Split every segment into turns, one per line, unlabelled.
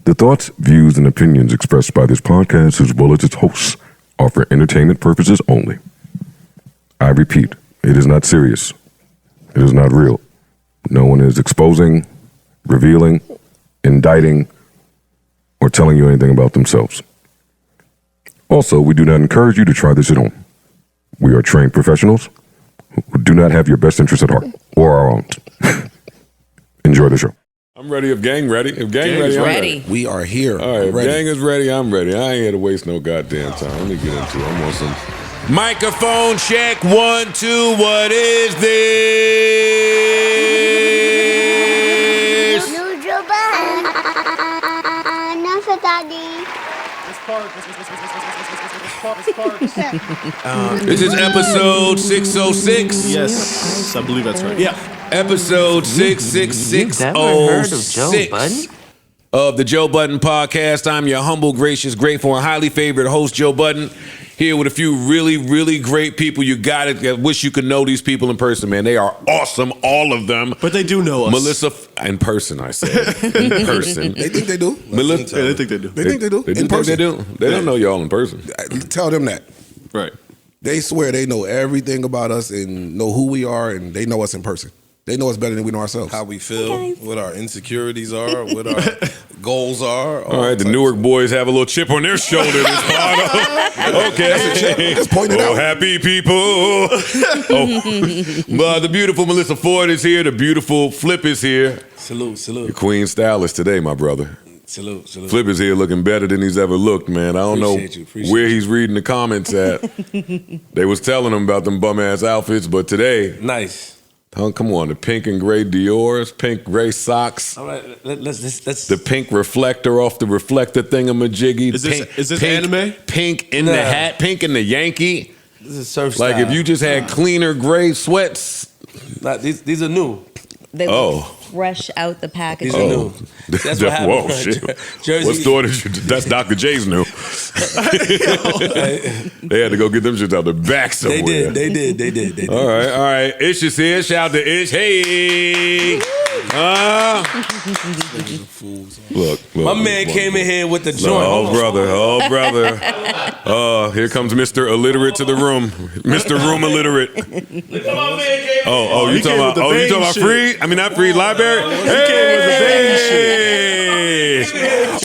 The thoughts, views, and opinions expressed by this podcast, as well as its hosts, are for entertainment purposes only. I repeat, it is not serious. It is not real. No one is exposing, revealing, indicting, or telling you anything about themselves. Also, we do not encourage you to try this at home. We are trained professionals who do not have your best interests at heart, or our own. Enjoy the show. I'm ready. If gang ready. If gang ready, I'm ready.
We are here.
All right, if gang is ready, I'm ready. I ain't here to waste no goddamn time. Let me get into it. I'm on some microphone check. 1, 2. What is this? This is episode 606.
Yes, I believe that's right.
Yeah. Episode 66606 of the Joe Budden Podcast. I'm your humble, gracious, grateful, and highly favored host, Joe Budden, here with a few really, really great people. You got it. I wish you could know these people in person, man. They are awesome, all of them.
But they do know us.
Melissa, in person, I said. In person.
They think they do.
Melissa,
yeah, they think they do.
They think they do.
They
in person.
They do. They don't know y'all in person.
Tell them that.
Right.
They swear they know everything about us and know who we are, and they know us in person. They know us better than we know ourselves.
How we feel, what our insecurities are, what our goals are.
All right, the Newark boys have a little chip on their shoulder this part. Okay.
Just point it out.
Happy people. The beautiful Melissa Ford is here. The beautiful Flip is here.
Salute.
The queen stylist today, my brother.
Salute.
Flip is here looking better than he's ever looked, man. I don't know where he's reading the comments at. They was telling him about them bum-ass outfits, but today...
Nice.
Oh, come on, the pink and gray Dior's, pink gray socks.
All right, let's.
The pink reflector off the reflector thingamajiggy.
Is this anime?
Pink in the hat, pink in the Yankee.
This is surf
Like
style.
if you just had cleaner gray sweats.
Nah, these are new.
They look fresh out the package.
These are new. That's what happened.
Whoa, shit.
Jersey.
What store did you? That's Dr. J's new. They had to go get them shits out the back somewhere.
They did.
All right. Ish is here. Shout out to Ish. Hey. Look.
My man came in here with the joint.
Oh, brother. Here comes Mr. Illiterate to the room. Mr. Room Illiterate. You talking about free? I mean, not free library? Hey!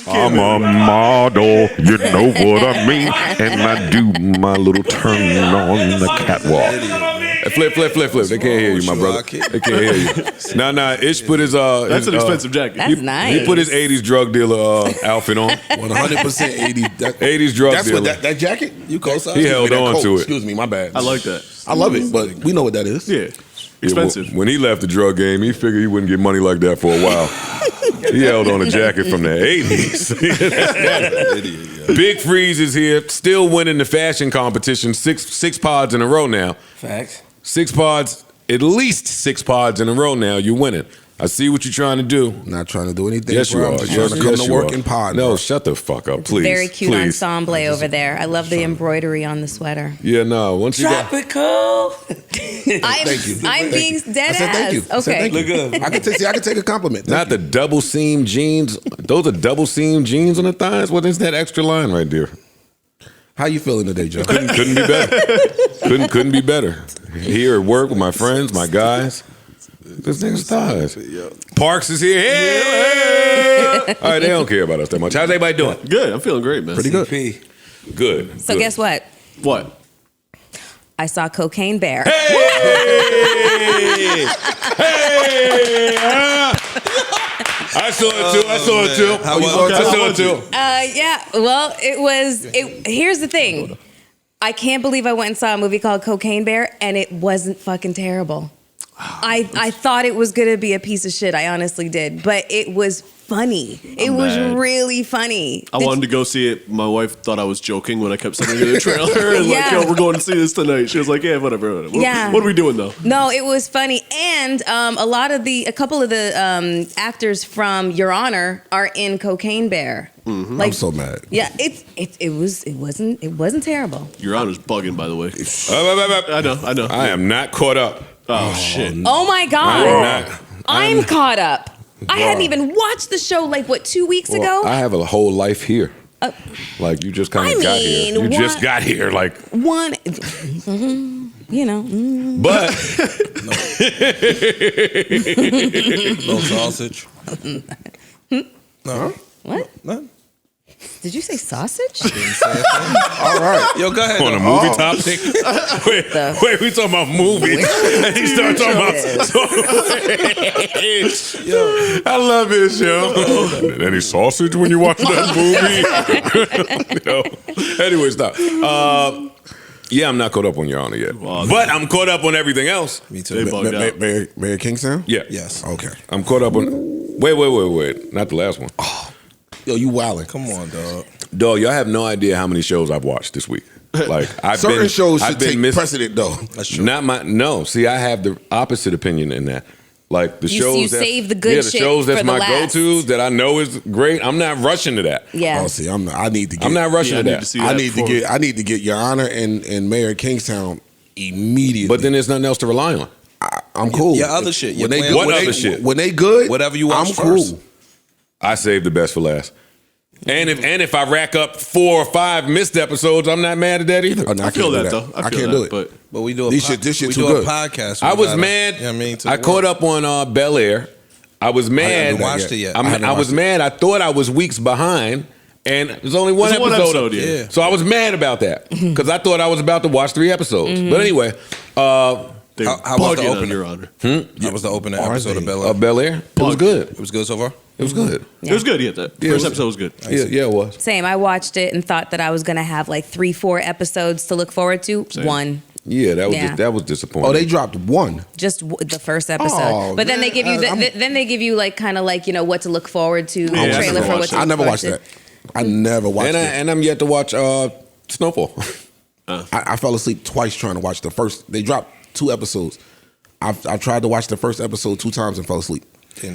I'm a model, you know what I mean? And I do my little turn on the catwalk. Flip. They can't hear you, my brother. They can't hear you. Nah. Ish put his
That's an expensive jacket.
That's nice.
He put his 80s drug dealer outfit on.
100% 80.
80s drug
That's
dealer.
what that jacket. You co-sign.
He held on to it.
Excuse me, my bad.
I like that.
I love it, but we know what that is.
Yeah. Expensive.
When he left the drug game, he figured he wouldn't get money like that for a while. He held on a jacket from the 80s. Big Freeze is here, still winning the fashion competition. Six pods in a row now.
Facts.
6 pods, at least 6 pods in a row now. You're winning. I see what you're trying to do.
Not trying to do anything.
Yes, you
bro.
are.
I'm just trying to come to work in pod.
No,
bro.
shut the fuck up, please.
Very cute
please.
ensemble over there. I love the embroidery on the sweater.
Yeah, no. Once you got...
Tropical.
Thank you.
I'm being dead
I said thank you.
ass.
I said
Okay.
thank you.
Look good.
I can take a compliment.
Not the double seam jeans. Those are double seam jeans on the thighs? What is that extra line right there?
How you feeling today, Joe?
Couldn't be better. Couldn't be better. Here at work with my friends, my guys. This nigga's thighs. Parks is here. Hey! All right, they don't care about us that much. How's everybody doing?
Good. I'm feeling great, man.
Pretty good.
Good.
So guess what?
What?
I saw Cocaine Bear.
Hey! I saw it too.
How was
I saw it too.
Yeah. Well, here's the thing. I can't believe I went and saw a movie called Cocaine Bear, and it wasn't fucking terrible. I thought it was gonna be a piece of shit. I honestly did, but it was funny. It was really funny.
I wanted to go see it. My wife thought I was joking when I kept sending her the trailer and like, yo, we're going to see this tonight. She was like, yeah, whatever. What are we doing though?
No, it was funny, and a couple of the actors from Your Honor are in Cocaine Bear.
Mm-hmm. Like, I'm so mad.
Yeah, it wasn't terrible.
Your Honor's bugging, by the way. I know.
I am not caught up.
Oh shit.
Oh my God. I'm caught up. I hadn't even watched the show 2 weeks ago.
I have a whole life here. Like, you just kind of got here. You just got here, like.
One, you know.
But.
No sausage.
No.
What?
None.
Did you say sausage?
All right.
Yo, go ahead.
On a movie topic? wait, we talking about movies. And he started talking about. Yo, I love this, yo. Any sausage when you watch that movie? Anyway, stop. Yeah, I'm not caught up on Your Honor yet.
Wow.
But I'm caught up on everything else.
Me too.
They bugged out.
Mayor Kingstown?
Yeah.
Yes.
Okay.
I'm caught up on. Wait. Not the last one.
Yo, you wildin'.
Come on, dog.
Dog, y'all have no idea how many shows I've watched this week. Like,
Certain shows should take precedent, though.
That's true.
No. See, I have the opposite opinion in that. Like the shows
you
that
save the good
the
shit
shows that's
for the
my
last.
go-tos that I know is great. I'm not rushing to that.
Yeah.
Oh, see, I'm not. I need to get.
I'm not rushing to
I need
that.
to see
I
that
need to
before.
get. I need to get Your Honor and Mayor Kingstown immediately.
But then there's nothing else to rely on.
I'm cool.
Your other shit. Your
When they
plan-
good,
What
when
other
they,
shit?
When they good,
Whatever you watch
I'm
first.
cool.
I saved the best for last. And if I rack up 4 or 5 missed episodes, I'm not mad at that either.
Oh, no,
I feel
can't do
that though.
I
feel
can't
that,
do it.
But
we do a
This shit
we
too
do
good.
a podcast.
I
We
was
gotta-
mad.
You know what I mean?
I caught up on Bel Air. I was mad.
haven't
watched it yet.
I haven't
I was
watched it.
mad. I thought I was weeks behind, and there's only one
There's one
episode.
episode, yeah.
So I was mad about that because I thought I was about to watch 3 episodes.
Mm-hmm.
But anyway,
they
How was the
bugging on
opener?
Your Honor.
That was the opening episode of Bel Air.
Bel Air, it was good.
It was good so far.
It was good.
It was good. Yeah, the
Yeah, it
first
was-
episode was good.
Yeah, it was.
Same. I watched it and thought that I was gonna have 3-4 episodes to look forward to.
Same.
One.
Yeah, that was
Yeah.
that was disappointing.
Oh, they dropped one.
Just the first episode,
Oh,
but then they
man,
give you
I'm-
then they give you kind of what to look forward to.
I
the
never
trailer for
watched
what
it.
to
I
look
never
forward
watched
to.
that. I never watched it.
and I'm yet to watch Snowfall.
I fell asleep twice trying to watch the first. They dropped 2 episodes. I tried to watch the first episode 2 times and fell asleep.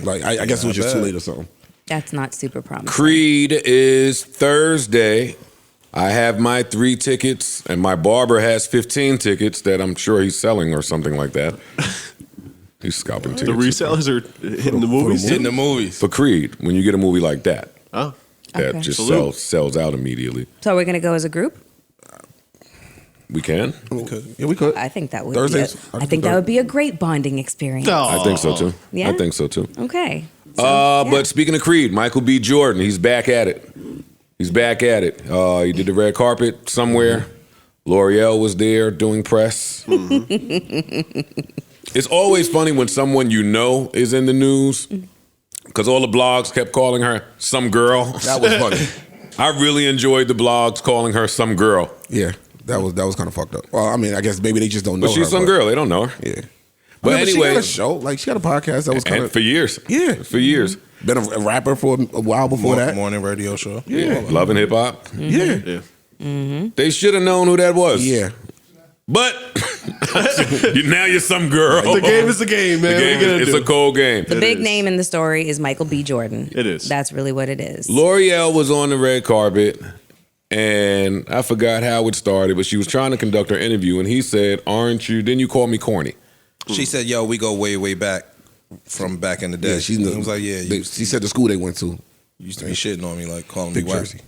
Like I guess it was just too late or something.
That's not super promising.
Creed is Thursday. I have my 3 tickets, and my barber has 15 tickets that I'm sure he's selling or something like that. He's scalping
The
tickets.
resellers are hitting the movies.
In the movies.
For Creed, when you get a movie like that,
Oh,
that
Okay.
just
Salute.
sells out immediately.
So we're gonna go as a group.
We can?
Yeah, we could.
I think that would.
Thursdays?
Be I think that would be a great bonding experience.
I think so too.
Yeah?
I think so too.
Okay. So, yeah.
But speaking of Creed, Michael B. Jordan, he's back at it. He's back at it. He did the red carpet somewhere. L'Oreal was there doing press. It's always funny when someone you know is in the news because all the blogs kept calling her some girl.
That was funny.
I really enjoyed the blogs calling her some girl.
Yeah, that was kind of fucked up. Well, I mean, I guess maybe they just don't know
But she's
her,
some girl. They don't know her.
Yeah.
But
I mean,
anyway,
she got a show. She got a podcast that was kind
and
of
for years.
Yeah.
For years.
been a rapper for a while before that.
Morning radio show.
Yeah.
Love and hip hop.
Yeah.
yeah.
They should have known who that was.
Yeah.
But now you're some girl.
The game is the game, man.
The game
What are you gonna
it's
do?
a cold game.
The
It
big
is.
name in the story is Michael B. Jordan.
It is.
That's really what it is.
L'Oreal was on the red carpet, and I forgot how it started, but she was trying to conduct her interview, and he said, "Aren't you? Didn't you call me corny?"
She said, "Yo, we go way, way back from back in the day."
Yeah, she
He was like, "Yeah, you
she said the school they went to.
used to be shitting on me, like calling me
Big
whack."
Jersey.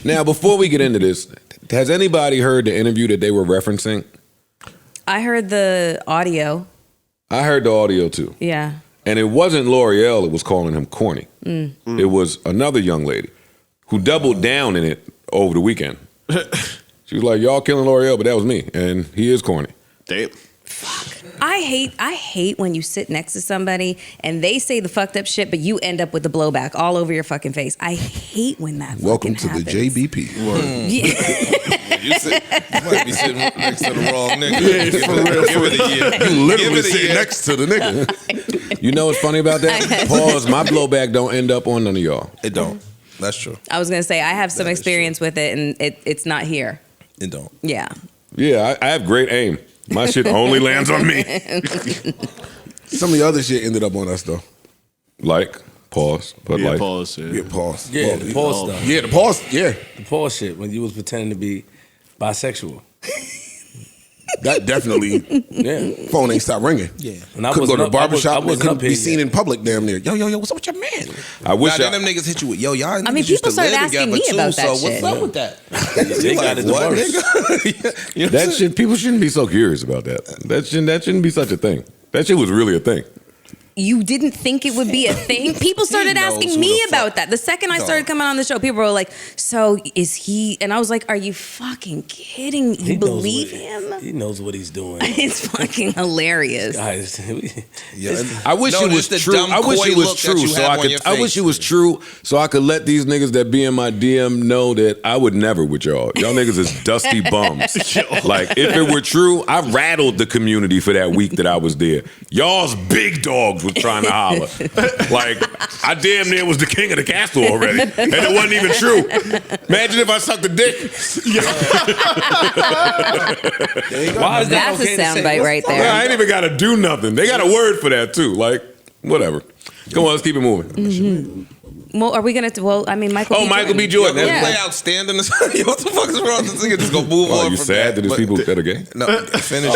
Now, before we get into this, has anybody heard the interview that they were referencing?
I heard the audio.
I heard the audio too.
Yeah.
And it wasn't L'Oreal that was calling him corny. It was another young lady who doubled down in it over the weekend. She was like, "Y'all killing L'Oreal, but that was me, and he is corny."
Damn.
I hate when you sit next to somebody and they say the fucked up shit, but you end up with the blowback all over your fucking face. I hate when that
Welcome
fucking
to the
happens.
JBP.
Yeah.
You might be sitting next to the wrong nigga. Give it a year.
You literally
Give it a
sit
year.
next to the nigga.
You know what's funny about that? Pause. My blowback don't end up on none of y'all.
It don't. That's true.
I was gonna say I have some
That is
experience with it, and it's not here.
It don't.
Yeah.
Yeah, I have great aim. My shit only lands on me.
Some of the other shit ended up on us though.
Like, pause, but
Yeah,
like,
pause. Yeah.
Yeah, pause.
Yeah,
Well,
the pause stuff.
Yeah, the pause. Yeah.
The pause shit when you was pretending to be bisexual.
That definitely, phone ain't stop ringing.
Yeah.
And couldn't go to the barbershop.
I
Couldn't be seen in public damn near. Yo, what's up with your man?
I wish them niggas hit you with, yo, y'all niggas used to
started
live
asking
together
me
too,
about
so
that
what's
shit.
up with that?
They got it the
What,
worst.
nigga? You know what I'm
That
saying?
shit, people shouldn't be so curious about that. That shouldn't be such a thing. That shit was really a thing.
You didn't think it would be a thing? People started
knows
asking
who
me
the
about
fuck-
that. The second I started coming on the show, people were like, so is he? And I was like, are you fucking kidding? You believe him?
He knows what he's doing.
It's fucking hilarious.
Guys,
I wish
No,
it was
just the
true.
dumb,
I wish
coy
it was
look that
true
you
so
have
I
on
could.
your
I wish
face.
it was true so I could let these niggas that be in my DM know that I would never with y'all. Y'all niggas is dusty bums. Like if it were true, I rattled the community for that week that I was there. Y'all's big dogs was trying to holler. Like I damn near was the king of the castle already, and it wasn't even true. Imagine if I sucked a dick.
why is that
That's
okay
a
to say?
soundbite right
I
there.
ain't even got to do nothing. They got a word for that too. Like whatever. Come on, let's keep it moving.
Well, are we gonna? Well, I mean, Michael.
Oh, Michael B. Jordan.
Yo,
Yeah.
play out standing. Yo, what the fuck is wrong with this nigga? Just go move
Oh,
on.
you
from
sad that there's
But-
people that are gay?
No, finish.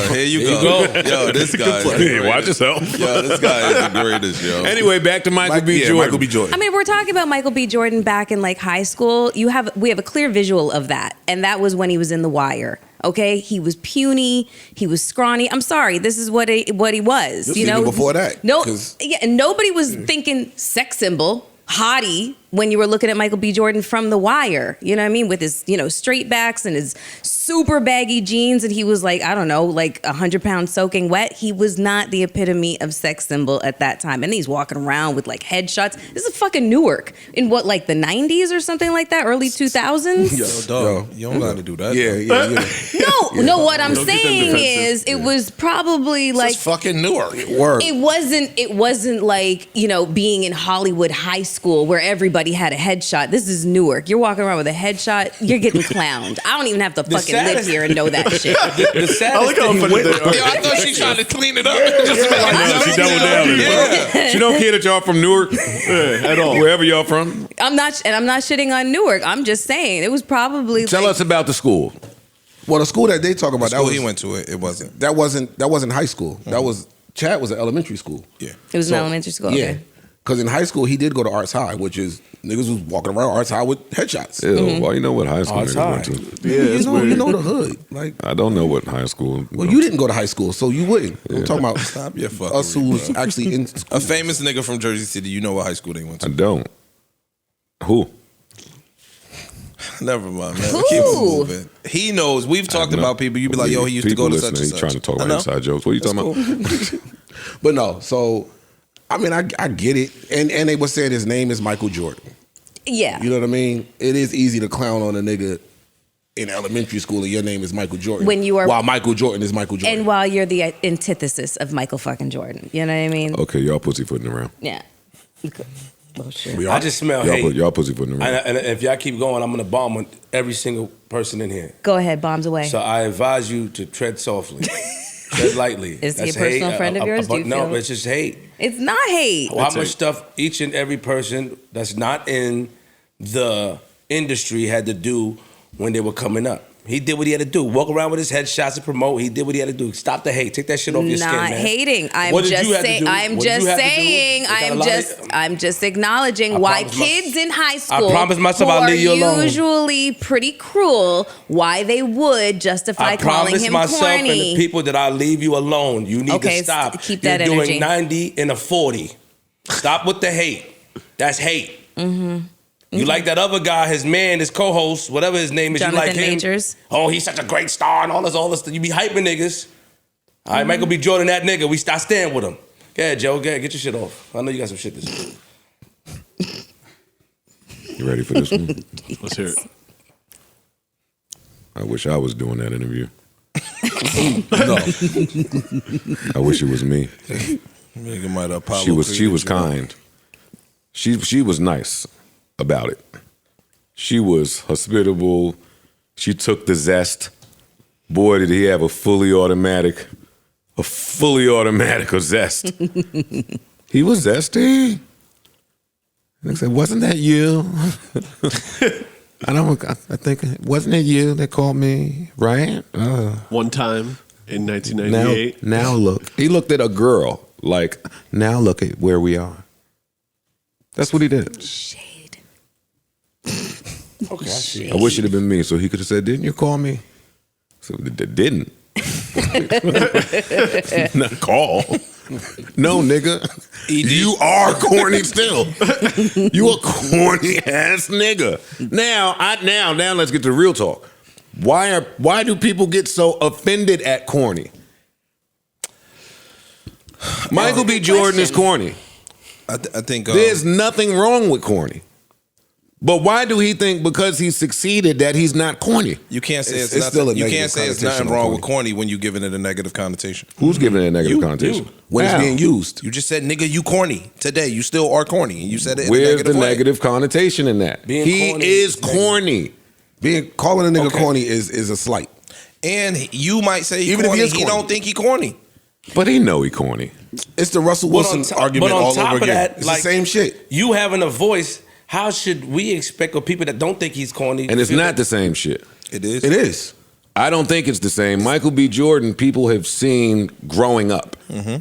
Here you go. Yo, this guy. Is the
Hey, watch
greatest.
yourself.
Yo, this guy is the greatest, yo.
Anyway, back to Michael B. Jordan.
Michael B. Jordan.
I mean, we're talking about Michael B. Jordan back in like high school. We have a clear visual of that, and that was when he was in The Wire. Okay, he was puny, he was scrawny. I'm sorry, this is what he was.
This
you
was
know,
even before that,
No,
'cause-
yeah, and nobody was thinking sex symbol, hottie when you were looking at Michael B. Jordan from The Wire. You know what I mean? With his straight backs and his super baggy jeans, and he was like, I don't know, like 100 pounds soaking wet. He was not the epitome of sex symbol at that time. And he's walking around with like headshots. This is fucking Newark in what, like the 90s or something like that, early 2000s.
Yo, dog, you don't gotta do that.
Yeah.
No, what I'm
Don't get them
saying
defensive.
is it was probably like
It's fucking Newark.
Word.
it wasn't like, being in Hollywood high school where everybody had a headshot. This is Newark. You're walking around with a headshot, you're getting clowned. I don't even have to fucking live
saddest-
here and know that shit.
The
I
saddest
like how
thing
offended they are.
Yo, I thought she tried to clean it up.
No, she doubled down.
Yeah.
She don't care that y'all from Newark,
At all.
wherever y'all from.
I'm not shitting on Newark. I'm just saying it was probably
Tell
like,
us about the school.
Well, the school that they talk about,
School
that
he
was,
went to it wasn't.
that wasn't high school. That was Chad was an elementary school.
Yeah.
it was an elementary school.
Yeah.
Okay.
Because in high school, he did go to Arts High, which is niggas was walking around Arts High with headshots.
Ew, well, you know what high school
Arts
niggas went to.
Yeah, it's
you
weird.
know the hood. Like,
I don't know what high school.
well, you didn't go to high school, so you wouldn't. I'm talking about
Stop your fucking
us who was actually in
A famous nigga from Jersey City. You know what high school they went
I
to?
don't. Who?
Never mind, man.
Who?
Keep it moving. He knows. We've talked
know.
about people. You be like, yo, he used to go to
People
such and
listening,
such.
He trying to talk
I
about
know.
inside jokes. What are you
That's
talking about?
But no, so I mean, I get it, and they were saying his name is Michael Jordan.
Yeah.
You know what I mean? It is easy to clown on a nigga in elementary school, and your name is Michael Jordan.
When you are-
while Michael Jordan is Michael Jordan.
And while you're the antithesis of Michael fucking Jordan. You know what I mean?
Okay, y'all pussyfooting around.
Yeah. Oh, shit.
We
I
are.
just smell hate.
Y'all pussyfooting around.
And if y'all keep going, I'm gonna bomb on every single person in here.
Go ahead, bombs away.
So I advise you to tread softly, tread lightly.
Is he a
That's
personal
hate.
friend of yours? Do you
No,
feel-
it's just hate.
It's not hate.
How much stuff each and every person that's not in the industry had to do when they were coming up. He did what he had to do. Walk around with his headshots to promote. He did what he had to do. Stop the hate. Take that shit off your skin,
Not
man.
hating. I'm
What did
just
you have to
saying.
do?
I'm
What did
just
you have to do?
saying.
You got a lot of-
I'm just acknowledging
I
why
promise my-
kids in high school
promise myself
who
I'll
are
leave you alone.
usually pretty cruel, why they would justify
I
calling
promise
him
myself
corny.
and the people that I'll leave you alone. You need
Okay,
to stop.
keep
You're
that
doing
energy.
90 and a 40. Stop with the hate. That's hate. You like that other guy, his man, his co-host, whatever his name is.
Jonathan
you like him.
Majors.
Oh, he's such a great star and all this. You be hyping niggas. All right, Michael B. Jordan, that nigga. I stand with him. Go ahead, Joe. Go ahead, get your shit off. I know you got some shit to say.
You ready for this one?
Let's hear it.
I wish I was doing that interview.
no.
I wish it was me.
Nigga might have Apollo
She was
created you.
kind. She was nice about it. She was hospitable. She took the zest. Boy, did he have a fully automatic zest. He was zesty. And I said, wasn't that you?
I think, wasn't it you that called me, right?
One time in 1998.
Now look. He looked at a girl like, now look at where we are. That's what he did.
Shade.
Okay, I see.
I wish it had been me, so he could have said, didn't you call me? So didn't. Not call. No, nigga. You are corny still. You a corny ass nigga. Now let's get to real talk. Why do people get so offended at corny? Michael B. Jordan is corny.
I think
There's nothing wrong with corny. But why do he think because he succeeded that he's not corny?
you can't say it's,
It's
nothing.
still a
You
negative
can't say it's
connotation
nothing
on
wrong with corny when you're giving it a negative connotation.
Who's giving it a negative connotation?
When it's
How?
being used.
You just said, nigga, you corny today. You still are corny. And you said it in a
Where's
negative
the
way.
negative connotation in that?
Being
He
corny
is
is negative.
corny.
Calling a nigga
Okay.
corny is a slight.
And you might say he
Even if
corny.
he is
He
corny.
don't think he corny.
But he know he corny.
It's the Russell Wilson argument
but on
all
top
over
of
again.
that,
It's
like,
the same shit.
You having a voice, how should we expect of people that don't think he's corny?
And it's
feel
not
that-
the same shit.
It is.
It is.
I don't think it's the same. Michael B. Jordan, people have seen growing up.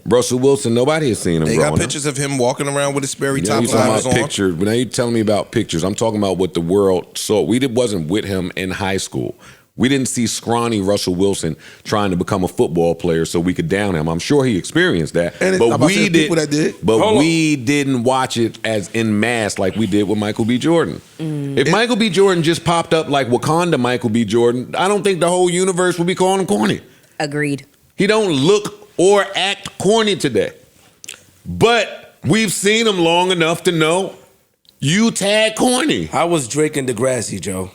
Russell Wilson, nobody has seen him
They
growing
got pictures of him walking around with his Sperry
up.
top
You talking
blinders
about
on.
pictures, but now you're telling me about pictures. I'm talking about what the world saw. Wasn't with him in high school. We didn't see scrawny Russell Wilson trying to become a football player so we could down him. I'm sure he experienced that,
And
but
I'm about to say
we
people that did.
But
Hold on.
we didn't watch it as en masse like we did with Michael B. Jordan. If Michael B. Jordan just popped up like Wakanda Michael B. Jordan, I don't think the whole universe would be calling him corny.
Agreed.
He don't look or act corny today. But we've seen him long enough to know you tag corny.
How was Drake and Degrassi, Joe?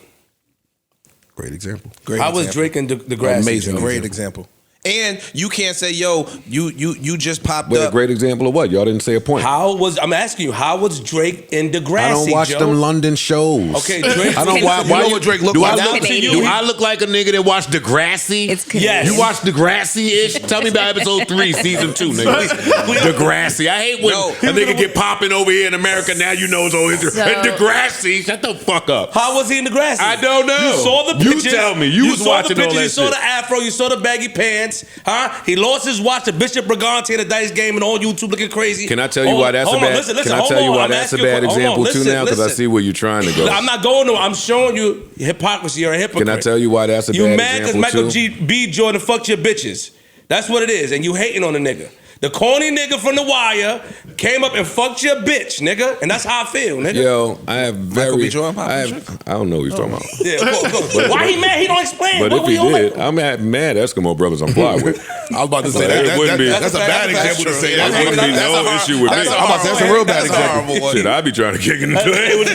Great example.
Great
How was
example.
Drake and Degrassi?
Amazing.
Joe?
Great example. And you can't say, yo, you just popped
But a
up.
great example of what? Y'all didn't say a point.
I'm asking you, how was Drake and Degrassi?
I don't watch
Joe?
them London shows.
Okay, Drake.
I don't watch.
You
Why
know
what Drake look
do
like
I
now?
look,
Canadian.
do I look like a nigga that watched Degrassi?
It's Canadian.
Yes.
You watch Degrassi-ish? Tell me about episode 3, season 2, nigga. Degrassi. I hate when
No.
a nigga get popping over here in America. Now you know it's over here.
So-
And Degrassi. Shut the fuck up.
How was he in Degrassi?
I don't know.
You saw the
You
pictures.
tell me. You was
saw
watching
the
all
pictures.
that
You saw
shit.
the afro. You saw the baggy pants. Huh? He lost his watch to Bishop Brigante at a dice game and on YouTube looking crazy.
Can I tell you why that's a
Hold on,
bad?
listen,
Can I
hold
tell you
on,
why
I'm
that's a
asking
bad
hold on,
example too
listen,
now? Because I
listen.
see where you're trying to go.
I'm not going to. I'm showing you hypocrisy. You're a hypocrite.
Can I tell you why that's a
You
bad
mad because
example
Michael
too?
B. Jordan fucked your bitches. That's what it is. And you hating on the nigga. The corny nigga from The Wire came up and fucked your bitch, nigga. And that's how I feel, nigga.
Yo, I have very.
B. Jordan popping
I don't know what you're talking about.
Yeah, go. Why he mad? He don't explain.
But
What
if
we
he
on
did,
like-
I'm mad Eskimo brothers I'm fly with.
I was about to say
It wouldn't be-
that's a bad example to say.
That wouldn't be no issue with me.
I'm about to say that's a real bad example.
Shit, I'd be trying to kick it into hey, what's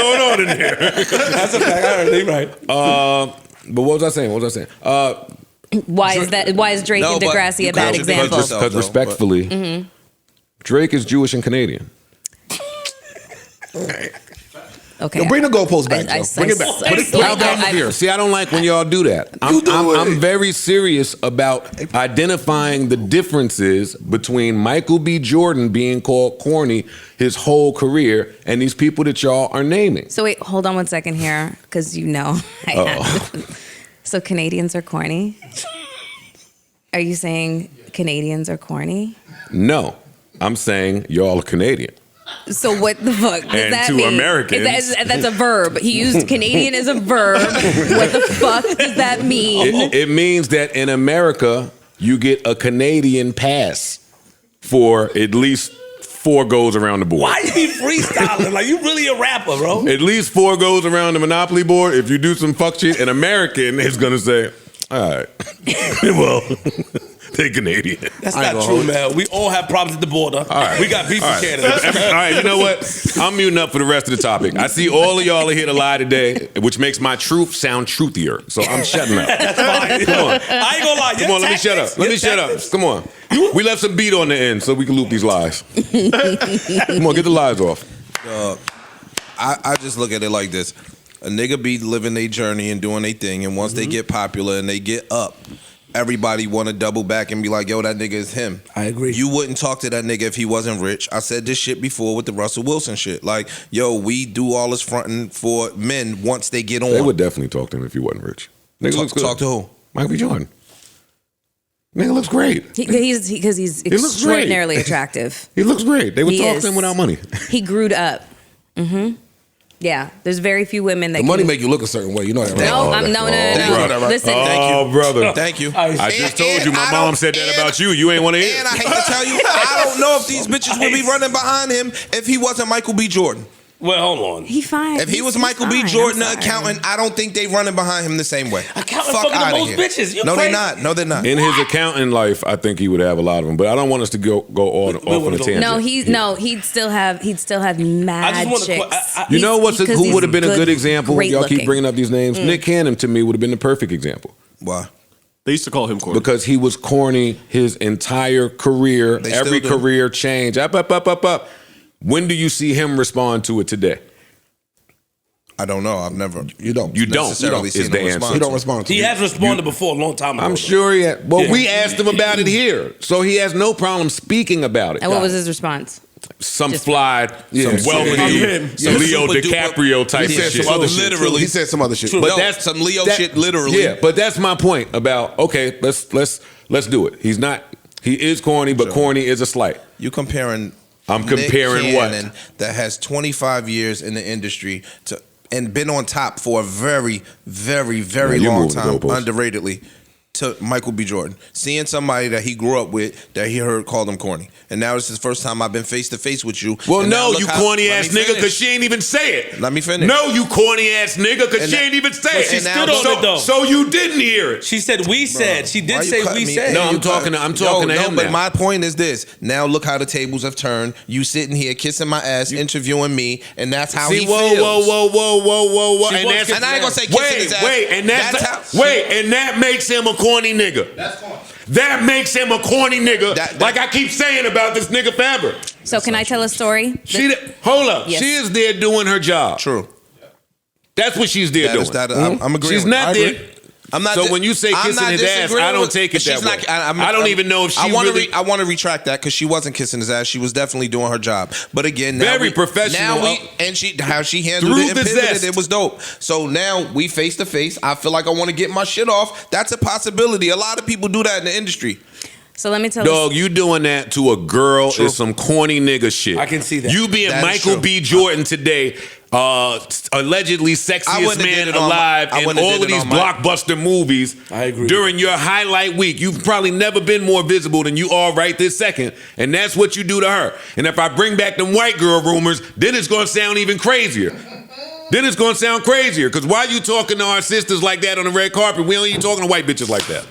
going on in there?
That's a fact. I heard it right.
But what was I saying?
Why is Drake
No,
and
but
Degrassi
you
a bad
contradict
example?
yourself.
Because
though,
respectfully, Drake is Jewish and Canadian.
Okay.
Yo, bring the goalpost back,
I-
Joe. Bring it back.
I-
Put it down
I-
here.
See, I don't like when y'all do that. I'm very serious about identifying the differences between Michael B. Jordan being called corny his whole career and these people that y'all are naming.
So wait, hold on one second here, because you know I had. So Canadians are corny? Are you saying Canadians are corny?
No, I'm saying y'all are Canadian.
So what the fuck does
And
that
to
mean?
Americans-
That's a verb. He used Canadian as a verb. What the fuck does that mean?
It means that in America, you get a Canadian pass for at least 4 goes around the board.
Why you be freestyling? Like you really a rapper, bro.
At least 4 goes around the Monopoly board. If you do some fuck shit, an American is gonna say, all right, well, they Canadian.
That's not true, man. We all have problems at the border.
All right.
We got beef
All
with
right.
Canada.
All right, you know what? I'm muting up for the rest of the topic. I see all of y'all are here to lie today, which makes my truth sound truthier. So I'm shutting up.
That's fine.
Come on.
I ain't gonna lie.
Come on, let me shut up. Let me shut up. Come on. We left some beat on the end so we can loop these lies. Come on, get the lies off.
I just look at it like this. A nigga be living their journey and doing their thing, and once they get popular and they get up, everybody want to double back and be like, yo, that nigga is him.
I agree.
You wouldn't talk to that nigga if he wasn't rich. I said this shit before with the Russell Wilson shit. Like, yo, we do all this fronting for men once they get on.
They would definitely talk to him if he wasn't rich. Nigga looks good.
Talk to who?
Michael B. Jordan. Nigga looks great.
He's extraordinarily attractive.
He looks great. They would
He
talk
is.
to him without money.
He grewed up. Yeah, there's very few women that
The money
can-
make you look a certain way. You know that, right?
No,
Oh,
no.
brother.
Listen,
Oh, brother.
Thank you.
I just told you my
I
mom
don't-
said that
and-
about you. You ain't want to hear
And
it.
I hate to tell you, I don't know if these bitches would be running behind him if he wasn't Michael B. Jordan.
Well, hold on.
he fine.
If he was
He's
Michael B.
fine.
Jordan,
I'm
the
sorry.
accountant, I don't think they running behind him the same way.
Accountant
Fuck
fucking the
outta
most
here.
bitches. You
No,
crazy?
they're not. No, they're not.
In his accounting life, I think he would have a lot of them. But I don't want us to go off on a
wanna go-
tangent.
He'd still have mad
I just wanna
chicks.
You know what's
Because
who
he's
would have been a good example?
great
Y'all keep
looking.
bringing up these names. Nick Cannon to me would have been the perfect example
Why?
They used to call him corny.
because he was corny his entire career.
They
Every
still do.
career change. Up. When do you see him respond to it today?
I don't know. I've never.
You don't.
You don't.
necessarily
Is
seen
the
him
answer.
respond
He don't
to it.
respond to
He
you.
has responded before a long time ago.
I'm sure he had. Well,
Yeah.
we asked him about it here, so he has no problem speaking about it.
And what was his response?
Some fly, some
super
wealthy,
duper-
some Leo
super duper-
DiCaprio type
He said
shit.
some other shit.
Literally.
He said some other shit.
But that's some Leo shit, literally.
Yeah, but that's my point about okay, let's do it. He is corny, but corny is a slight.
You comparing.
I'm comparing
Nick
what?
Cannon that has 25 years in the industry and been on top for a very, very, very
Man, you're
long
moving the
time,
goalposts.
underratedly, to Michael B. Jordan. Seeing somebody that he grew up with that he heard called him corny. And now it's his first time I've been face to face with you.
Well,
And now
no,
look
you
how-
corny
let
ass
me
nigga,
finish.
because she ain't even say it.
Let me finish.
No, you corny ass nigga, because
And
she
that-
ain't even say
But
it.
she
And
stood
now-
on it though.
So you didn't hear it.
She said we said. She
Why
did
you
say
cutting
we
me?
said.
No, I'm
You
talking to him
But
now.
my point is this. Now look how the tables have turned. You sitting here kissing my ass, interviewing me, and that's how
See,
he
whoa,
feels.
whoa,
She
and
was
that's
kissing
And I ain't gonna say kissing his ass.
and that makes him a corny nigga.
That's corny.
That makes him a corny nigga.
That-
like I keep saying about this nigga Faber.
So can I tell a story?
Hold up.
Yes.
She is there doing her job.
True.
That's what she's there doing.
I'm agreeing.
She's
with
not
you. I
there.
agree. I'm not.
So when you say
I'm
kissing
not
his ass,
disagreeing
I don't
with-
take it
she's
that way.
not-
I don't even know if she
I wanna
really-
I want to retract that because she wasn't kissing his ass. She was definitely doing her job. But again, now
Very professional.
Now and how she handled
Through
it and
the
pivoted,
zest.
it was dope. So now we face to face. I feel like I want to get my shit off. That's a possibility. A lot of people do that in the industry.
So let me tell
Dog, you doing that to a girl
True.
is some corny nigga shit.
I can see that.
You being
That is
Michael
true.
B. Jordan today, allegedly
I
sexiest
wouldn't have
man
did it on my-
alive
I
in
wouldn't have
all
did
of
it
these
on my-
blockbuster movies.
I agree.
During your highlight week, you've probably never been more visible than you are right this second, and that's what you do to her. And if I bring back them white girl rumors, then it's gonna sound even crazier. Then it's gonna sound crazier. Because why you talking to our sisters like that on the red carpet? We only talking to white bitches like that.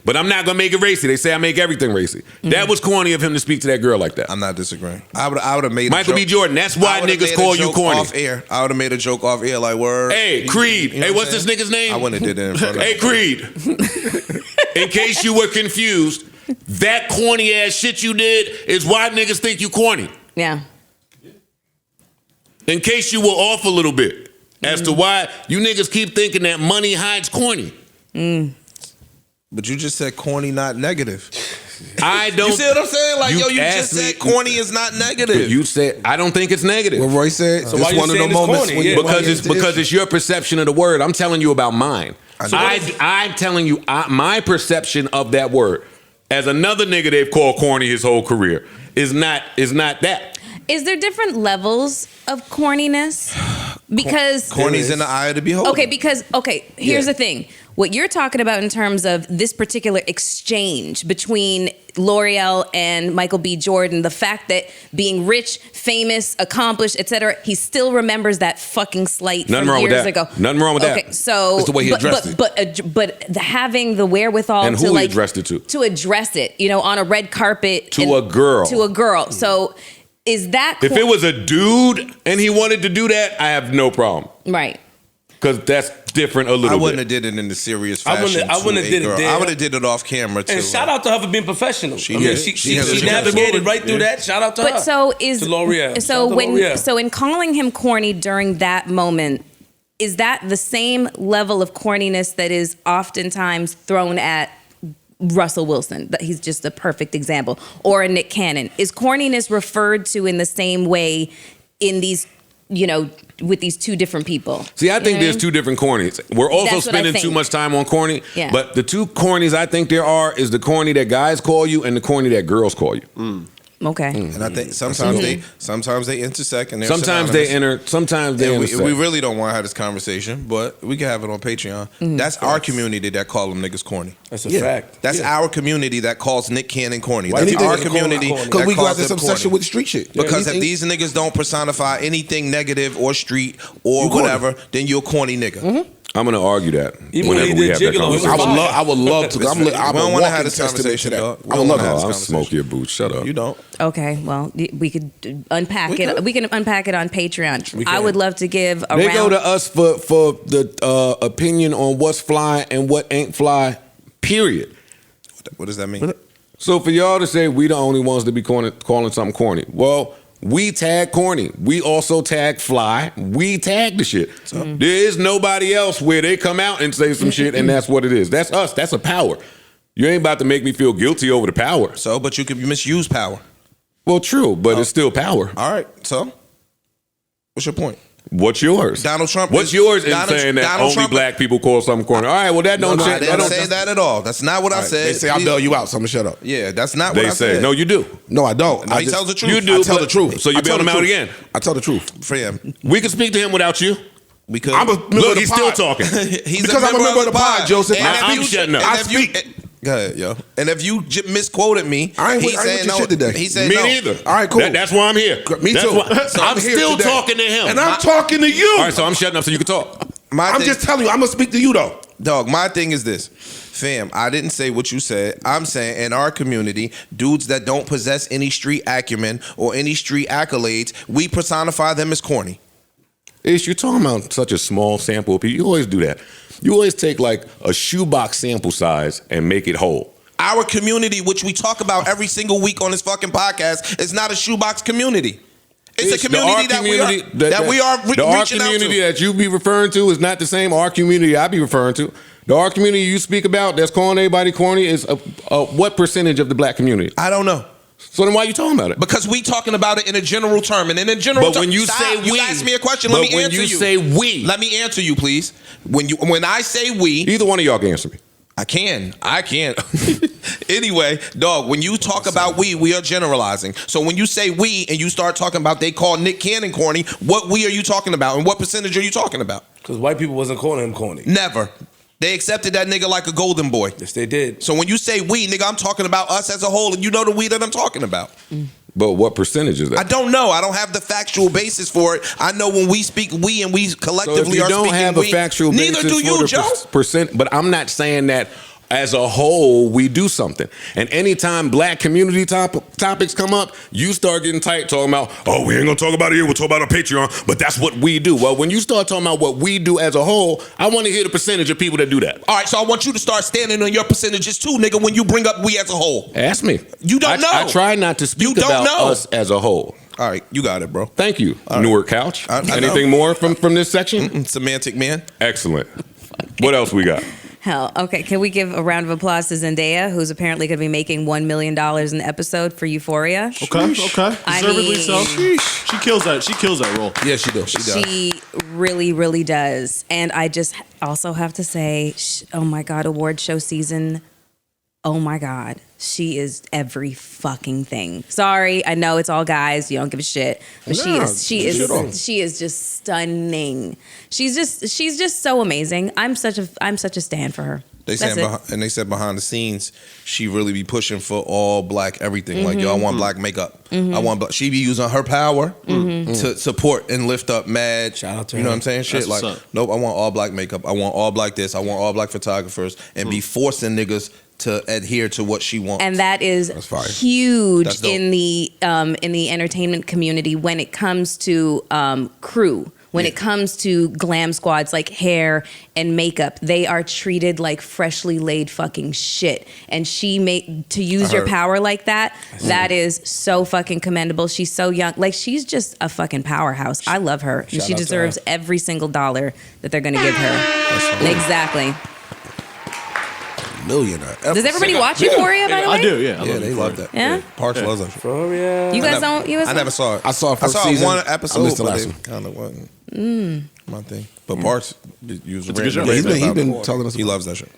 But I'm not gonna make it racy. They say I make everything racy. That was corny of him to speak to that girl like that.
I'm not disagreeing. I would have made
Michael
a
B.
joke.
Jordan, that's why
I would've
niggas
made a
call you
joke
corny.
Off air, I would have made a joke off air like word.
Hey, Creed.
You know
Hey,
what
what's
I'm
this
saying?
nigga's name?
I wouldn't have did it in front of
Hey,
him.
Creed. In case you were confused, that corny ass shit you did is why niggas think you corny.
Yeah.
In case you were off a little bit as to why you niggas keep thinking that money hides corny.
But you just said corny, not negative.
I don't.
You see what I'm saying? Like,
You
yo, you just
asked me-
said corny is not negative.
You said I don't think it's negative.
What Roy said,
why
it's
you
one of the
saying it's
moments
corny?
when
Yeah.
you
because it's your perception of the word. I'm telling you about mine.
know.
I'm telling you my perception of that word. As another nigga they've called corny his whole career is not that.
Is there different levels of corniness? Because
Corny's in the eye of the beholder.
here's the thing. What you're talking about in terms of this particular exchange between L'Oreal and Michael B. Jordan, the fact that being rich, famous, accomplished, etc., he still remembers that fucking slight
Nothing
from
wrong with
years
that.
ago.
Nothing wrong with that.
Okay, so
It's the way he addressed it.
but having the wherewithal
And
to
who he
like
addressed it to
address it, on a red carpet
To a girl.
So is that
If it was a dude and he wanted to do that, I have no problem.
right?
Because that's different a little
I
bit.
wouldn't have did it in the serious
I
fashion.
wouldn't have
to a
did it
girl.
there.
I would have did it off camera too.
And shout out to her for being professional.
She
I mean,
did.
she
She has a
navigated
job.
right through that. Shout out to her.
But so is
to L'Oreal.
So
Shout out to
when
L'Oreal.
so in calling him corny during that moment, is that the same level of corniness that is oftentimes thrown at Russell Wilson. That he's just a perfect example. Or a Nick Cannon. Is corniness referred to in the same way in these, with these two different people?
See, I think there's two different cornies. We're also
That's what I
spending too
think.
much time on corny.
Yeah.
But the two cornies I think there are is the corny that guys call you and the corny that girls call you.
Okay.
And I think sometimes they intersect and they're
Sometimes they intersect.
we really don't want to have this conversation, but we can have it on Patreon. That's our community that call them niggas corny.
That's a fact.
That's our community that calls Nick Cannon corny.
Why
That's
do you
our
think
community
corny?
Because
that
we got
calls
this
them
obsession
corny.
with street shit.
Because if
Anything-
these niggas don't personify anything negative or street or
You corny.
whatever, then you're a corny nigga.
I'm going to argue that
Even when
whenever
he
we
did
have that
Gigolo, it was
conversation.
fire.
I would love to. I'm
We
a
don't wanna have
walking
this
testament to
conversation,
that.
dog. We
I
don't
would love
wanna have
that.
I'll smoke your boots. Shut up.
You don't.
Okay, well, we could unpack
We
it.
could.
We can unpack it on Patreon.
We
I
can.
would love to give a
They
round.
go to us for the opinion on what's fly and what ain't fly, period.
What does that mean?
So for y'all to say we the only ones to be calling something corny, well, we tag corny. We also tag fly. We tag the shit. There is nobody else where they come out and say some shit and that's what it is. That's us. That's a power. You ain't about to make me feel guilty over the power.
So, but you could misuse power.
Well, true, but it's still power.
All right. So, what's your point?
What's yours?
Donald Trump
What's
is-
yours in
Donald-
saying that
Donald
only
Trump-
black people call something corny? All right, well that don't
I
change.
didn't say that at all. That's not what I said.
They say I'll bail you out, so I'm gonna shut up.
Yeah, that's not what
They
I
say
said.
no, you do.
No, I don't.
No,
I
he
just-
tells the truth.
You do.
I tell
but-
the truth.
So you
I tell
bail him
the
out
truth.
again.
I tell the truth.
For him.
We can speak to him without you.
Because
I'm a member
Look,
of the
he's still
pod.
talking.
he's
Because I'm a member of the pod, Joseph.
And
I-
if
I'm
you-
shutting up.
and
I
if you-
speak.
Go ahead, yo. And if you misquoted me,
I ain't with
he's
your
saying no.
shit today.
He said
Me
no.
neither.
All right, cool.
That's why I'm here.
Me
That's
too.
why-
So
I'm
here
still
today.
talking to him.
And I'm talking to you.
All right, so I'm shutting up so you can talk.
My
I'm
thing-
just telling you, I'm gonna speak to you though.
Dog, my thing is this. Fam, I didn't say what you said. I'm saying in our community, dudes that don't possess any street acumen or any street accolades, we personify them as corny.
Ish, you're talking about such a small sample of people. You always do that. You always take like a shoebox sample size and make it whole.
Our community, which we talk about every single week on this fucking podcast, is not a shoebox community. It's a community that we are
The our
reaching out
community
to.
that you be referring to is not the same our community I be referring to. The our community you speak about that's calling everybody corny is what percentage of the black community?
I don't know.
So then why are you talking about it?
Because we talking about it in a general term. And in a general
But
term,
when you
stop.
say we,
you ask me a question,
but
let me
when
answer
you
you.
say we,
Let me answer you, please. When I say we,
either one of y'all can answer me.
I can. Anyway, dog, when you talk about we are generalizing. So when you say we and you start talking about they call Nick Cannon corny, what we are you talking about and what percentage are you talking about?
Because white people wasn't calling him corny.
Never. They accepted that nigga like a golden boy.
Yes, they did.
So when you say we, nigga, I'm talking about us as a whole, and you know the we that I'm talking about.
But what percentage is that?
I don't know. I don't have the factual basis for it. I know when we speak we and we
So if
collectively
you
are
don't
speaking
have a
we,
factual
neither
basis
do you,
for the
Joe.
percent, but I'm not saying that as a whole we do something. And anytime black community topics come up, you start getting tight talking about, oh, we ain't gonna talk about it here, we'll talk about it on Patreon, but that's what we do. Well, when you start talking about what we do as a whole, I want to hear the percentage of people that do that.
All right, so I want you to start standing on your percentages too, nigga, when you bring up we as a whole.
Ask me.
You don't know.
I try not to
You
speak
don't
about
know.
us as a whole.
All right, you got it, bro.
Thank you, Newark Couch.
I know.
Anything more from this section?
Semantic man.
Excellent. What else we got?
Hell, okay. Can we give a round of applause to Zendaya, who's apparently going to be making $1 million an episode for Euphoria?
Okay.
I
Deservedly
mean-
so. She kills that. She kills that role.
Yeah, she does.
She really, really does. And I just also have to say, oh my God, award show season. Oh my God. She is every fucking thing. Sorry, I know it's all guys. You don't give a shit. But
Nah,
she is just stunning. She's just so amazing. I'm such a stan for her.
They
That's
said
it.
and they said behind the scenes, she really be pushing for all black everything. Like, yo, I want black makeup. I want black. She be using her power to support and lift up mad.
Shout out to
you know
her.
what I'm saying? Shit
That's
like,
what's up.
nope, I want all black makeup. I want all black this. I want all black photographers and be forcing niggas to adhere to what she wants.
And that is
fire.
huge
That's dope.
in the entertainment community when it comes to crew. When it comes to glam squads like hair and makeup, they are treated like freshly laid fucking shit. And to use your power like that, that is so fucking commendable. She's so young. Like, she's just a fucking powerhouse. I love her. And
Shout
she
out to
deserves
her.
every single dollar that they're going to give her. Exactly.
million.
Does everybody watch Euphoria, by the way?
I do, yeah. I
Yeah,
love
they
Euphoria.
love that.
Yeah?
Parks loves that shit.
Euphoria.
You guys don't? You guys
I never saw it.
I saw it first season.
one
I
episode,
missed the
but
last
it
one.
kind of wasn't my thing. But Parks, you was
a good show.
Yeah, he's been telling us
He loves that shit.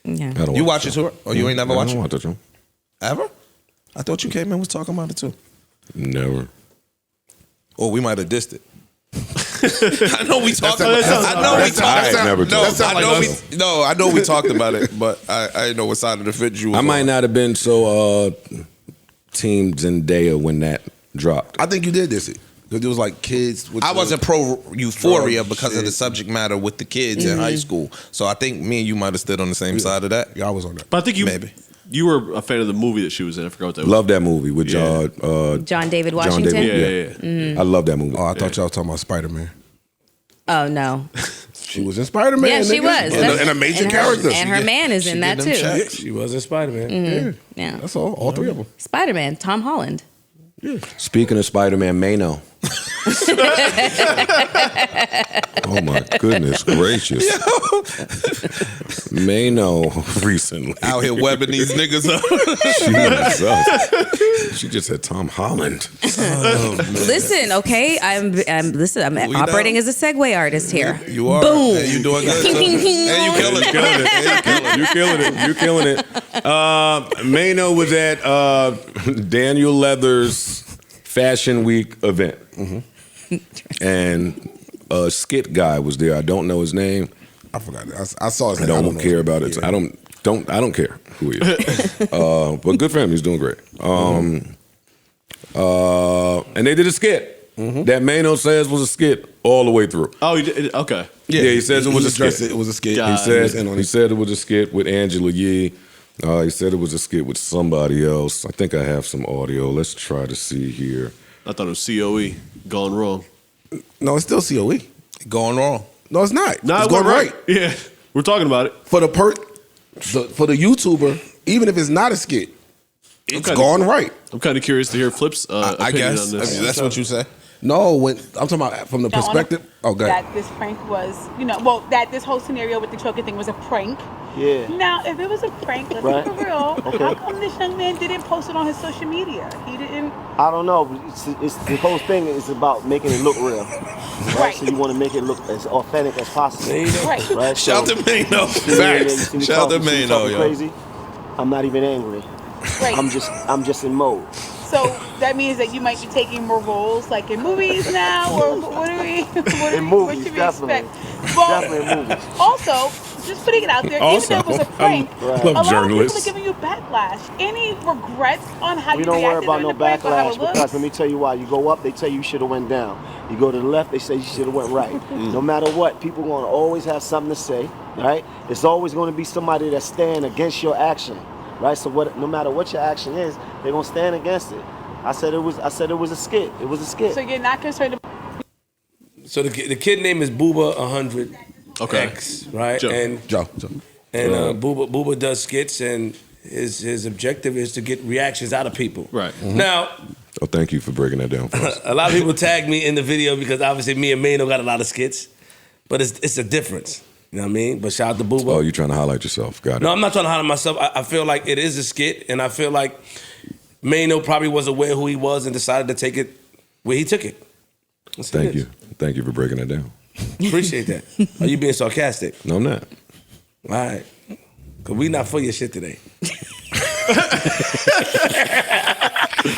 Yeah.
I don't
You watch it too, or you ain't never
I
watched
don't
it
watch that show.
ever? I thought you came in and was talking about it too.
Never.
Or we might have dissed it. I know we talked about it.
I
know we talked about it, but I didn't know what side of the fence you was
I might
on.
not have been so Team Zendaya when that dropped.
I think you did this. Because it was like kids. With
I wasn't pro Euphoria
drug
because of the
shit.
subject matter with the kids in high school. So I think me and you might have stood on the same side of that.
Yeah, I was on that.
But I think
Maybe.
you were a fan of the movie that she was in. I forgot what that was.
Love that movie with
Yeah.
John David
John
Washington.
David.
Yeah.
I love that movie.
Oh, I thought y'all was talking about Spider-Man.
Oh no.
She was in Spider-Man.
Yeah, she
nigga.
was.
And a major
and
character.
And her man is in that
get them
too.
checks.
She was in Spider-Man.
Yeah.
That's all three of them.
Spider-Man, Tom Holland.
Speaking of Spider-Man, Maino. Oh my goodness gracious. Maino recently.
Out here webbing these niggas up.
She just said Tom Holland.
Listen, okay, I'm operating
know.
as a segue artist here.
You are.
Boom.
And you doing good. And you killing it.
You're killing it. Maino was at Daniel Leather's Fashion Week event. And a skit guy was there. I don't know his name.
I forgot it. I saw his
I
name.
don't care about it.
Yeah.
I don't care who he is. But good for him. He's doing great. And they did a skit that Maino says was a skit all the way through.
Oh, you did? Okay.
Yeah, he says it was a skit.
It was a skit.
God.
He said it was a skit with Angela Yee. He said it was a skit with somebody else. I think I have some audio. Let's try to see here.
I thought it was COE. Gone wrong.
No, it's still COE.
Going wrong.
No, it's not.
No,
it's
it
going
went
right.
Yeah. We're talking about it.
For the YouTuber, even if it's not a skit, it's
Okay.
gone right.
I'm kind of curious to hear Flip's
I
opinion
guess.
on this.
That's what you say.
No, when I'm talking about from the perspective. Oh, go ahead.
That this prank was, that this whole scenario with the choking thing was a prank.
Yeah.
Now, if it was a prank, let's
Right.
be for real,
Okay.
how come this young man didn't post it on his social media? He didn't.
I don't know. It's the whole thing is about making it look real.
Right.
So you want to make it look as authentic as possible.
Right.
Right.
Shout
So,
to Maino.
you see me
Facts. Shout to
talking- you see me
Maino,
talking
yo.
crazy. I'm not even angry.
Right.
I'm just in mode.
So that means that you might be taking more roles, like in movies now, or what do we?
In
what
movies,
should we
definitely.
expect? Well,
Definitely in movies.
Also, just putting it out there, even though it was a prank,
Right.
a lot of people are giving you backlash. Any regrets on how
We
you
don't worry
reacted
about
during
no
the prank or how
backlash
it looked?
because let me tell you why. You go up, they tell you should have went down. You go to the left, they say you should have went right. No matter what, people gonna always have something to say, right? There's always gonna be somebody that's stand against your action, right? So no matter what your action is, they're gonna stand against it. I said it was a skit. It was a skit.
So you're not concerned about.
So the kid name is Booba 100
Okay.
X, right?
Joe.
And Booba does skits, and his objective is to get reactions out of people.
Right.
Now,
Oh, thank you for breaking that down for us.
a lot of people tag me in the video because obviously me and Maino got a lot of skits, but it's a difference. You know what I mean? But shout out to Booba.
Oh, you're trying to highlight yourself. Got it.
No, I'm not trying to highlight myself. I feel like it is a skit, and I feel like Maino probably was aware who he was and decided to take it where he took it. That's what
Thank
it is.
you. Thank you for breaking that down.
Appreciate that. Are you being sarcastic?
No, I'm not.
All right. Because we not for your shit today.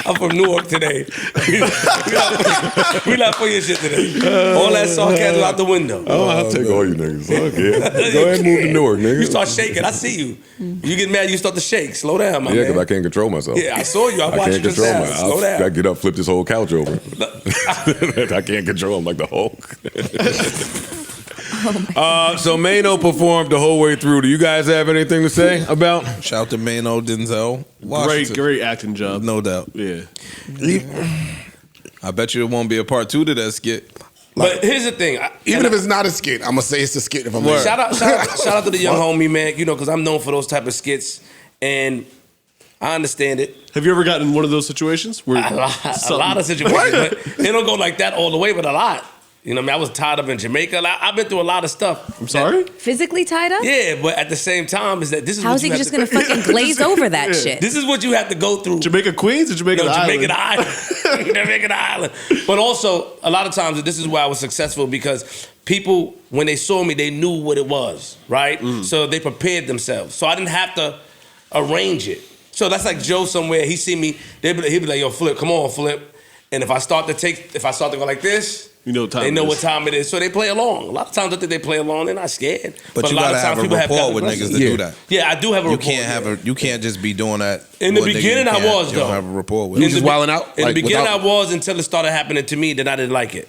I'm from Newark today. we not for your shit today. All that sarcasm out the window.
Oh, I'll take all you niggas. Okay. Go ahead and move to Newark, nigga.
You start shaking. I see you. You get mad, you start to shake. Slow down, my
Yeah,
man.
because I can't control myself.
Yeah, I saw you. I
I
watched
can't
you just
control
now.
myself.
Slow down.
I get up, flip this whole couch over. I can't control him like the Hulk. So Maino performed the whole way through. Do you guys have anything to say about?
Shout to Maino, Denzel. Washington.
Great acting job.
No doubt.
Yeah.
I bet you it won't be a part 2 to that skit.
But here's the thing.
Even if it's not a skit, I'm gonna say it's a skit. If I'm
Shout out to the young homie, man. You know, because I'm known for those type of skits, and I understand it.
Have you ever gotten in one of those situations? Where
A lot of situations. But it don't go like that all the way, but a lot. You know what I mean? I was tied up in Jamaica. I've been through a lot of stuff.
I'm sorry?
Physically tied up?
Yeah, but at the same time, is that this is
How
what
is he
you have
just
to-
going to fucking glaze over that shit?
This is what you have to go through.
Jamaica Queens or Jamaica
No,
the
Jamaica
Island?
the Island. Jamaica the Island. But also, a lot of times, this is why I was successful because people, when they saw me, they knew what it was, right? So they prepared themselves. So I didn't have to arrange it. So that's like Joe somewhere. He see me, he'd be like, yo, Flip, come on, Flip. And if I start to go like this,
you know what time
they know
it
what
is.
time it is. So they play along. A lot of times I think they play along. They're not scared.
But you
a lot
gotta
of times
have a
people
rapport
have
with niggas to
yeah.
do that.
Yeah, I do have a
You
rapport.
can't you can't just be doing that.
In the
with a nigga
beginning,
you
I
can't-
was,
you don't
though.
have a rapport with.
You
In
just
the be-
wilding out?
In
Like,
the beginning,
without-
I was until it started happening to me. Then I didn't like it.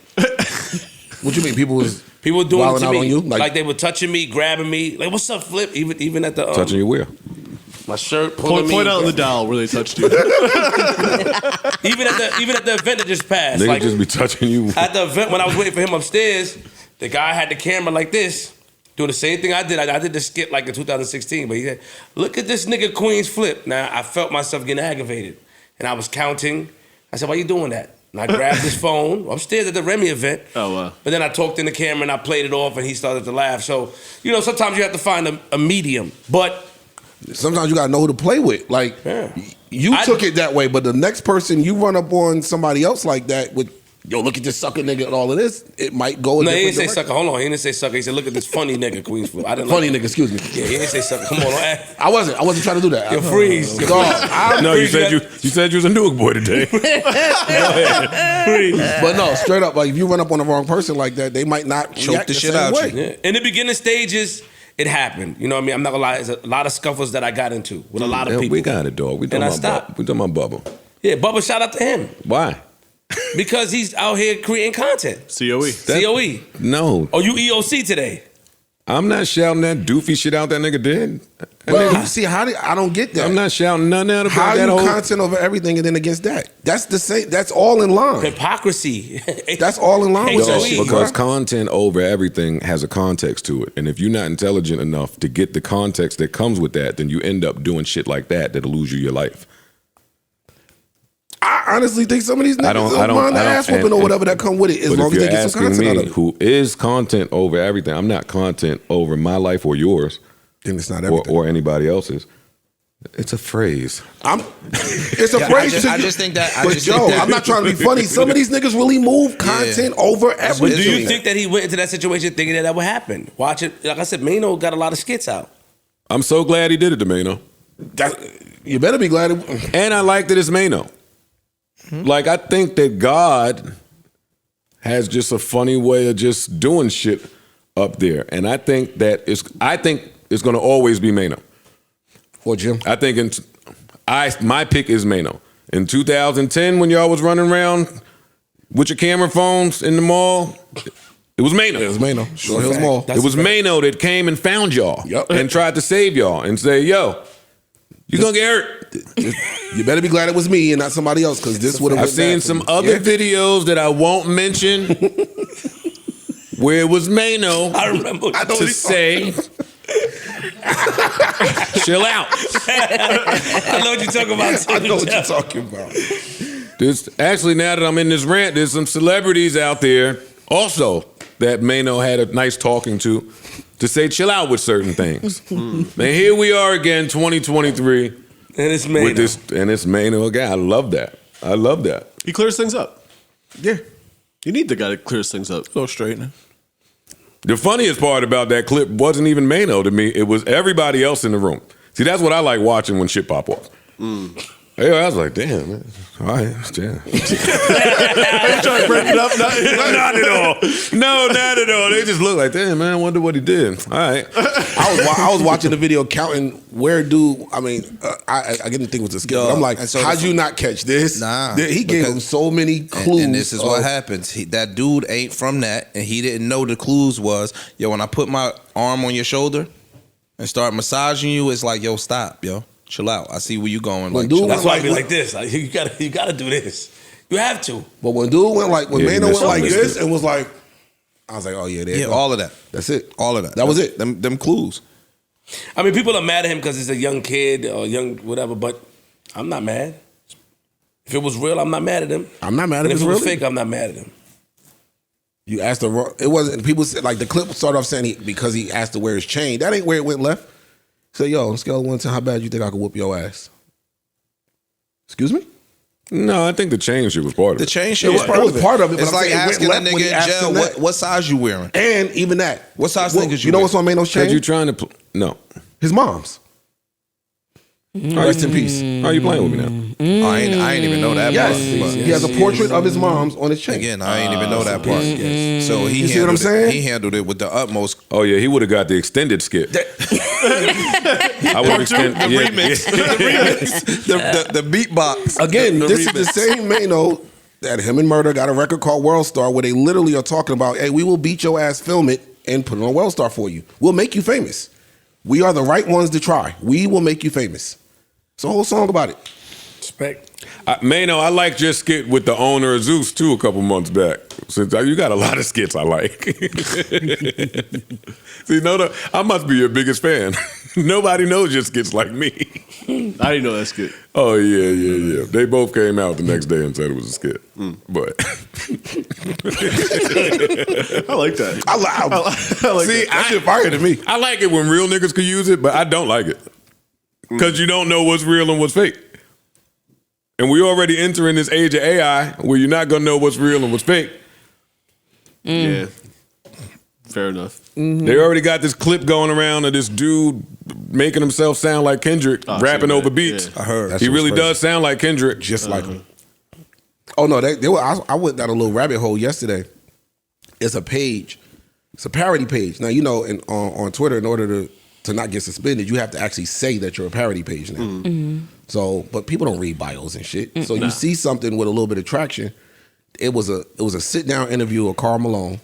What you mean? People was
People were doing it
wilding
to
out
me.
on you?
Like they were touching me, grabbing me. Like, what's up, Flip? Even at the
Touching your where?
my shirt, pulling
Point
me.
out on the dial where they touched you.
even at the event that just passed.
Nigga
Like
just be touching you.
at the event when I was waiting for him upstairs, the guy had the camera like this, doing the same thing I did. I did the skit like in 2016, but he said, "Look at this nigga Queens Flip." Now I felt myself getting aggravated, and I was counting. I said, "Why you doing that?" And I grabbed his phone upstairs at the Remy event.
Oh, wow.
But then I talked in the camera and I played it off, and he started to laugh. So sometimes you have to find a medium, but.
sometimes you gotta know who to play with. Like you took it that way, but the next person you run up on somebody else like that with, yo, look at this sucker nigga and all of this, it might go.
No, he
different
didn't say
direction.
sucker. Hold on, he didn't say sucker. He said, "Look at this funny nigga, Queens Flip." I didn't
Funny
like
nigga, excuse me.
Yeah, he didn't say sucker. Come on, don't act.
I wasn't trying to do that.
You're freeze. You're
Dog,
No, you said you was a Newark boy today.
But no, straight up, like if you run up on the wrong person like that, they might not
Choke
react
the shit
same
out
way.
you.
Yeah. In the beginning stages, it happened. You know what I mean? I'm not gonna lie. There's a lot of scuffles that I got into with a lot of
Yeah,
people.
we got it, dog. We
And I
talking about
stopped.
we talking about Bubba.
Yeah, Bubba, shout out to him
Why?
because he's out here creating content.
COE.
COE.
No,
Oh, you EOC today?
I'm not shouting that doofy shit out that nigga did. That
But
nigga-
you see, I don't get that.
I'm not shouting nothing out
How
about that
you
whole.
content over everything and then against that? That's the same. That's all in line.
Hypocrisy.
That's all in line with that
HOE,
shit.
Because
bro.
content over everything has a context to it. And if you're not intelligent enough to get the context that comes with that, then you end up doing shit like that'll lose you your life.
I honestly think some of these niggas
I don't-
don't mind the ass whooping or whatever that come with it, as
But
long
if
as they
you're
get some
asking
content out
me
of it.
who is content over everything, I'm not content over my life or yours
Then it's not
or,
everything.
or anybody else's. It's a phrase.
It's a
Yeah,
phrase.
I just think that.
But Joe, I'm not trying to be funny. Some of these niggas really move content over
But
everything.
do you think that he went into that situation thinking that would happen? Watch it. Like I said, Maino got a lot of skits out.
I'm so glad he did it to Maino.
You better be glad.
And I like that it's Maino. Like, I think that God has just a funny way of just doing shit up there. And I think it's going to always be Maino.
Or Jim.
I think my pick is Maino. In 2010, when y'all was running around with your camera phones in the mall, it was Maino.
It was Maino. Short Hills Mall.
It was Maino that came and found y'all and tried to save y'all and say, yo, you're going to get hurt.
You better be glad it was me and not somebody else, because this would have.
I've seen some other videos that I won't mention where it was Maino
I remember.
to say, chill out.
I know what you're talking about.
I know what you're talking about.
Actually, now that I'm in this rant, there's some celebrities out there also that Maino had a nice talking to say chill out with certain things. And here we are again, 2023.
And it's Maino.
With this, and it's Maino again. I love that. I love that.
He clears things up.
Yeah.
You need the guy that clears things up.
Go straightening.
The funniest part about that clip wasn't even Maino to me. It was everybody else in the room. See, that's what I like watching when shit pop off. Hey, I was like, damn, man. All right, damn.
Trying to break it up.
Not at all. No, not at all. They just look like, damn, man, I wonder what he did. All right.
I was watching the video counting where dude. I mean, I didn't think it was a skill.
Yo,
I'm like,
and so
how'd you not catch this?
Nah,
He gave him so many clues.
And this is what happens. That dude ain't from that, and he didn't know the clues was, yo, when I put my arm on your shoulder and start massaging you, it's like, yo, stop, yo. Chill out. I see where you going. Like,
dude
chill
That's
out.
why I be like this. Like, you gotta do this. You have to.
But when dude went like, when
Yeah,
Maino
he
went like
missed
this
it.
and was like, I was like, oh yeah, there you
Yeah,
go.
all of that.
That's it.
All of that.
That was it.
Them clues.
I mean, people are mad at him because he's a young kid or young whatever, but I'm not mad. If it was real, I'm not mad at him.
I'm not mad at
And
him.
if it
It's
was
really.
fake, I'm not mad at him.
You asked the wrong. It wasn't. People said like the clip started off saying because he asked to wear his chain. That ain't where it went left. So yo, on a scale of 1 to how bad you think I could whoop your ass? Excuse me?
No, I think the chain shit was part of it.
The chain shit
It was part of it. But
It's
I'm
like
saying it
asking a
went left when he
nigga in
asked
jail
him that.
what size you wearing.
And even that.
What size sneakers
you know what's on Maino's chain?
Cause you trying to no.
His mom's. Rest in peace.
How you playing with me now?
I ain't even know that
Yes.
part.
He has a portrait of his mom's on his chain.
Again, I ain't even know that part. So he
You see what I'm saying?
He handled it with the utmost.
Oh yeah, he would have got the extended skit. I would have extended
The remix. The beatbox.
Again,
The
this is
remix.
the same Maino that him and Murder got a record called World Star where they literally are talking about, hey, we will beat your ass, film it, and put it on World Star for you. We'll make you famous. We are the right ones to try. We will make you famous. It's a whole song about it.
Respect.
Maino, I liked your skit with the owner of Zeus too a couple months back. Since you got a lot of skits I like. See, I must be your biggest fan. Nobody knows your skits like me.
I didn't know that skit.
Oh yeah. They both came out the next day and said it was a skit. But
I like that.
I like
see,
that shit fire to me.
I like it when real niggas could use it, but I don't like it. Because you don't know what's real and what's fake. And we already enter in this age of AI where you're not going to know what's real and what's fake.
Yeah. Fair enough.
They already got this clip going around of this dude making himself sound like Kendrick, rapping over beats.
Yeah.
I heard.
He really does sound like Kendrick.
Just like him. Oh no, they were. I went down a little rabbit hole yesterday. It's a page. It's a parody page. Now you know, on Twitter, in order to not get suspended, you have to actually say that you're a parody page now. So, but people don't read bios and shit. So you see something with a little bit of traction. It was a sit down interview of Karl Malone,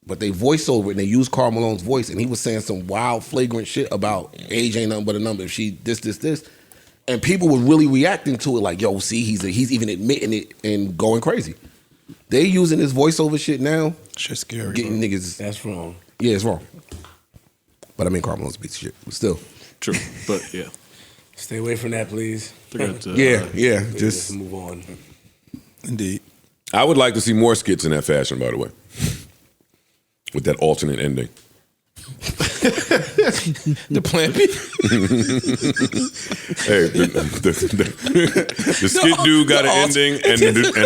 but they voice over it and they use Karl Malone's voice, and he was saying some wild, flagrant shit about age ain't nothing but a number. If she this, and people were really reacting to it like, yo, see, he's even admitting it and going crazy. They using this voiceover shit now.
Shit's scary.
Getting niggas.
That's wrong.
Yeah, it's wrong. But I mean, Karl Malone's a piece of shit. But still.
True. But yeah.
Stay away from that, please.
Yeah.
Just move on.
Indeed.
I would like to see more skits in that fashion, by the way. With that alternate ending.
The plan B.
Hey, the skit dude got an ending, and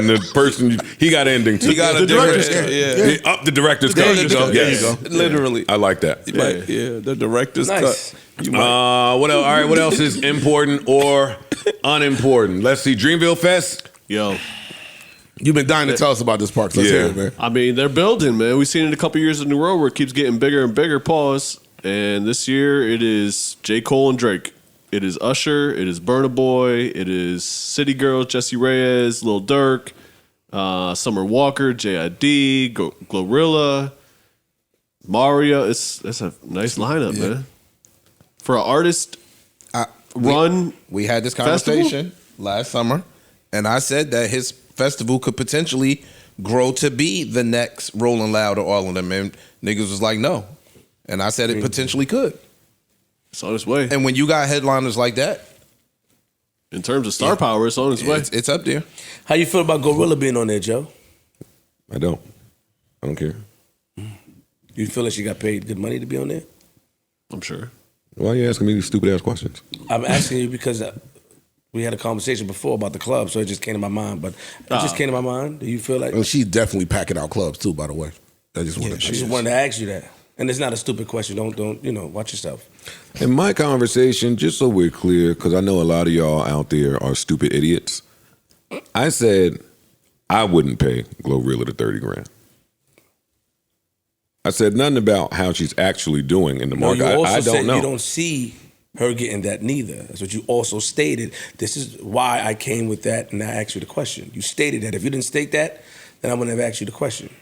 the person he got an ending too.
He got a
director's
cut.
cut.
Yeah.
Up the director's cut.
There you go.
Yes.
There you go. Literally.
I like that.
Yeah, the director's
Nice.
cut. You might.
What else? All right, what else is important or unimportant? Let's see. Dreamville Fest.
Yo.
You've been dying to tell us about this park. So let's hear it, man.
I mean, they're building, man. We've seen it a couple years in a row where it keeps getting bigger and bigger. Pause. And this year it is J. Cole and Drake. It is Usher. It is Burna Boy. It is City Girls, Jessie Reyes, Lil Durk, Summer Walker, J.I.D., Glorilla, Mario. It's a nice lineup, man. For an artist
We had this conversation last summer, and I said that his festival could potentially grow to be the next Rolling Loud or all of them, and niggas was like, no. And I said it potentially could.
It's on its way.
And when you got headliners like that,
in terms of star power, it's on its way.
It's up there.
How you feel about Gorilla being on there, Joe?
I don't care.
You feel like she got paid good money to be on there?
I'm sure.
Why are you asking me these stupid ass questions?
I'm asking you because we had a conversation before about the club, so it just came to my mind. But it just came to my mind. Do you feel like?
And she's definitely packing out clubs too, by the way. I just wanted
to ask you that. And it's not a stupid question. Don't watch yourself.
In my conversation, just so we're clear, because I know a lot of y'all out there are stupid idiots, I said I wouldn't pay Glorilla the $30,000. I said nothing about how she's actually doing in the market.
You also
I don't
said
know.
you don't see her getting that neither. That's what you also stated. This is why I came with that and I asked you the question. You stated that. If you didn't state that, then I wouldn't have asked you the question.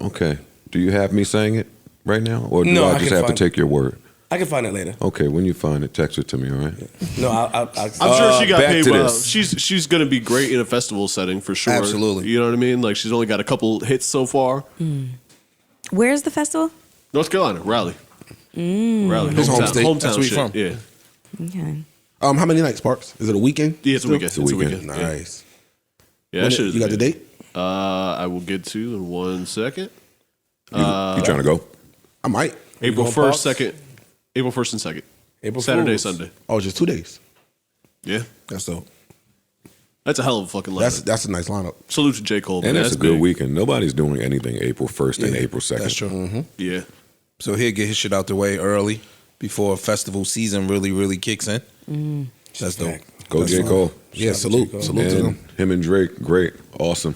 Okay. Do you have me saying it right now? Or do
No,
I
I
just
can
have to
find
take your word?
I can find it later.
Okay, when you find it, text it to me, all right?
No,
I'm sure she got
back
paid
to
well.
this.
She's going to be great in a festival setting for sure.
Absolutely.
You know what I mean? Like she's only got a couple hits so far.
Where's the festival?
North Carolina, Raleigh. Raleigh,
His home
hometown,
state.
hometown
That's where he
shit.
from.
Yeah,
Okay.
How many nights, Sparks? Is it a weekend?
yeah, it's a weekend.
It's a weekend.
Nice.
Yeah, that shit is
You got the
amazing.
date?
I will get to in 1 second.
You trying to go?
I might.
April
going
1st,
Pops?
2nd. April 1st and 2nd.
April
Saturday,
Fools.
Sunday.
Oh, just 2 days.
Yeah.
That's dope.
That's a hell of a fucking lineup.
That's a nice lineup.
Salute to J. Cole.
And
man.
it's a
That's
good
big.
weekend. Nobody's doing anything April 1st and April 2nd.
That's true.
Yeah.
So he'll get his shit out the way early before festival season really kicks in. That's dope.
Go J. Cole.
Yeah, salute to
And
them.
him and Drake, great, awesome.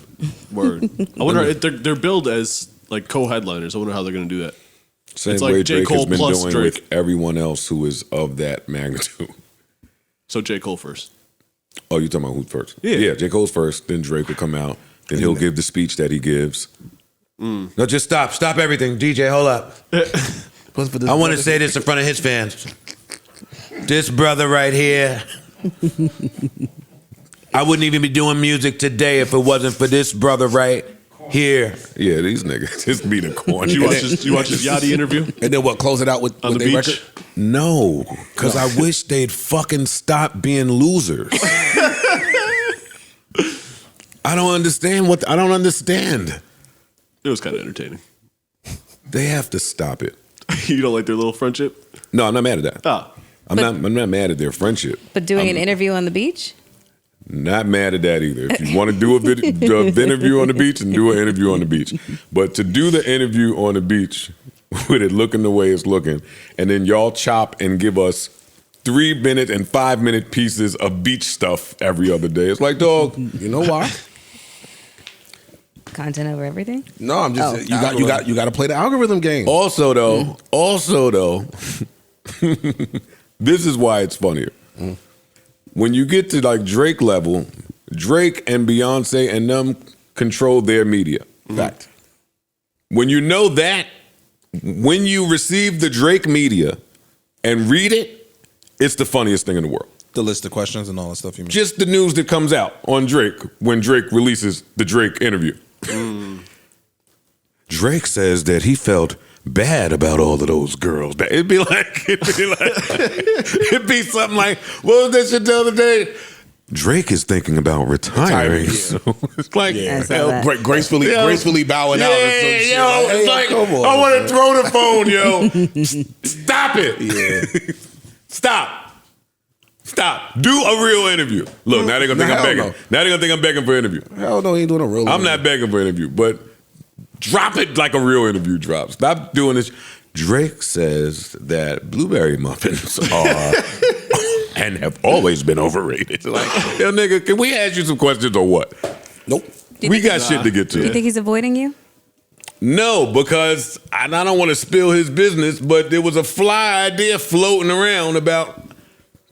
Word. I wonder if they're billed as like co-headliners. I wonder how they're going to do that.
Same
It's like
way
J.
Drake
Cole
has been
plus
doing
Drake.
with everyone else who is of that magnitude.
So J. Cole first.
Oh, you talking about who first?
Yeah.
Yeah, J. Cole's first, then Drake will come out, then he'll give the speech that he gives. No, just stop everything. DJ, hold up. I want to say this in front of his fans. This brother right here, I wouldn't even be doing music today if it wasn't for this brother right here. Yeah, these niggas just be the corny.
You watch his Yachty interview?
And then what? Close it out with
On the
their
beach?
record.
No, because I wish they'd fucking stop being losers. I don't understand I don't understand.
It was kind of entertaining.
They have to stop it.
You don't like their little friendship?
No, I'm not mad at that.
Ah.
I'm not mad at their friendship.
But doing an interview on the beach?
Not mad at that either. If you want to do the interview on the beach, and do an interview on the beach. But to do the interview on the beach with it looking the way it's looking, and then y'all chop and give us 3-minute and 5-minute pieces of beach stuff every other day. It's like, dog,
You know why?
Content over everything?
No, I'm just you got to play the algorithm game.
Also though, this is why it's funnier. When you get to like Drake level, Drake and Beyonce and them control their media.
Fact.
When you know that, when you receive the Drake media and read it, it's the funniest thing in the world.
The list of questions and all that stuff you mean.
Just the news that comes out on Drake when Drake releases the Drake interview. Drake says that he felt bad about all of those girls. It'd be something like, what was that shit the other day? Drake is thinking about retiring. So it's like,
gracefully bowing out. Or some shit.
It's like, I want to throw the phone, yo. Stop it.
Yeah.
Stop. Do a real interview. Look, now they're gonna think I'm begging.
No.
Now they're gonna think I'm begging for an interview.
Hell no, he ain't doing a real.
I'm not begging for an interview, but drop it like a real interview drops. Stop doing this. Drake says that blueberry muffins are and have always been overrated. Like, yo, nigga, can we ask you some questions or what?
Nope.
We got shit to get to.
Do you think he's avoiding you?
No, because I don't want to spill his business, but there was a fly idea floating around about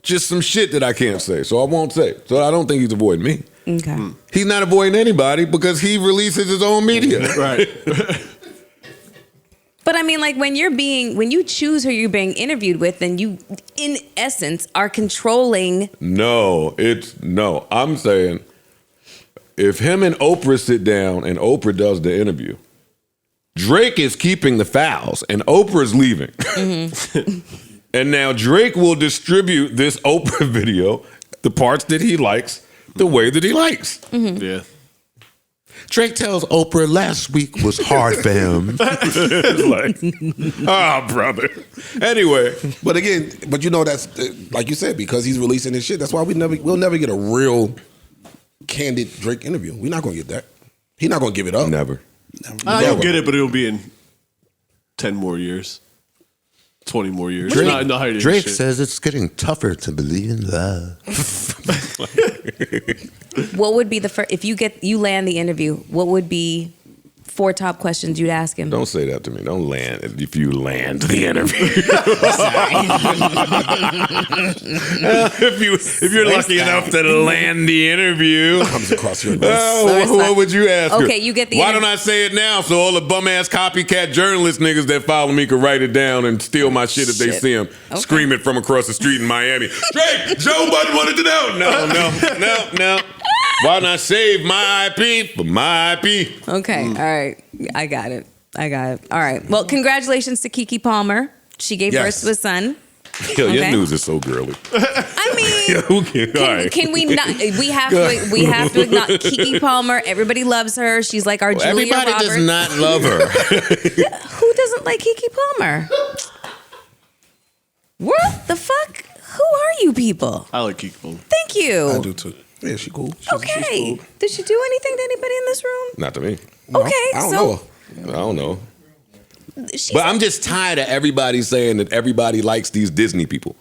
just some shit that I can't say, so I won't say. So I don't think he's avoiding me.
Okay.
He's not avoiding anybody because he releases his own media.
Right.
But I mean, like when you choose who you're being interviewed with, then you, in essence, are controlling.
No, I'm saying if him and Oprah sit down and Oprah does the interview, Drake is keeping the fouls and Oprah's leaving. Mm-hmm. And now Drake will distribute this Oprah video, the parts that he likes, the way that he likes.
Mm-hmm.
Yeah.
Drake tells Oprah last week was hard for him. It's like, brother. Anyway,
but you know that's like you said, because he's releasing his shit. That's why we'll never get a real candid Drake interview. We're not gonna get that. He's not gonna give it up.
Never.
You'll get it, but it'll be in 10 more years. 20 more years.
Drake,
Not in the height of his
Drake
shit.
says it's getting tougher to believe in love.
What would be the first, if you land the interview, what would be 4 top questions you'd ask him?
Don't say that to me. Don't land if you land the interview. if you're lucky enough to land the interview,
Comes across your desk.
what would you ask her?
Okay, you get the
Why
inter-
don't I say it now so all the bum ass copycat journalist niggas that follow me could write it down and steal my shit if they
Shit.
see him screaming from across the street in Miami? Drake, Joe Budden wanted to know. No. Why not save my IP for my IP?
Okay, all right. I got it. All right. Well, congratulations to Keke Palmer. She gave birth to a son.
Yo, your
Okay.
news is so girly.
I mean,
All right.
can we not? We have to acknowledge Keke Palmer. Everybody loves her. She's like our Julia
Everybody
Roberts.
does not love her.
Who doesn't like Keke Palmer? What the fuck? Who are you people?
I like Keke Palmer.
Thank you.
I do too. Yeah, she cool. She's
Okay.
cool.
Did she do anything to anybody in this room?
Not to me.
No,
Okay,
I don't
so-
know her.
I don't know.
She's
But I'm just tired of everybody saying that everybody likes these Disney people.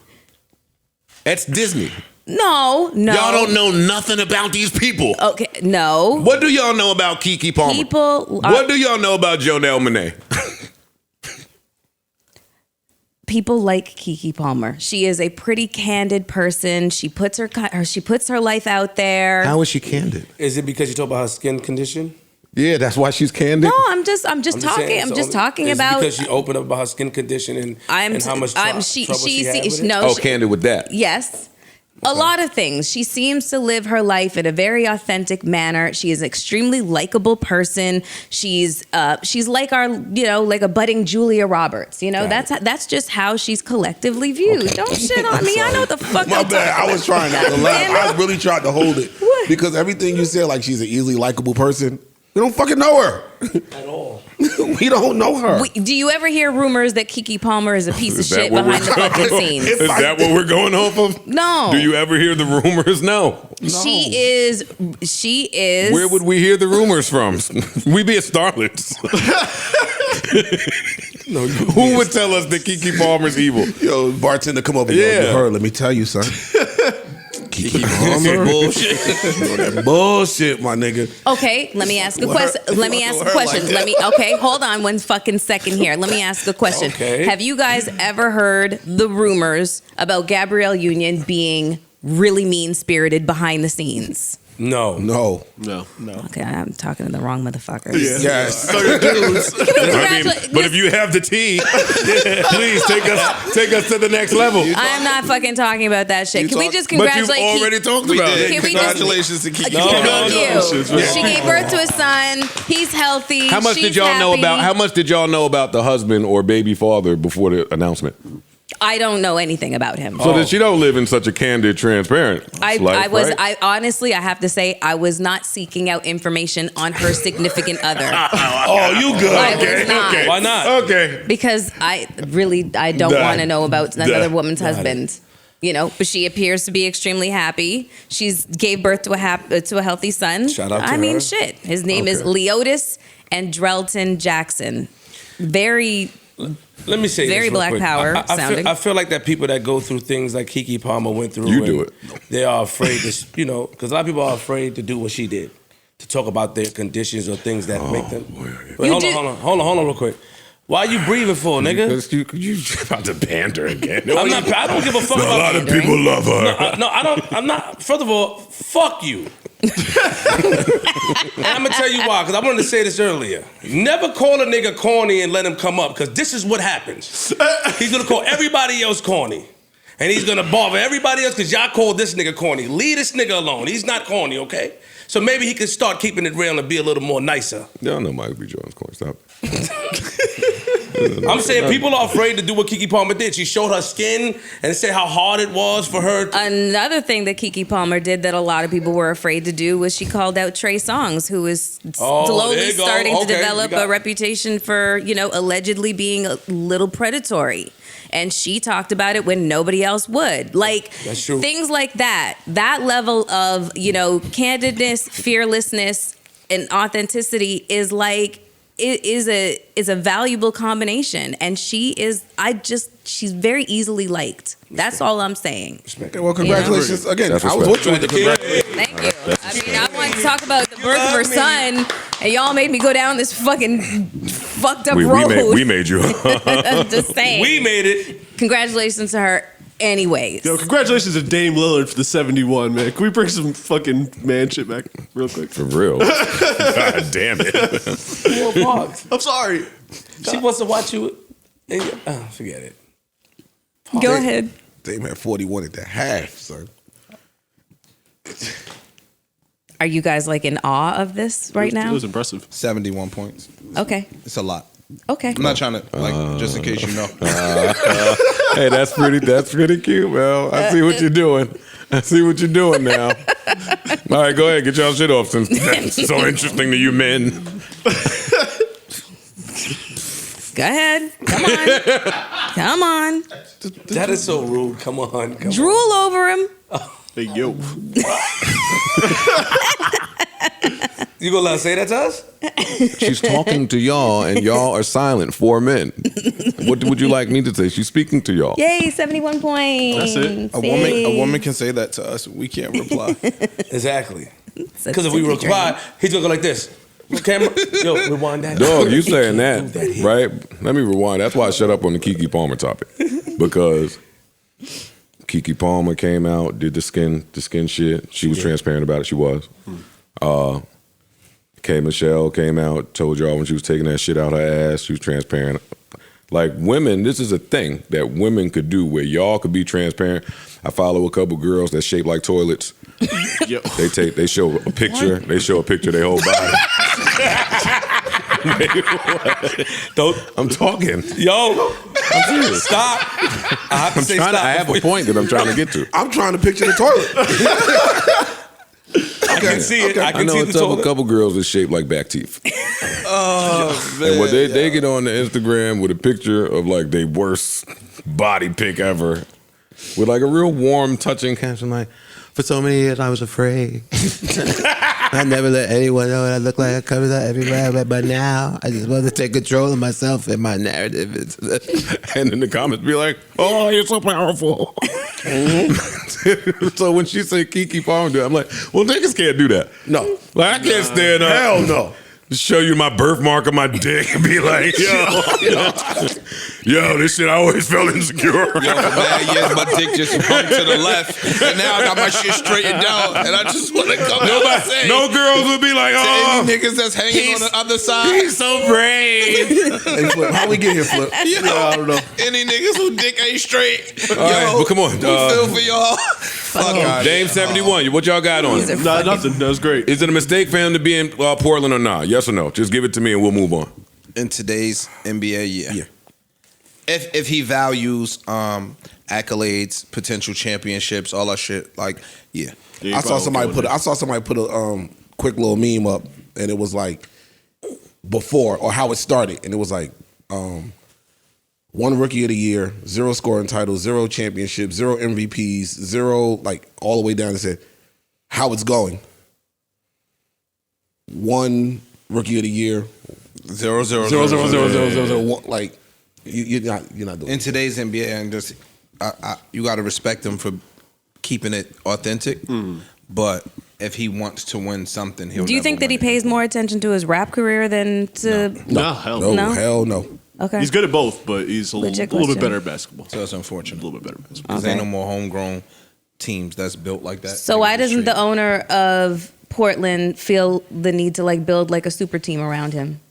That's Disney.
no.
Y'all don't know nothing about these people.
Okay, no.
What do y'all know about Keke Palmer?
People
What do y'all know about Jonelle Monáe?
people like Keke Palmer. She is a pretty candid person. She puts her life out there.
How is she candid?
Is it because you talk about her skin condition?
Yeah, that's why she's candid.
No, I'm just talking.
saying,
I'm
so
just talking
is it
about.
because she opened up about her skin condition and how much trouble she had with it?
no.
Oh,
she-
candid with that.
Yes. A lot of things. She seems to live her life in a very authentic manner. She is an extremely likable person. She's like our, like a budding Julia Roberts. That's just how she's collectively viewed. Don't shit on me. I know what the fuck.
My
I'm
bad.
talking
I was trying not to
about.
laugh.
Damn it.
I really tried to hold it.
What?
Because everything you said, like she's an easily likable person, we don't fucking know her.
At all.
We don't know her.
Do you ever hear rumors that Keke Palmer is a piece of
Is that
shit
what
behind the
we're-
fucking scenes?
Is that what we're going off of?
No.
Do you ever hear the rumors? No.
She is.
Where would we hear the rumors from? We be at Starlets. Who would tell us that Keke Palmer's evil?
Yo, bartender, come over.
Yeah.
Yo, her. Let me tell you, son. Keke
Some bullshit.
that bullshit, my nigga.
Okay, let me ask a
What?
question. Let me
Fuck
ask
with
a
her
question.
like that.
Okay, hold on one fucking second here. Let me ask a question.
Okay.
Have you guys ever heard the rumors about Gabrielle Union being really mean-spirited behind the scenes?
No.
No.
No.
Okay, I'm talking to the wrong motherfuckers.
Yes.
But if you have the tea, please take us to the next level.
I am not fucking talking about that shit. Can we just
But you've
congratulate
already
Keke?
talked about it.
Can we just-
Congratulations to Keke.
Thank you. She gave birth to a son. He's healthy.
How much
She's
did y'all know
happy.
about? How much did y'all know about the husband or baby father before the announcement?
I don't know anything about him.
So that she don't live in such a candid, transparent life, right?
I honestly, I have to say, I was not seeking out information on her significant other
Oh, you good.
I was not.
Why not?
Okay.
because I don't
Duh.
want to know about another
Duh.
woman's husband. But she appears to be extremely happy. She's gave birth to a healthy son.
Shout out to
I mean,
her.
shit. His name is Leotis Andrelton Jackson. Very.
Let me say
Very
this real
Black
quick.
Power
I
sounding.
feel like that people that go through things like Keke Palmer went through.
You
and
do it.
They are afraid to, because a lot of people are afraid to do what she did, to talk about their conditions or things that make them. Wait,
You
hold on, real quick. Why are you breathing for, nigga?
Because you about to banter again.
I don't give a fuck
A
about
lot of people love her.
No, I don't. I'm not. First of all, fuck you. And I'm gonna tell you why. Because I wanted to say this earlier. Never call a nigga corny and let him come up. Because this is what happens. He's gonna call everybody else corny, and he's gonna bother everybody else because y'all called this nigga corny. Leave this nigga alone. He's not corny, okay? So maybe he could start keeping it real and be a little more nicer.
Y'all know Michael B. Jordan's corny. Stop.
I'm saying people are afraid to do what Keke Palmer did. She showed her skin and said how hard it was for her.
Another thing that Keke Palmer did that a lot of people were afraid to do was she called out Trey Songz, who is
there
slowly
you go.
starting to
Okay,
develop
we got-
a reputation for, allegedly being a little predatory. And she talked about it when nobody else would. Like,
That's true.
things like that. That level of, candidness, fearlessness, and authenticity is like, it is a valuable combination. And she's very easily liked. That's all I'm saying.
Okay, well, congratulations again.
That's
I was with you with the
respect.
congratulations.
Thank you. I mean, I wanted to talk about the birth of her son, and y'all made me go down this fucking fucked up road.
We made you.
I'm just saying.
We made it.
Congratulations to her anyways.
Yo, congratulations to Dame Lillard for the 71, man. Can we bring some fucking man shit back real quick?
For real. God damn it.
I'm sorry.
She wants to watch you. Forget it.
Go ahead.
Dame had 41 at the half, son.
Are you guys like in awe of this right
It
now?
was impressive.
71 points.
Okay.
It's a lot.
Okay.
I'm not trying to just in case you know.
Hey, that's pretty cute, Mel. I see what you're doing. I see what you're doing now. All right, go ahead, get y'all shit off since that's so interesting to you men.
Go ahead. Come on. Come on.
That is so rude. Come on.
Drool over him.
Hey, yo.
You gonna let her say that to us?
She's talking to y'all, and y'all are silent. 4 men. What would you like me to say? She's speaking to y'all.
Yay, 71 points.
That's it.
A woman can say that to us. We can't reply.
Exactly. Because if we reply, he's gonna go like this. Camera, yo, rewind that.
Dog, you saying that, right? Let me rewind. That's why I shut up on the Keke Palmer topic. Because Keke Palmer came out, did the skin shit. She was transparent about it. She was. K. Michelle came out, told y'all when she was taking that shit out her ass, she was transparent. Like women, this is a thing that women could do where y'all could be transparent. I follow a couple girls that shape like toilets.
Yep.
They show a picture. They show a picture of their whole body. I'm talking.
Yo, I'm serious. Stop. I have to say stop.
I have a point that I'm trying to get to.
I'm trying to picture the toilet.
I can see it. I can
know
see the
a couple girls that shaped like back teeth.
Oh, man.
And when they get on the Instagram with a picture of like their worst body pic ever, with like a real warm, touching caption like, "For so many years I was afraid. I never let anyone know what I look like. I covered that everywhere, but now I just want to take control of myself and my narrative." And in the comments be like, "Oh, you're so powerful." So when she say Keke Palmer, I'm like, well, niggas can't do that.
No.
Like, I can't stand up.
Hell no.
Show you my birthmark on my dick and be like, yo, this shit, I always felt insecure.
Yo, for mad years, my dick just hung to the left, and now I got my shit straightened out, and I just want to come out and say,
no girls would be like,
to
oh,
any niggas that's hanging on the other side.
he's so brave.
Hey, Flip, how we get here, Flip?
Yo,
I don't know.
any niggas who dick ain't straight.
All right, but come on.
We feel for y'all. Fuck out.
Dame 71, what y'all got on it?
Nah, nothing. That was great.
Is it a mistake for him to be in Portland or not? Yes or no? Just give it to me and we'll move on.
In today's NBA, yeah. If he values accolades, potential championships, all that shit, like, yeah.
Yeah,
I saw somebody put a quick little meme up, and it was like before or how it started, and it was like 1 rookie of the year, 0 scoring titles, 0 championships, 0 MVPs, 0 like all the way down. It said how it's going. 1 rookie of the year,
0, 0,
0, 0,
0,
0, 0, 0, 0, 1. Like you're not doing
in
it.
today's NBA, and just you got to respect him for keeping it authentic. But if he wants to win something, he'll.
Do you think that he pays more attention to his rap career than to?
No, hell no.
No, hell no.
Okay.
He's good at both, but he's a little bit
question.
better at basketball.
So it's unfortunate.
A little bit better at basketball.
Because ain't no more homegrown teams that's built like that.
So why doesn't the owner of Portland feel the need to like build like a super team around him?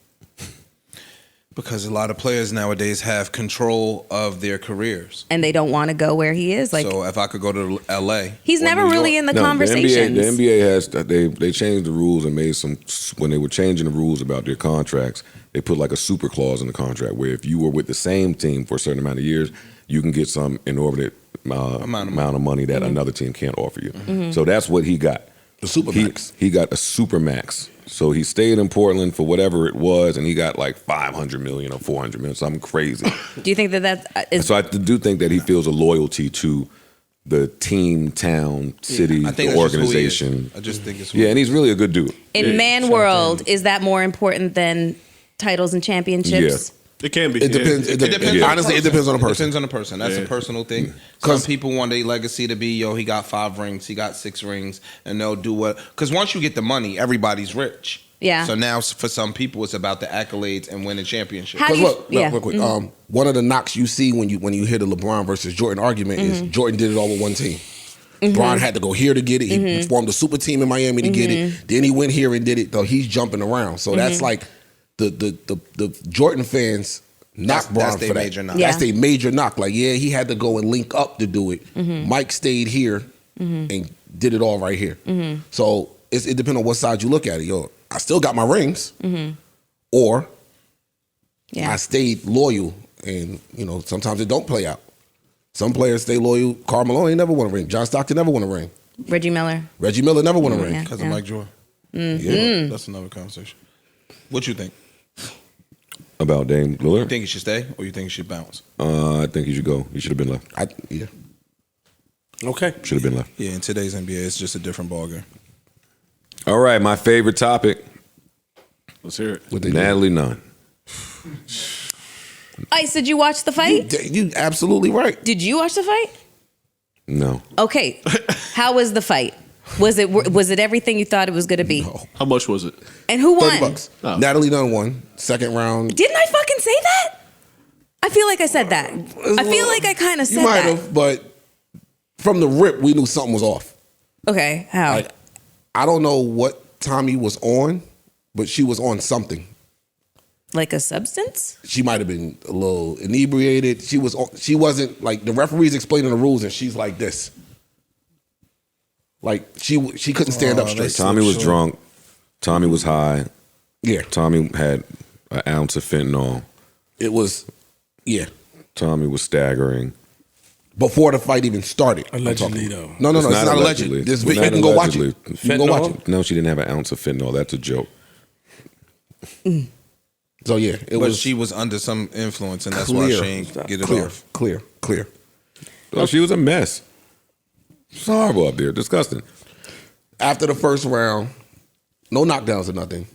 Because a lot of players nowadays have control of their careers.
And they don't want to go where he is. Like,
so if I could go to LA,
he's
or
never
New
really
York-
in the
No,
conversations.
The NBA has they changed the rules and made some when they were changing the rules about their contracts. They put like a super clause in the contract where if you were with the same team for a certain amount of years, you can get some inordinate amount of money that another team can't offer you. So that's what he got.
The Supermax.
He got a Supermax. So he stayed in Portland for whatever it was, and he got like $500 million or $400 million, something crazy.
Do you think that is?
So I do think that he feels a loyalty to the team, town, city,
I think
the
that's just who he is.
organization.
I just think it's
Yeah, and he's really a good dude.
In man world, is that more important than titles and championships?
It can be.
It depends.
Yeah.
It depends.
Yeah.
Honestly, it depends on the
It
person.
depends on the person. That's a personal thing. Some people want their legacy to be, yo, he got 5 rings, he got 6 rings, and they'll do what. Because once you get the money, everybody's rich.
Yeah.
So now for some people, it's about the accolades and winning championships.
How do
Because
you?
look, no, real quick. One of the knocks you see when you hear the LeBron versus Jordan argument is Jordan did it all with one team. LeBron had to go here to get it. He formed a super team in Miami to get it. Then he went here and did it. Though he's jumping around. So that's like the Jordan fans knock
That's
Bron
their
for that.
major knock.
Yeah.
That's their major knock. Like, yeah, he had to go and link up to do it. Mike stayed here and did it all right here. So it depends on what side you look at it. Yo, I still got my rings. Or
Yeah.
I stayed loyal, and sometimes it don't play out. Some players stay loyal. Karl Malone ain't never won a ring. John Stockton never won a ring.
Reggie Miller.
Reggie Miller never won a ring.
Yeah.
Because of Mike Joy.
Yeah.
That's another conversation. What you think?
About Dame Lillard?
You think he should stay or you think he should bounce?
I think he should go. He should have been left.
Yeah.
Okay.
Should have been left.
Yeah, in today's NBA, it's just a different ballgame.
All right, my favorite topic.
Let's hear it.
What they
Natalie Nunn.
Ice, did you watch the fight?
You absolutely right.
Did you watch the fight?
No.
Okay. How was the fight? Was it everything you thought it was going to be?
No.
How much was it?
And who won?
$30.
Oh.
Natalie Nunn won. Second round.
Didn't I fucking say that? I feel like I said that. I feel like I kind of said
You might
that.
have, but from the rip, we knew something was off.
Okay, how?
Like, I don't know what Tommy was on, but she was on something.
Like a substance?
She might have been a little inebriated. She wasn't like the referee's explaining the rules, and she's like this. Like she couldn't stand up straight.
Tommy was drunk. Tommy was high.
Yeah,
Tommy had an ounce of fentanyl.
it was. Yeah,
Tommy was staggering.
before the fight even started.
Allegedly, though.
No, it's not allegedly. This
It's
you
not
can go watch it.
allegedly.
You can go watch it.
No, she didn't have an ounce of fentanyl. That's a joke.
So yeah, it
But
was.
she was under some influence, and that's why she ain't get it off.
Clear.
Oh, she was a mess. It's horrible up there. Disgusting.
After the first round, no knockdowns or nothing.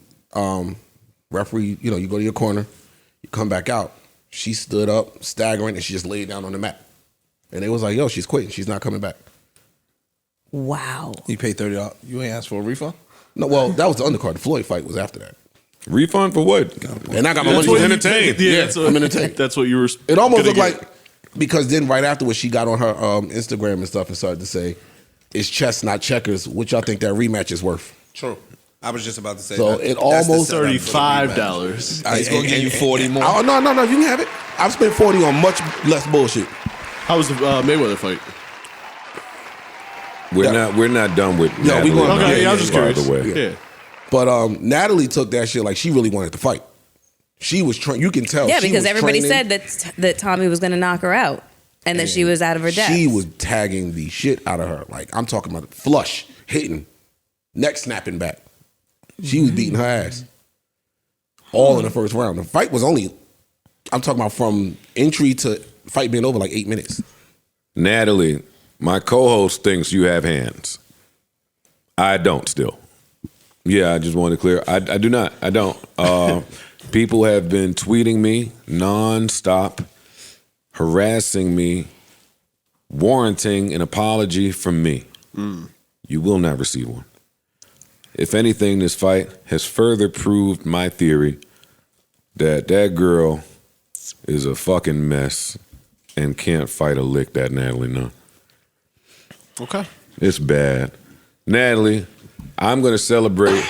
Referee, you go to your corner, you come back out. She stood up, staggering, and she just laid down on the mat. And they was like, yo, she's quitting. She's not coming back.
Wow.
You paid $30. You ain't asked for a refund?
No, well, that was the undercard. The Floyd fight was after that.
Refund for what?
And I got my
That's
money.
what you
entertained.
think.
Yeah,
that's what,
I'm entertained.
That's what you were.
It almost
gonna
looked
get.
like, because then right afterwards she got on her Instagram and stuff and started to say, it's chess, not checkers. What y'all think that rematch is worth?
True. I was just about to say
So
that.
it
That's the
almost-
setup for the rematch.
$35.
He's gonna give you 40 more.
Oh, no, you can have it. I've spent 40 on much less bullshit.
How was the Mayweather fight?
We're not done with
No, we
Natalie.
going-
Okay,
yeah,
I was just
by
curious.
the way.
Yeah.
But Natalie took that shit like she really wanted to fight. She was trying. You can tell.
Yeah,
she
because
was
everybody
training.
said that Tommy was going to knock her out and that she was out of her depth.
She was tagging the shit out of her. Like, I'm talking about flush, hitting, neck snapping back. She was beating her ass. All in the first round. The fight was only, I'm talking about from entry to fight being over like 8 minutes.
Natalie, my co-host thinks you have hands. I don't still. Yeah, I just wanted to clear. I do not. I don't. People have been tweeting me nonstop, harassing me, warranting an apology from me. You will not receive one. If anything, this fight has further proved my theory that girl is a fucking mess and can't fight a lick that Natalie Nunn.
Okay.
It's bad. Natalie, I'm going to celebrate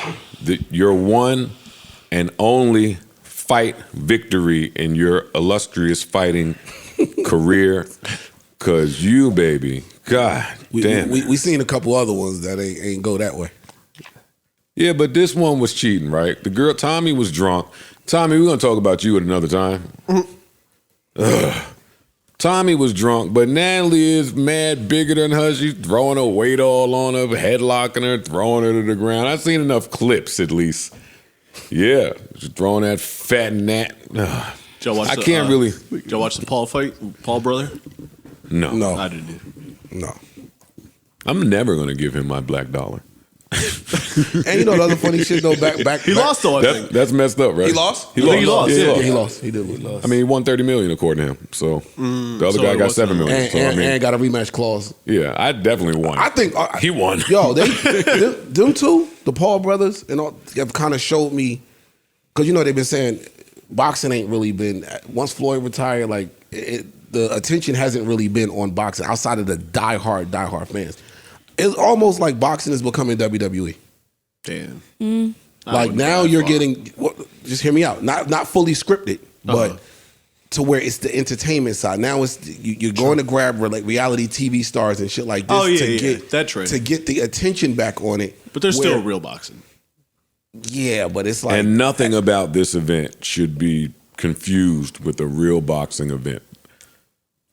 your one and only fight victory in your illustrious fighting career. Because you, baby, God damn.
We seen a couple other ones that ain't go that way.
Yeah, but this one was cheating, right? The girl, Tommy, was drunk. Tommy, we're going to talk about you at another time. Ugh. Tommy was drunk, but Natalie is mad bigger than her. She's throwing her weight all on her, headlocking her, throwing her to the ground. I've seen enough clips, at least. Yeah, she's throwing that fat nat. Ugh.
Did y'all watch
I
the,
can't really.
Did y'all watch the Paul fight? Paul brother?
No.
I didn't either.
No.
I'm never going to give him my black dollar.
And the other funny shit though, back
He lost though, I think.
That's messed up, right?
He lost?
He
I think he lost,
Yeah,
yeah.
he lost. He did lose.
I mean, he won $30 million according to him. So the other
so
guy
it
got
wasn't-
$7 million.
And,
So I mean,
and got a rematch clause.
yeah, I definitely won.
I think
he won.
Yo, them two, the Paul brothers, and all, have kind of showed me, because they've been saying boxing ain't really been, once Floyd retired, like the attention hasn't really been on boxing outside of the diehard fans. It's almost like boxing is becoming WWE.
Damn.
Like now you're getting, just hear me out, not fully scripted, but to where it's the entertainment side. Now it's you're going to grab like reality TV stars and shit like this to get the attention back on it.
But there's still
where-
real boxing.
Yeah, but it's like
And nothing about this event should be
confused with a real boxing event,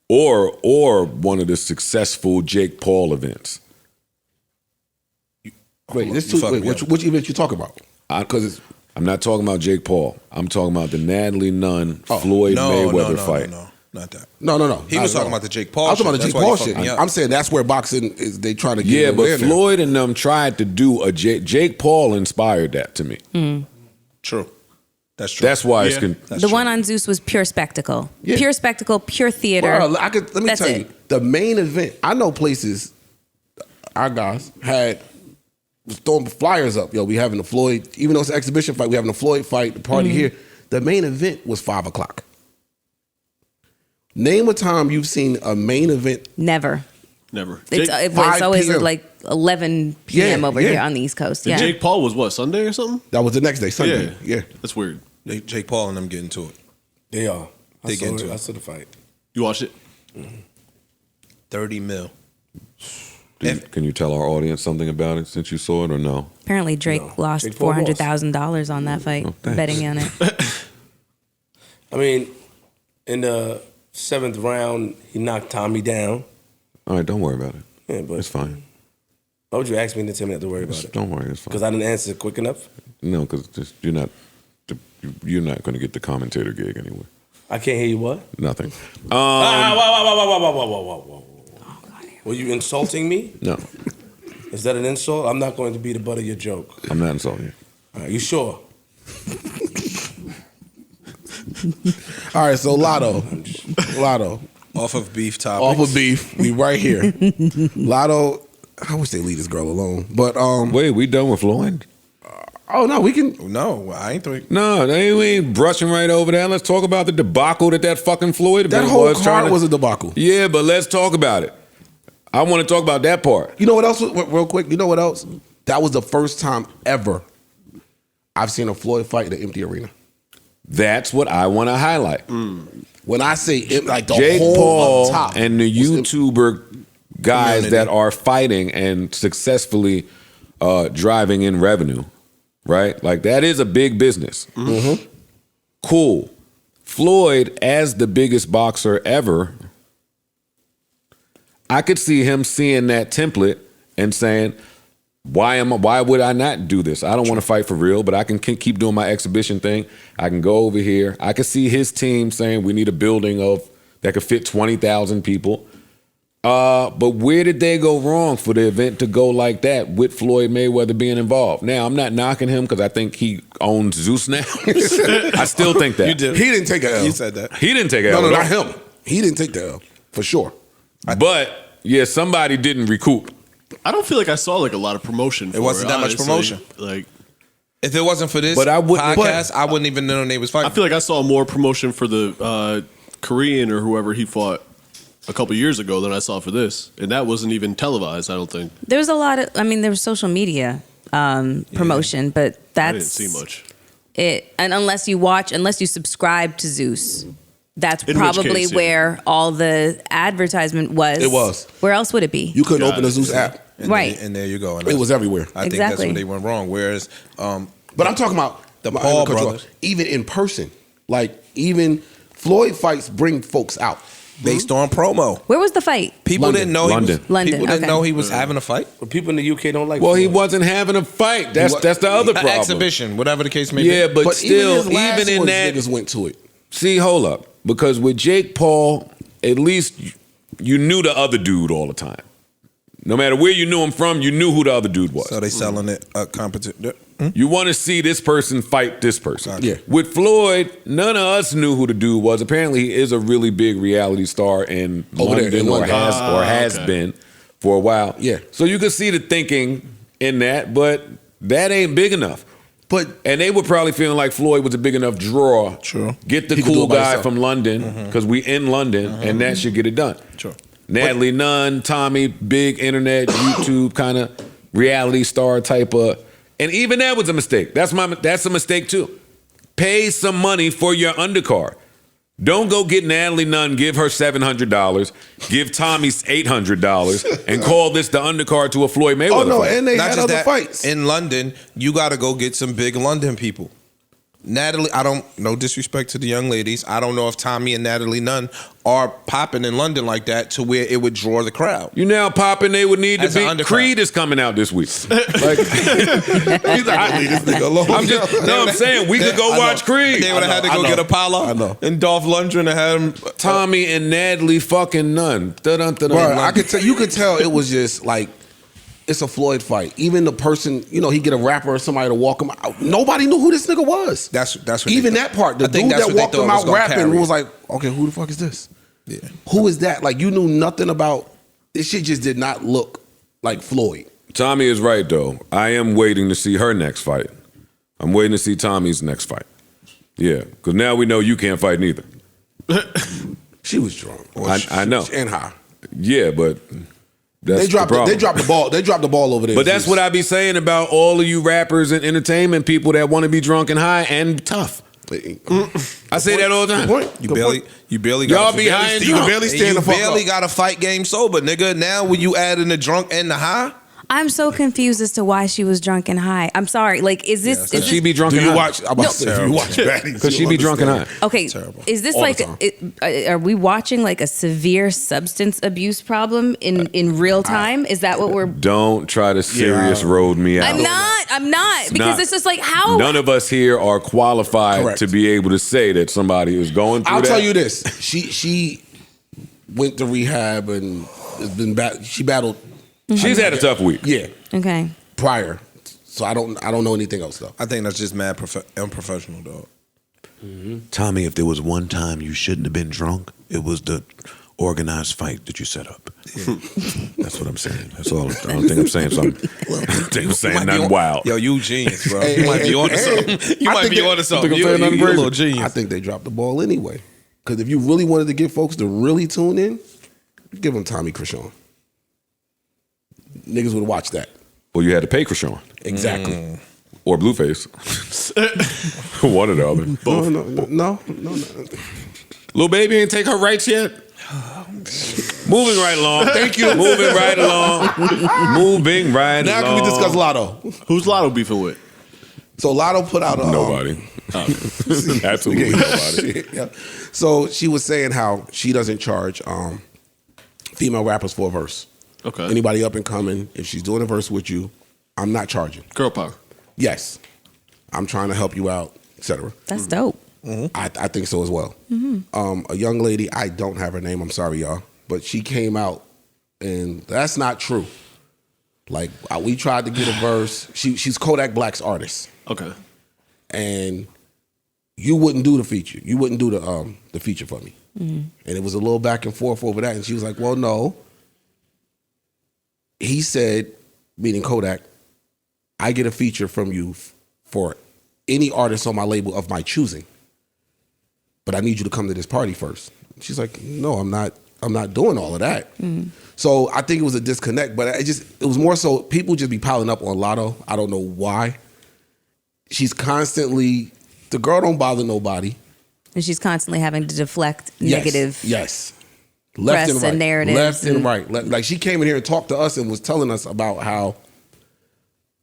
or one of the successful Jake Paul events.
Wait, which event you talking about? Because
I'm not talking about Jake Paul. I'm talking about the Natalie Nunn Floyd Mayweather fight.
No, not that.
No.
He was talking about the Jake Paul.
I was talking about the
shit.
Jake
That's
Paul
why he
shit.
fucked me up.
I'm saying that's where boxing is. They trying to get
Yeah,
over
but
there now.
Floyd and them tried to do a Jake Paul inspired that to me.
True. That's true.
That's why
Yeah.
The one on Zeus was pure spectacle. Pure spectacle, pure theater.
Bro, let me
That's
tell
it.
you, the main event. I know places. Our guys was throwing flyers up. Yo, we having the Floyd. Even though it's an exhibition fight, we having the Floyd fight. The party here. The main event was 5:00. Name a time you've seen a main event.
Never.
Never.
It's
5
always
p.m.
like 11 p.m.
Yeah,
over
yeah.
here on the East Coast. Yeah.
Jake Paul was what, Sunday or something?
That was the next day, Sunday. Yeah.
That's weird.
Jake Paul and them getting to it.
They are.
They get into it.
I saw the fight.
You watched it?
30 mil.
Can you tell our audience something about it since you saw it or no?
Apparently Drake lost
Jake Paul lost.
$400,000 on that fight,
thanks.
betting on it.
I mean, in the 7th round, he knocked Tommy down.
All right, don't worry about it.
Yeah, but
It's fine.
why would you ask me to tell me not to worry about it?
Don't worry, it's fine.
Because I didn't answer quick enough.
No, because you're not going to get the commentator gig anyway.
I can't hear you. What?
Nothing.
Whoa. Were you insulting me?
No,
Is that an insult? I'm not going to be the butt of your joke.
I'm not insulting you.
All right, you sure?
All right, so Latto.
Off of beef topics.
Off of beef. We right here. Latto. I wish they leave this girl alone. But
Wait, we done with Floyd?
oh no, we can.
No, I ain't three.
No, we ain't brushing right over that. Let's talk about the debacle that fucking Floyd
That
event
whole
trying
card
to-
was a debacle.
Yeah, but let's talk about it. I want to talk about that part.
You know what else? Real quick. You know what else? That was the first time ever I've seen a Floyd fight in an empty arena.
That's what I want to highlight.
When I say it, like the
Jake
whole
Paul
up top
and the
was
YouTuber guys that are fighting and successfully driving in revenue, right? Like that is a big business. Cool. Floyd, as the biggest boxer ever, I could see him seeing that template and saying, why would I not do this? I don't want to fight for real, but I can keep doing my exhibition thing. I can go over here. I could see his team saying we need a building that could fit 20,000 people. But where did they go wrong for the event to go like that with Floyd Mayweather being involved? Now, I'm not knocking him because I think he owns Zeus now. I still think that.
You did.
He didn't take a L.
You said that.
He didn't take a L.
No,
at
not
all.
him. He didn't take the L for sure.
But yeah, somebody didn't recoup.
I don't feel like I saw like a lot of promotion. For
It wasn't that much
honestly.
promotion.
Like,
If it wasn't for this
But I wouldn't-
podcast, I wouldn't even know they was
I
fighting.
feel like I saw more promotion for the Korean or whoever he fought a couple years ago than I saw for this, and that wasn't even televised. I don't think.
There's a lot of, there was social media promotion, but
I
that's
didn't see much.
it. And unless you subscribe to Zeus, that's
In which
probably
case, yeah.
where all the advertisement was.
It was.
Where else would it be?
You couldn't
Got
open the
it.
Zeus app.
And
Right.
and there you go. And
It was everywhere.
I think that's
Exactly.
where they went wrong. Whereas,
But I'm talking about
The
I'm
Paul
gonna cut you
brothers.
off. Even in person, like even Floyd fights bring folks out.
based on promo,
Where was the fight?
people
London.
didn't know
London.
he was.
London,
People didn't
okay.
know he was having a fight.
But people in the UK don't like.
Well, he
Floyd.
wasn't having a fight. That's the other
An
problem.
exhibition, whatever the case may
Yeah,
be.
but still,
even, his last
even in
ones,
that,
niggas went to it.
see, hold up, because with Jake Paul, at least you knew the other dude all the time. No matter where you knew him from, you knew who the other dude was.
So they selling it competition.
You want to see this person fight this person.
Yeah.
With Floyd, none of us knew who the dude was. Apparently, he is a really big reality star in
Over there,
London,
in
or
London.
has
Okay.
been for a while.
Yeah.
So you can see the thinking in that, but that ain't big enough.
But
And they were probably feeling like Floyd was a big enough draw.
True.
Get the
He could do
cool
it by
guy
himself.
from London, because we in London, and that should get it done.
True.
Natalie Nunn, Tommy, big internet, YouTube kind of reality star type of, and even that was a mistake. That's a mistake too. Pay some money for your undercard. Don't go get Natalie Nunn, give her $700, give Tommy $800, and call this the undercard to a Floyd Mayweather
oh no,
fight.
and they
Not
had
just
other
that.
fights.
In London, you got to go get some big London people. Natalie, no disrespect to the young ladies. I don't know if Tommy and Natalie Nunn are popping in London like that to where it would draw the crowd.
You now popping, they would need
As
to
an
be.
undercard.
Creed is coming out this week. Like,
He's not gonna leave this nigga alone.
I'm saying we could go watch Creed.
They would have had to go get Apollo and Dolph Lundgren and had him.
Tommy and Natalie fucking Nunn.
Bro, you could tell it was just like, it's a Floyd fight. Even the person, he get a rapper or somebody to walk him out. Nobody knew who this nigga was.
That's what
even that part. The dude that walked him out rapping was like, okay, who the fuck is this?
Yeah.
Who is that? Like, you knew nothing about this shit. Just did not look like Floyd.
Tommy is right though. I am waiting to see her next fight. I'm waiting to see Tommy's next fight. Yeah, because now we know you can't fight neither.
She was drunk.
I know.
And high.
Yeah, but that's
They dropped the ball. They dropped the ball over there.
But that's what I be saying about all of you rappers and entertainment people that want to be drunk and high and tough. I say that all the time.
You barely
Y'all be high and drunk.
You barely got a fight game sober, nigga. Now when you add in the drunk and the high,
I'm so confused as to why she was drunk and high. I'm sorry. Like, is this?
Could she be drunk and high?
You watch Baddies?
Could she be drunk and high?
Okay, is this like? Are we watching like a severe substance abuse problem in real time? Is that what we're?
Don't try to serious road me out.
I'm not because it's just like how.
None of us here are qualified
Correct.
to be able to say that somebody is going through
I'll
that.
tell you this: she went to rehab and has been she battled.
She's had a tough week.
Yeah.
Okay.
Prior, so I don't know anything else though.
I think that's just mad unprofessional, dog.
Tommy, if there was one time you shouldn't have been drunk, it was the organized fight that you set up. That's what I'm saying. That's all. I don't think I'm saying something. I think I'm saying nothing wild.
Yo, you genius, bro. You might be onto something. You might be onto something. You're a little genius.
I think they dropped the ball anyway. Because if you really wanted to get folks to really tune in, give them Tommy Krishan. Niggas would watch that.
Well, you had to pay Krishan.
Exactly.
Or Blueface. One or the other. Both.
No.
Lil Baby ain't take her rights yet. Moving right along. Thank you. Moving right along. Moving right
now
along.
can we discuss Latto?
Who's Latto beefing with?
So Latto put out a
nobody. Absolutely nobody.
Yeah. So she was saying how she doesn't charge female rappers for a verse.
Okay.
Anybody up and coming, if she's doing a verse with you, I'm not charging.
Girl power.
Yes. I'm trying to help you out, etc.
That's dope.
I think so as well. A young lady, I don't have her name, I'm sorry, y'all, but she came out, and that's not true. Like, we tried to get a verse. She's Kodak Black's artist.
Okay.
And you wouldn't do the feature. You wouldn't do the feature for me. And it was a little back and forth over that, and she was like, well, no. He said, meaning Kodak, I get a feature from you for any artist on my label of my choosing. But I need you to come to this party first. She's like, no, I'm not doing all of that. So I think it was a disconnect, but it was more so people just be piling up on Latto. I don't know why. She's constantly, the girl don't bother nobody.
And she's constantly having to deflect negative.
Yes. Left
press
and right.
and narratives.
Left and right. Like she came in here and talked to us and was telling us about how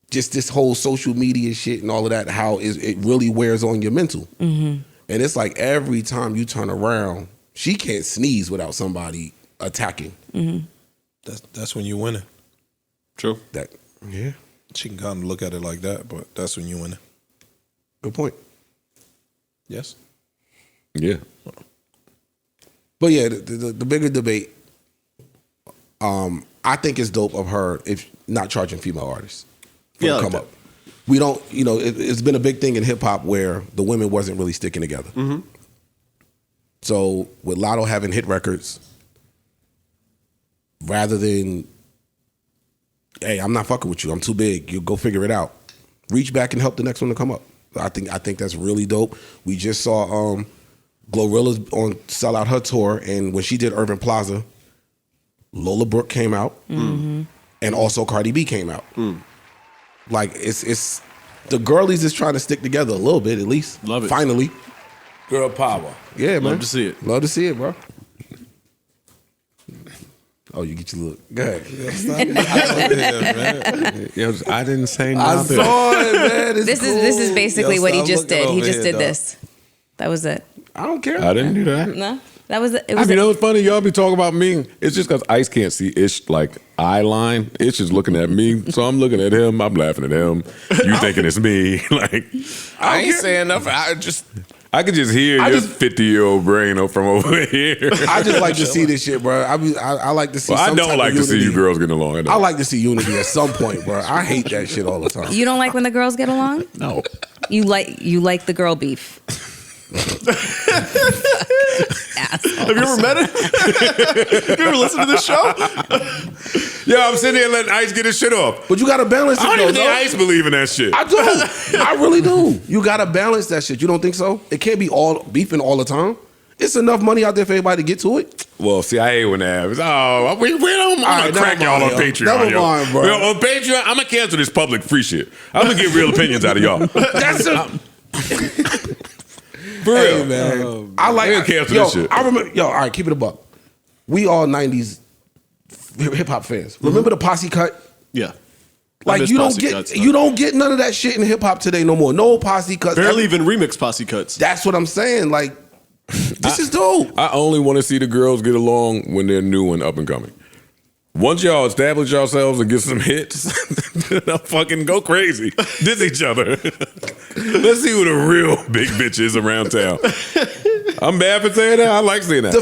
just this whole social media shit and all of that, how it really wears on your mental. And it's like every time you turn around, she can't sneeze without somebody attacking.
That's when you winning.
True.
Yeah.
She can kind of look at it like that, but that's when you winning.
Good point.
Yes.
Yeah.
But yeah, the bigger debate, I think it's dope of her if not charging female artists for
Yeah,
to
like
come
that.
up. We don't, it's been a big thing in hip hop where the women wasn't really sticking together. So with Latto having hit records, rather than, hey, I'm not fucking with you, I'm too big, you go figure it out. Reach back and help the next one to come up. I think that's really dope. We just saw Glorilla's sell out her tour, and when she did Urban Plaza, Lola Brooke came out, and also Cardi B came out. Like it's the girlies is trying to stick together a little bit at least.
Love it.
Finally,
Girl power.
yeah, man.
Love to see it.
Love to see it, bro. Oh, you get your look. Go ahead.
I didn't say
I
nothing.
saw it, man. It's
This
cool.
is basically
Yo,
what he
stop
just
looking
did. He
over
just
here,
did
dog.
this. That was it.
I don't care.
I didn't do that.
No, that was it. It
I
was
mean,
it.
you know what's funny? Y'all be talking about me. It's just because Ice can't see Ish like eye line. Ish is looking at me, so I'm looking at him. I'm laughing at him. You thinking it's me? Like
I ain't saying nothing.
I could just hear your 50-year-old brain from over here.
I just like to see this shit, bro. I like to see.
Well, I
some
don't
type
like
of
to see
unity.
you girls getting along.
I like to see unity at some point, bro. I hate that shit all the time.
You don't like when the girls get along?
No.
You like the girl beef. Asshole.
Have you ever met her? You ever listened to this show?
Yeah, I'm sitting here letting Ice get his shit off.
But you gotta balance it.
I don't
though,
even think
no?
Ice believe in that shit.
I do. I really do. You gotta balance that shit. You don't think so? It can't be all beefing all the time. It's enough money out there for everybody to get to it.
Well, see, I hate when that happens. Oh, we don't want
right,
to crack
never
y'all on
mind, yo.
Patreon.
Never
yo.
mind, bro.
Yo, on Patreon, I'm going to cancel this public free shit. I'm going to get real opinions out of y'all.
That's it.
For
Hey,
real.
man. I like
We'll cancel
yo,
this shit.
I remember, all right, keep it a buck. We all 90s hip hop fans. Remember the posse cut?
Yeah.
Like you don't get none of that shit in hip hop today no more. No posse cuts.
Barely even remix posse cuts.
That's what I'm saying. Like this is dope.
I only want to see the girls get along when they're new and up and coming. Once y'all establish yourselves and get some hits, they'll fucking go crazy. Diss each other. Let's see who the real big bitch is around town. I'm bad for saying that. I like saying that.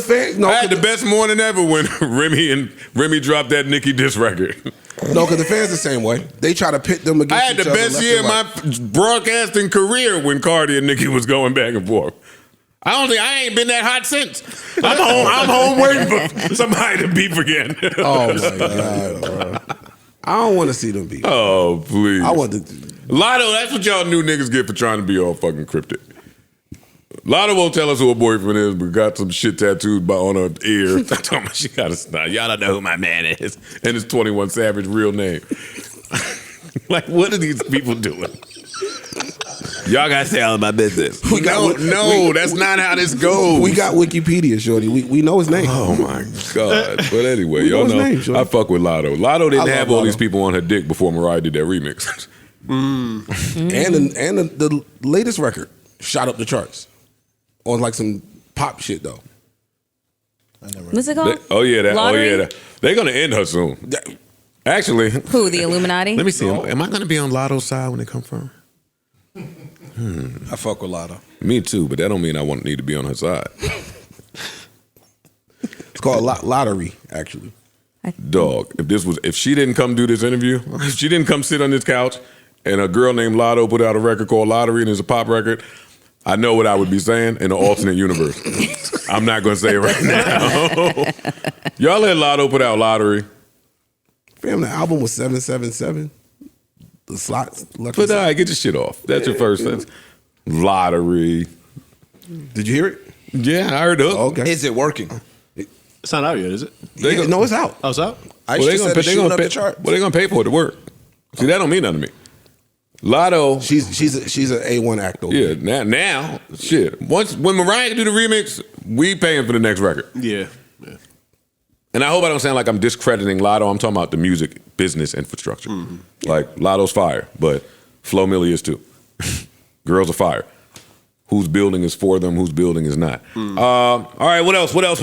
I had the best morning ever when Remy dropped that Nicki diss record.
No, because the fans the same way. They try to pit them
I
against
had
each
the
other
best
left
year
and
of
right.
my broadcasting career when Cardi and Nicki was going back and forth. I ain't been that hot since. I'm home waiting for somebody to beef again.
Oh my god, bro. I don't want to see them beef.
Oh, please.
I want to.
Latto, that's what y'all new niggas get for trying to be all fucking cryptic. Latto won't tell us who her boyfriend is, but got some shit tattooed on her ear. She got a snot. Y'all don't know who my man is. And it's 21 Savage real name. Like, what are these people doing? Y'all gotta say all of my business. That's not how this goes.
We got Wikipedia, shorty. We know his name.
Oh my god! But anyway,
We know
y'all
his
know
name, shorty.
I fuck with Latto. Latto didn't
I
have
love
all
Latto.
these people on her dick before Mariah did that remix.
And the latest record shot up the charts on like some pop shit though.
What's it called?
Lottery?
They're gonna end her soon. Actually,
Who? The Illuminati?
let me see. Am I gonna be on Latto's side when they come from?
I fuck with Latto.
Me too, but that don't mean I need to be on her side.
It's called lottery, actually.
Dog, if she didn't come do this interview, if she didn't come sit on this couch, and a girl named Latto put out a record called Lottery and it's a pop record, I know what I would be saying in an alternate universe. I'm not gonna say it right now. Y'all let Latto put out Lottery.
Fam, the album was 777. The slots.
But all right, get your shit off. That's your first sentence. Lottery.
Did you hear it?
Yeah, I heard it.
Okay.
Is it working?
It's not out yet, is it?
No, it's out.
Oh, it's out?
I
Well,
just said it's shooting up the chart.
Well, they're gonna pay for it to work. See, that don't mean nothing to me. Latto,
she's an A1 actor.
Yeah, now shit. When Mariah do the remix, we paying for the next record.
Yeah.
And I hope I don't sound like I'm discrediting Latto. I'm talking about the music business infrastructure. Like Latto's fire, but Flo Milli is too. Girls are fire. Whose building is for them? Whose building is not? All right, what else? President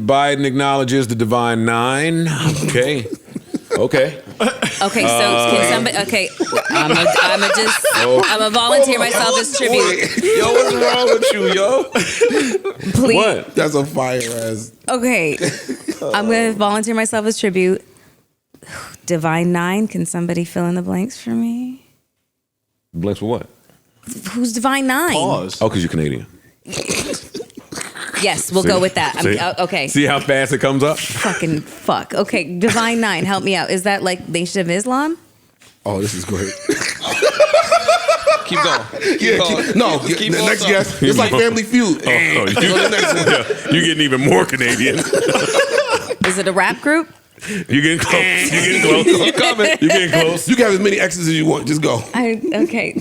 Biden acknowledges the Divine Nine. Okay.
Okay, so can somebody? Okay, I'm a volunteer myself as tribute.
Yo, what's wrong with you, yo?
Please.
What?
That's a fire ass.
Okay, I'm gonna volunteer myself as tribute. Divine Nine. Can somebody fill in the blanks for me?
Blanks for what?
Who's Divine Nine?
Pause.
Oh, because you're Canadian.
Yes, we'll
See?
go with that.
See?
Okay.
See how fast it comes up?
Fucking fuck. Okay, Divine Nine, help me out. Is that like Nation of Islam?
Oh, this is great.
Keep going.
Keep the next guest. It's like Family Feud.
You're getting even more Canadian.
Is it a rap group?
You getting close. You getting close. You coming. You getting close.
You can have as many X's as you want. Just go.
Okay,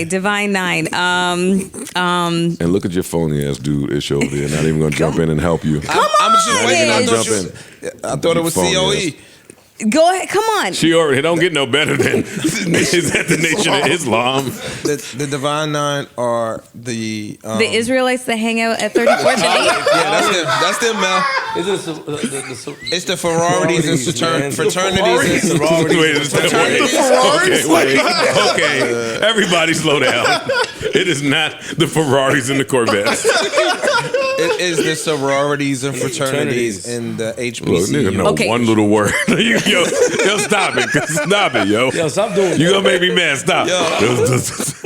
Divine 9.
And look at your phony ass dude, Ish over there. Not even gonna jump in and help you.
I'm just waiting. I thought it was
Phony
COE.
ass.
Go ahead, come on.
She already don't get no better than is that the Nation of Islam?
The Divine Nine are the
The Israelites that hang out at 34th and 8th.
Yeah, that's them, Mel. It's the sororities and fraternities and sororities.
Okay, everybody slow down. It is not the Ferraris and the Corvettes.
It is the sororities and fraternities and the HBCU.
Look, nigga, know one little word. yo, stop it. Stop it, yo.
Yo, stop doing
You gonna make me mad. Stop.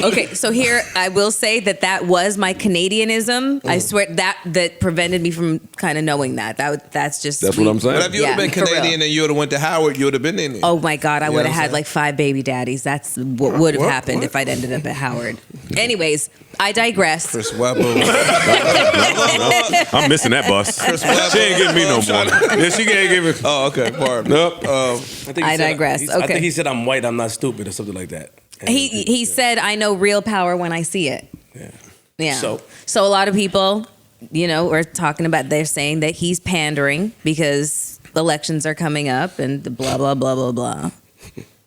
Okay, so here I will say that was my Canadianism. I swear that prevented me from kind of knowing that. That's just
That's
sweet.
what I'm saying.
But if you would have been
for real.
Canadian and you would have went to Howard, you would have been in it.
Oh my God, I
You
would
know
have
what I'm
had like 5 baby daddies. That's what would have happened if I'd ended up at Howard. Anyways, I digress.
Chris Webber.
I'm missing that bus. She ain't giving me no more. Yeah, she ain't giving.
Oh, okay. Pardon.
Nope.
I digress.
I
Okay.
think he said I'm white, I'm not stupid, or something like that. And
He said, I know real power when I see it. Yeah.
So
So a lot of people, are talking about, they're saying that he's pandering because elections are coming up and blah, blah, blah, blah, blah.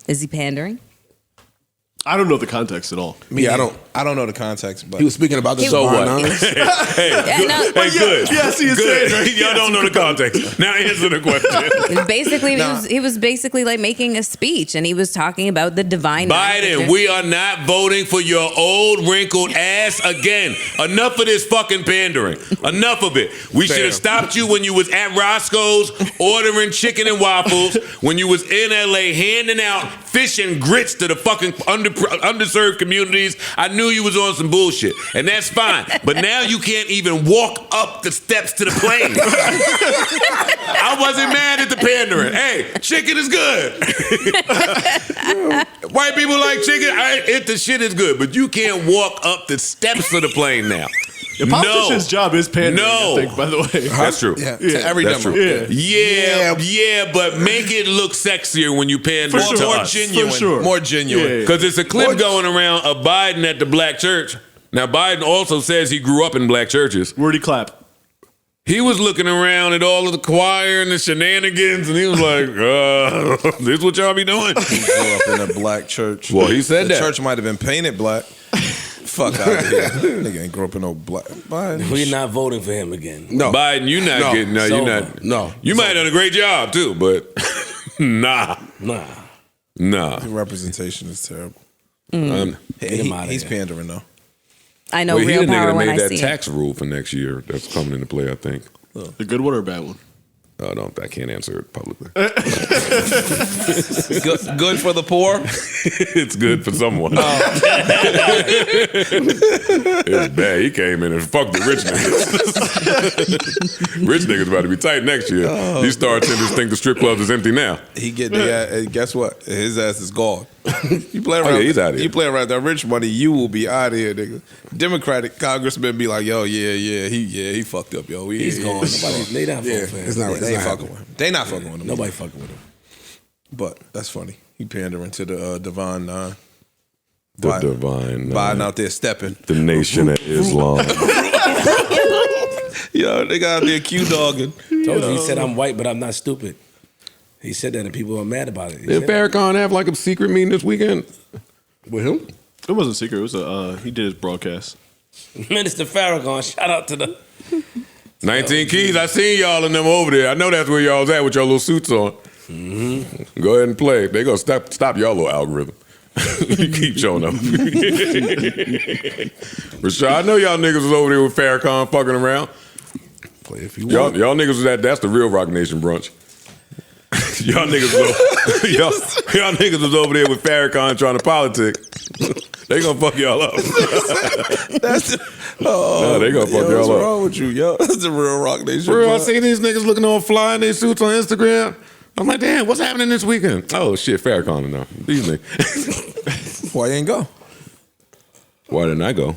Is he pandering?
I don't know the context at all.
Yeah,
I don't know the context, but
He was speaking about the
So
Divine
what?
Nines.
Hey,
no.
good.
Yes, he is
Good.
saying, right?
Y'all don't know the context. Now answer the question.
Basically, he was basically like making a speech, and he was talking about the divine.
Biden, we are not voting for your old wrinkled ass again. Enough of this fucking pandering. Enough of it. We should have stopped you when you was at Roscoe's ordering chicken and waffles, when you was in LA handing out fish and grits to the fucking underserved communities. I knew you was on some bullshit, and that's fine. But now you can't even walk up the steps to the plane. I wasn't mad at the pandering. Hey, chicken is good. White people like chicken. The shit is good, but you can't walk up the steps of the plane now.
The politician's job is pandering,
No.
I think, by the way.
That's true.
to every
That's
number.
true. Yeah, but make it look sexier when you pander
For
to
sure.
us.
Genuine.
For sure.
More genuine.
Yeah.
Because there's a clip going around of Biden at the black church. Now, Biden also says he grew up in black churches.
Where'd he clap?
He was looking around at all of the choir and the shenanigans, and he was like, this what y'all be doing?
He grew up in a black church.
Well, he said
the
that.
church might have been painted black. Fuck out of here. Nigga ain't grew up in no black. Biden.
we're not voting for him again.
No.
Biden, you not
No.
getting,
It's
you
over.
not.
No.
You might have done a great job, too, but nah.
Nah.
Representation is terrible.
Get him outta
He's
here.
pandering though.
I know
Well, he
real
the nigga
power
that
when I
made that
see it.
tax rule for next year that's coming into play, I think.
The good one or a bad one?
I can't answer it publicly.
Good for the poor.
It's good for someone. It's bad. He came in and fucked the rich niggas. Rich niggas about to be tight next year. These star attendants think the strip clubs is empty now.
He get the guess what? His ass is gone. You play around.
yeah, he's outta here.
You play around that rich money, you will be out of here, nigga. Democratic congressmen be like, yo, he fucked up, yo.
He's gone. They not voting for him.
It's not.
They ain't fucking with him. They not fucking with him.
Nobody fucking with him.
But that's funny. He pandering to the Divine Nine.
The divine.
Biden out there stepping.
The Nation of Islam.
Yo, they got out there Q-dogging.
Told you, he said I'm white, but I'm not stupid. He said that and people are mad about it. He
Did
said that.
Farrakhan have like a secret meeting this weekend?
With him?
It wasn't secret. It was he did his broadcast.
Minister Farrakhan, shout out to the
19 Keys, I seen y'all in them over there. I know that's where y'all was at with your little suits on. Mm-hmm. Go ahead and play. They gonna stop y'all little algorithm. You keep showing up. Rashad, I know y'all niggas was over there with Farrakhan fucking around.
Play if you
Y'all
want.
niggas was that's the real Rock Nation brunch. y'all niggas was over there with Farrakhan trying to politic. They gonna fuck y'all up. No, they gonna fuck y'all
What's
up.
wrong with you, yo? That's the real Rock Nation.
For real, I
bro.
see these niggas looking all fly in their suits on Instagram. I'm like, damn, what's happening this weekend? Oh shit, Farrakhan now. These niggas.
Why you ain't go?
Why didn't I go?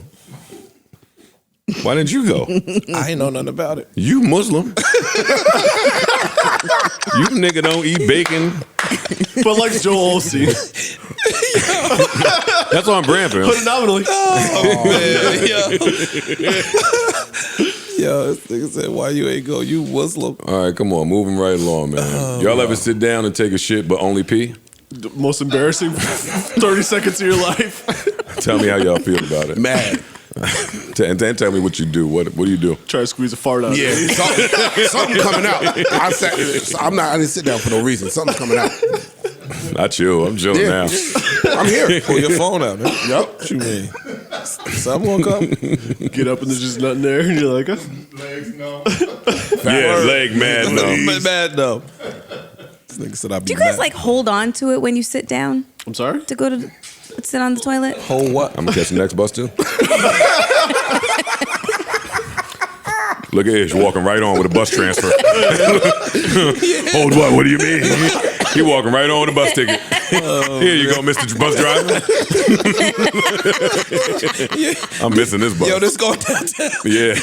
Why didn't you go?
I ain't know nothing about it.
You Muslim. You nigga don't eat bacon.
But like Joel Osteen.
That's on brand for him.
Phenomenally.
Yo, this nigga said, why you ain't go? You Muslim.
All right, come on, moving right along, man. Y'all ever sit down and take a shit but only pee?
The most embarrassing 30 seconds of your life.
Tell me how y'all feel about it.
Mad.
And then tell me what you do. What do you do?
Try to squeeze a fart out.
Yeah, something coming out. I didn't sit down for no reason. Something's coming out.
Not you. I'm chilling now.
I'm here.
Pull your phone out, man.
Yep.
What you mean? Something won't come?
Get up and there's just nothing there. And you're like, oh.
Legs, no.
Yeah, leg mad no.
Mad no. This nigga said I'd be
Do you guys
mad.
like hold on to it when you sit down
I'm sorry?
to go to sit on the toilet?
Hold what?
I'm gonna catch the next bus too. Look at Ish walking right on with a bus transfer. Hold what? What do you mean? He walking right on with a bus ticket. Here you go, Mr. Bus Driver. I'm missing this bus.
Yo, this going downtown.
Yeah.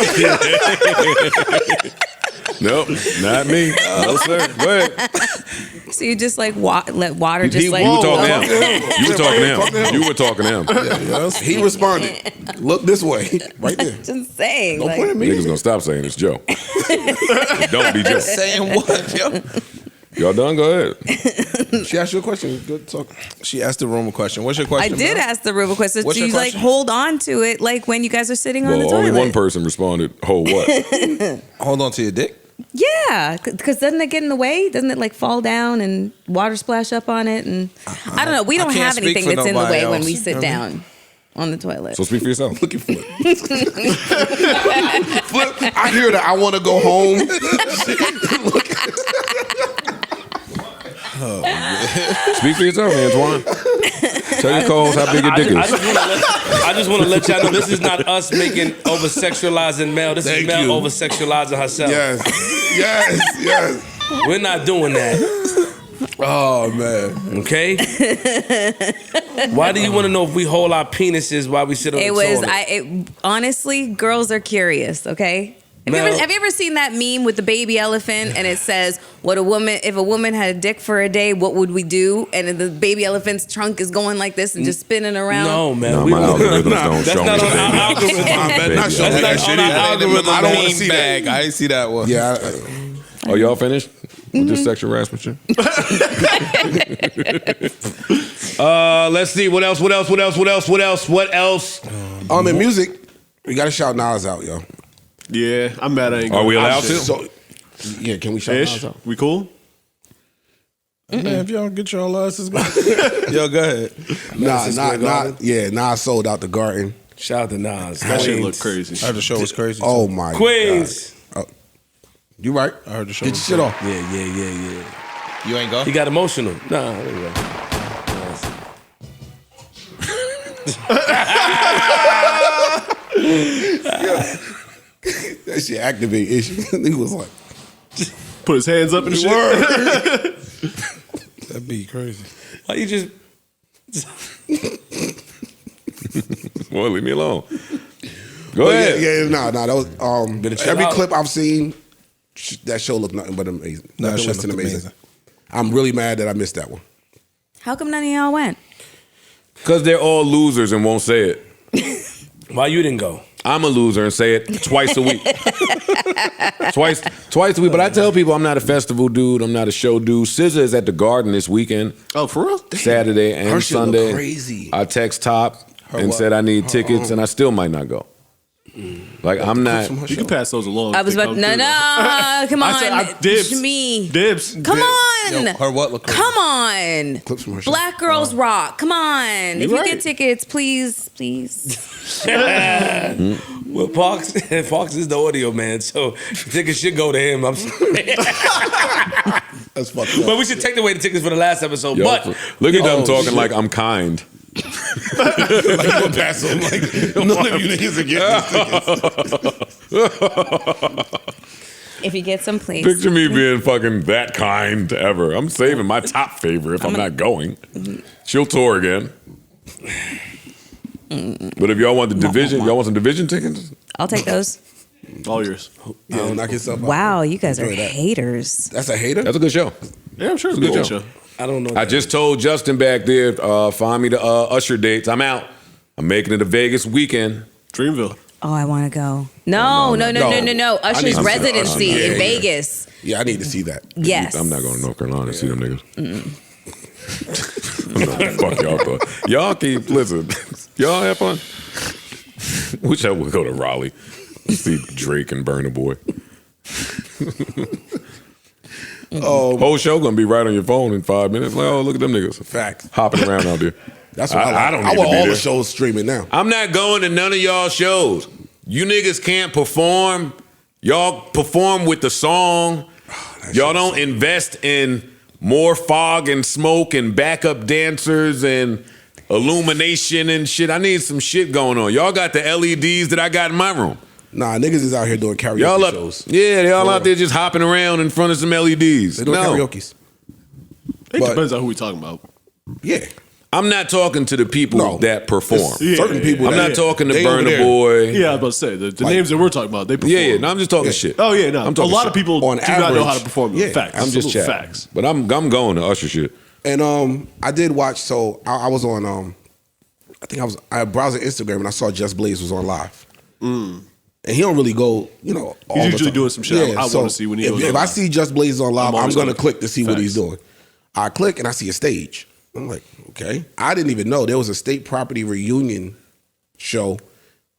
Nope, not me. No, sir. Go ahead.
So you just like let water just
You
like
were talking to
go.
him. You were talking to him. You were talking to him.
He responded. Look this way. Right there.
Just saying.
Don't
Like,
point at me.
Niggas gonna stop saying it's Joe. Don't be Joe.
Saying what, yo?
Y'all done? Go ahead.
She asked you a question. Good talk.
She asked the room a question. What's your
I
question?
did
bro?
ask the river question.
What's
Do
your
you like
question?
hold on to it like when you guys are sitting on the
Well,
toilet?
only one person responded. Hold what?
Hold on to your dick?
Yeah, because doesn't it get in the way? Doesn't it like fall down and water splash up on it? And I don't know. We
I
don't
can't
have
speak
anything
for
that's in the
nobody
way when
else.
we sit down on the toilet.
So speak for yourself.
Looking for it. I hear that. I want to go home.
Speak for yourself, Antoine. Tell your co-host how big your dick is.
I just want to let y'all know this is not us making over sexualizing Mel. This
Thank
is Mel
you.
over sexualizing herself.
Yes. Yes.
We're not doing that.
Oh man.
Okay. Why do you want to know if we hold our penises while we sit on
It
the
was.
toilet?
Honestly, girls are curious. Okay. Have you ever seen that meme with the baby elephant and it says, if a woman had a dick for a day, what would we do? And then the baby elephant's trunk is going like this and just spinning around.
No, man.
No,
we
my algorithms don't
that's
show me
not
the
on our
baby.
algorithm.
Not showing
Baby.
that
That's
shit
not on our
either.
algorithm.
I don't want to see
bag.
that.
I didn't see that one.
Yeah.
Oh, y'all finished with this sexual harassment shit?
Let's see. What else?
In music, we got to shout Nas out, yo.
Yeah, I'm mad I ain't
Are we allowed
to?
to?
So, yeah, can we shout
Ish,
Nas out?
we cool?
Man, if y'all get your asses going. Yo, go ahead.
Nas sold out the Garden.
Shout out to Nas.
That shit
Queens.
look crazy.
I heard the show was crazy.
Oh my
Queens.
God. You right.
I heard the show
Get
was
your shit off.
Yeah.
You ain't go?
He got emotional. Nah, there you go.
That shit activate issue. He was like,
Put his hands up and shit.
That'd be crazy.
Why you just...
Well, leave me alone. Go ahead.
Yeah, that was
chill
every
out.
clip I've seen. That show looked nothing but amazing.
No,
Nothing
that
less
shit
than
looked
amazing.
amazing.
I'm really mad that I missed that one.
How come none of y'all went?
Because they're all losers and won't say it.
Why you didn't go?
I'm a loser and say it twice a week. twice a week. But I tell people I'm not a festival dude. I'm not a show dude. SZA is at the Garden this weekend.
Oh, for real?
Saturday and
Her shit look
Sunday.
crazy.
I text Top and
what?
said I need tickets, and I still might not go. Like I'm not.
You can pass those along.
I was about no, come on,
I said, dibs.
me.
Dibs.
Come on,
Yo, her what look crazy?
come on.
Clips from her show.
Black girls rock. Come on. If you
right.
get tickets, please.
Well, Parks is the audio man, so tickets should go to him. I'm sorry.
That's fucked up.
But we should take away the tickets for the last episode.
Yo,
but
look at them talking
shit.
like I'm kind.
Like you gonna pass them. Like none of you niggas are getting these tickets.
If you get some, please.
Picture me being fucking that kind ever. I'm saving my top favorite if I'm not going. She'll tour again. But if y'all want the division, y'all want some division tickets?
I'll take those.
All yours.
Yeah, knock yourself out.
Wow, you guys are
Enjoy that.
haters.
That's a hater?
That's a good show.
Yeah, I'm sure it's a
Good
good
show.
show.
I don't know.
I just told Justin back there, find me the Usher dates. I'm out. I'm making it a Vegas weekend.
Dreamville.
Oh, I want to go. No.
I need
Usher's
to-
residency
Yeah,
in
yeah.
Vegas.
Yeah, I need to see that.
Yes.
I'm not going to North Carolina to see them niggas. Fuck y'all thought. Y'all keep, listen, y'all have fun. Wish I would go to Raleigh. See Drake and Burna Boy. Whole show gonna be right on your phone in 5 minutes. Like, oh, look at them niggas.
Facts.
Hopping around out there.
That's what I like.
I don't need
I
to
want
be
all
there.
the shows streaming now.
I'm not going to none of y'all shows. You niggas can't perform. Y'all perform with the song. Y'all don't invest in more fog and smoke and backup dancers and illumination and shit. I need some shit going on. Y'all got the LEDs that I got in my room.
Nah, niggas is out here doing karaoke
Y'all up,
shows.
yeah, they all out there just hopping around in front of some LEDs.
They doing
No,
karaoke's.
It
But-
depends on who we talking about.
Yeah.
I'm not talking to the people
No.
that perform.
Yeah,
Certain people.
I'm
that-
not talking to
they over
Burna
there.
Boy.
Yeah, I was about to say the
Like-
names that we're talking about. They perform.
Yeah, no, I'm just talking
Yeah.
shit.
Oh yeah, no.
I'm
A
talking
lot
shit.
of people
On
do not know
average,
how to perform.
yeah,
Facts.
I'm just chatting.
Facts.
But I'm going to Usher shit.
And I did watch. So I was on. I think I browsed Instagram and I saw Just Blaze was on live. And he don't really go. You know, all
He's
the
usually
time.
doing some shit I
so
wanna see when he
if,
goes
if
on
I
live.
see Just Blaze on live,
I'm
I'm
always
gonna
gonna-
click to see what he's
Facts.
doing. I click and I see a stage. I'm like, okay. I didn't even know there was a State Property reunion show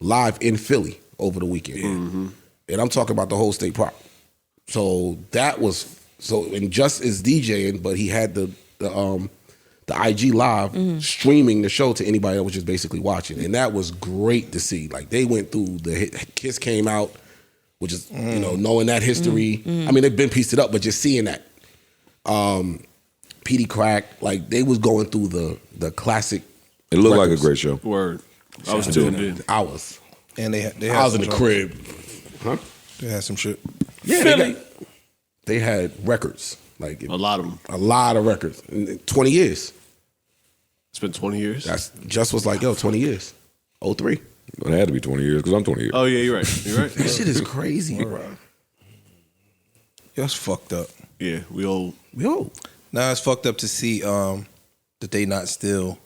live in Philly over the weekend. And I'm talking about the whole State Prop. So that was and Just is DJing, but he had the IG live streaming the show to anybody that was just basically watching, and that was great to see. Like they went through the Kiss came out, which is you know knowing that history. I mean they've been pieced it up, but just seeing that. Petey Crack, like they was going through the classic.
It looked like a
records.
great show.
Word. I was tuned in.
I was.
And they had
I was in
some
the
drums.
crib. Huh?
They had some shit.
Yeah, they had records. Like
A lot of them.
a lot of records. In 20 years.
It's been 20 years.
That's just was like, yo, 20 years. 03.
It had to be 20 years because I'm 20 years.
Oh yeah, you're right. You're right.
That shit is crazy, bro.
That's fucked up.
Yeah, we all.
Yo.
Now it's fucked up to see that they not still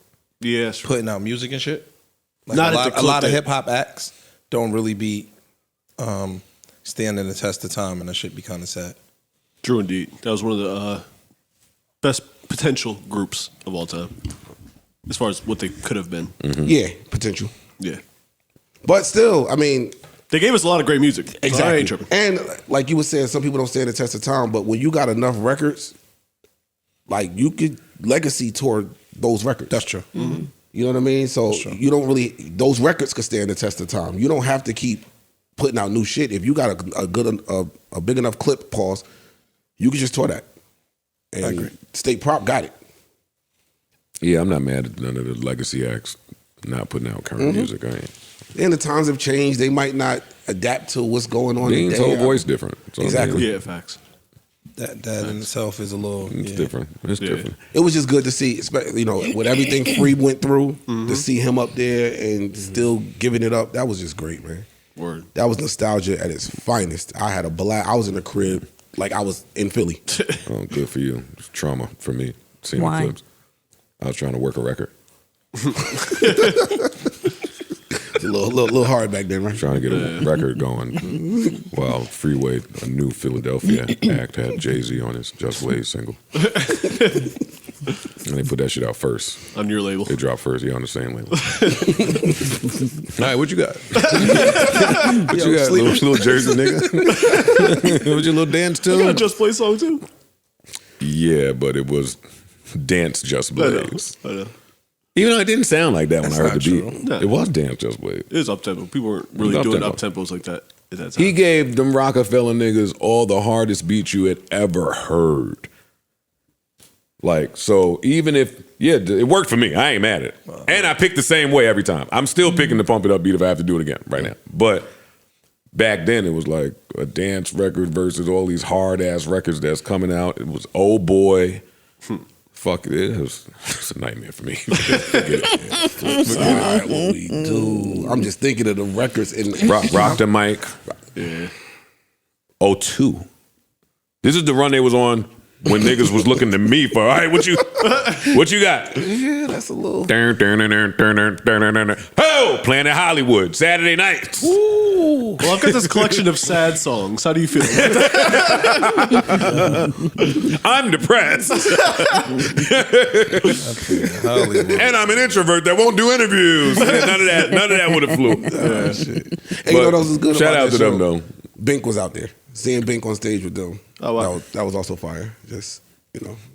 Yeah, that's right.
putting out music and shit. Like
Not
a
at
lot,
the
a
clip
lot of
that-
hip hop acts don't really be standing the test of time, and that should be kind of sad.
True indeed. That was one of the best potential groups of all time, as far as what they could have been.
Yeah, potential.
Yeah,
But still, I mean,
they gave us a lot of great music. So I
exactly.
ain't tripping.
And like you were saying, some people don't stand the test of time, but when you got enough records, like you could legacy toward those records.
That's true.
You know what I mean? So you don't really those records could stand the test of time. You don't have to keep putting out new shit. If you got a big enough clip, pause, you can just tour that. And State Prop got it.
Yeah, I'm not mad at none of the legacy acts not putting out current music. I ain't.
And the times have changed. They might not adapt to what's going on
Dean's
today.
whole voice different. So, I mean,
Exactly.
Yeah, facts.
That in itself is a little.
it's
yeah.
different. It's
Yeah.
different.
It was just good to see, especially, you know, with everything Free went through, to see him up there and still giving it up. That was just great, man.
Word.
That was nostalgia at its finest. I had a blast. I was in the crib like I was in Philly.
Oh, good for you. It's trauma for me. Seeing
Why?
the clips. I was trying to work a record.
It's a little hard back then, right?
Trying to get a record going while Freeway, a new Philadelphia act, had Jay-Z on his Just Blaze single. And they put that shit out first.
On your label.
It dropped first. Yeah, on the same label. All right, what you got? What you got, little Jersey nigga? What your little dance
You got a
tune?
Just Play song too?
Yeah, but it was Dance Just
I know.
Blaze.
I know.
Even though it didn't sound like that when I heard the
not
beat.
true.
No.
It was Dance Just Blaze.
It is up tempo. People weren't really
It was
doing
up-tempo.
up tempos like that at that time.
He gave them Rockefeller niggas all the hardest beats you had ever heard. Like, so even if, yeah, it worked for me. I ain't mad at it. And I picked the same way every time. I'm still picking the Pump It Up beat if I have to do it again right now. But back then it was like a dance record versus all these hard ass records that's coming out. It was Oh Boy,
Fuck it, it's a nightmare for me.
All right, what we do? I'm just thinking of the records in
Rock the mic.
Yeah.
02. This is the run they was on when niggas was looking to me for, all right, what you got?
Yeah, that's a little.
Oh, playing at Hollywood, Saturday nights.
Well, I've got this collection of sad songs. How do you feel?
I'm depressed. And I'm an introvert that won't do interviews. None of that would have flew.
Shit. And you know what else is good
Shout
about
out
that
to them,
show?
though.
Bink was out there. Seeing Bink on stage with them.
Oh, wow.
That was also fire. Just,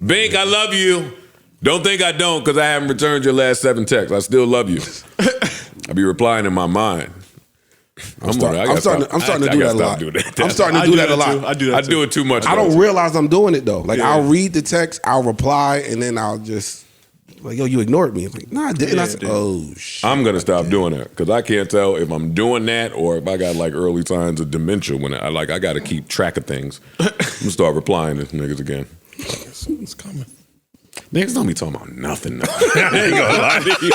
Bink, I love you. Don't think I don't because I haven't returned your last 7 texts. I still love you. I be replying in my mind.
I'm starting to do that a lot. I'm starting to do that a lot.
I do that
I do it too much.
I don't realize I'm doing it though. Like I'll read the text, I'll reply, and then I'll just like, yo, you ignored me. I'm like, nah, I didn't. I said, oh shit.
I'm gonna stop doing that because I can't tell if I'm doing that or if I got like early signs of dementia when I got to keep track of things. I'm gonna start replying to niggas again.
Something's coming.
Niggas don't be talking about nothing. Though. I ain't gonna lie to you.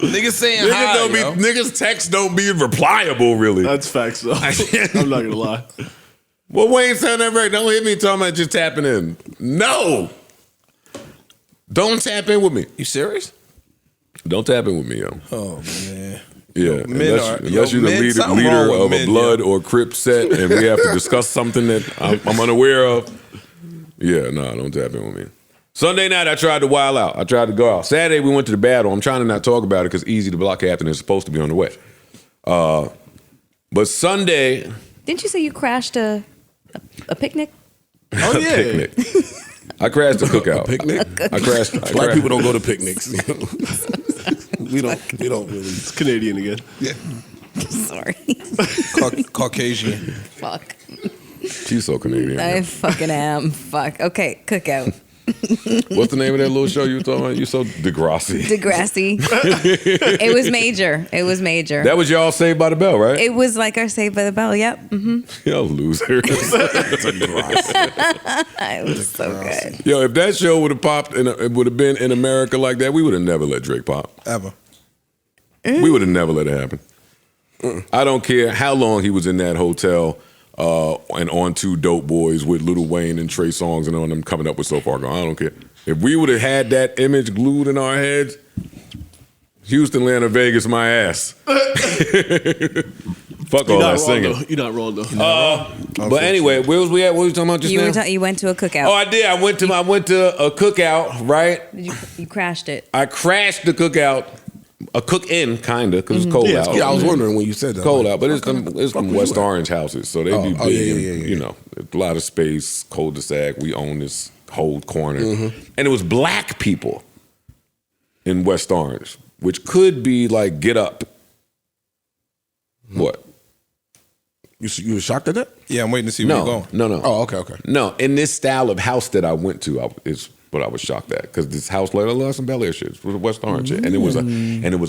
Niggas saying hi,
niggas text don't be replyable really.
That's facts, though. I'm not gonna lie.
Well, Wayne said that right. Don't hit me talking about just tapping in. No. Don't tap in with me.
You serious?
Don't tap in with me, yo.
Oh man.
Yeah, unless you're the leader of a blood or Crip set and we have to discuss something that I'm unaware of. Yeah, no, don't tap in with me. Sunday night, I tried to wild out. I tried to go out. Saturday, we went to the battle. I'm trying to not talk about it because Easy the Block Captain is supposed to be on the way. But Sunday...
Didn't you say you crashed a picnic?
Oh, yeah.
Picnic. I crashed a cookout.
Picnic? Black people don't go to picnics. we don't really.
It's Canadian again.
Yeah.
Sorry.
Caucasian.
Fuck.
She's so Canadian.
I fucking am. Fuck. Okay, cookout.
What's the name of that little show you were talking about? You so Degrassi.
Degrassi. It was major. It was major.
That was y'all Saved by the Bell, right?
It was like our Saved by the Bell. Yep. Mm-hmm.
Y'all losers.
It was so good.
Yo, if that show would have popped, it would have been in America like that, we would have never let Drake pop.
Ever.
We would have never let it happen. I don't care how long he was in that hotel and on 2 Dope Boys with Lil Wayne and Trey Songz and on them coming up with So Far Gone. I don't care. If we would have had that image glued in our heads, Houston, Atlanta, Vegas, my ass. Fuck all that singing.
You're not wrong though.
But anyway, where was we at? What were we talking about just now?
You went to a cookout.
Oh, I did. I went to a cookout, right?
You crashed it.
I crashed the cookout. A cook-in, kinda, because it's cold out.
Yeah, I was wondering when you said that.
Cold out, but it's them West Orange houses, so they be big.
Yeah.
You know, a lot of space, cul-de-sac. We own this whole corner, and it was black people in West Orange, which could be like Get Up. What?
You were shocked at that?
Yeah, I'm waiting to see where you're going.
No.
Oh, okay.
No, in this style of house that I went to, is what I was shocked at because this house like a lot of some Bel Air shit, it was West Orange, shit. And it was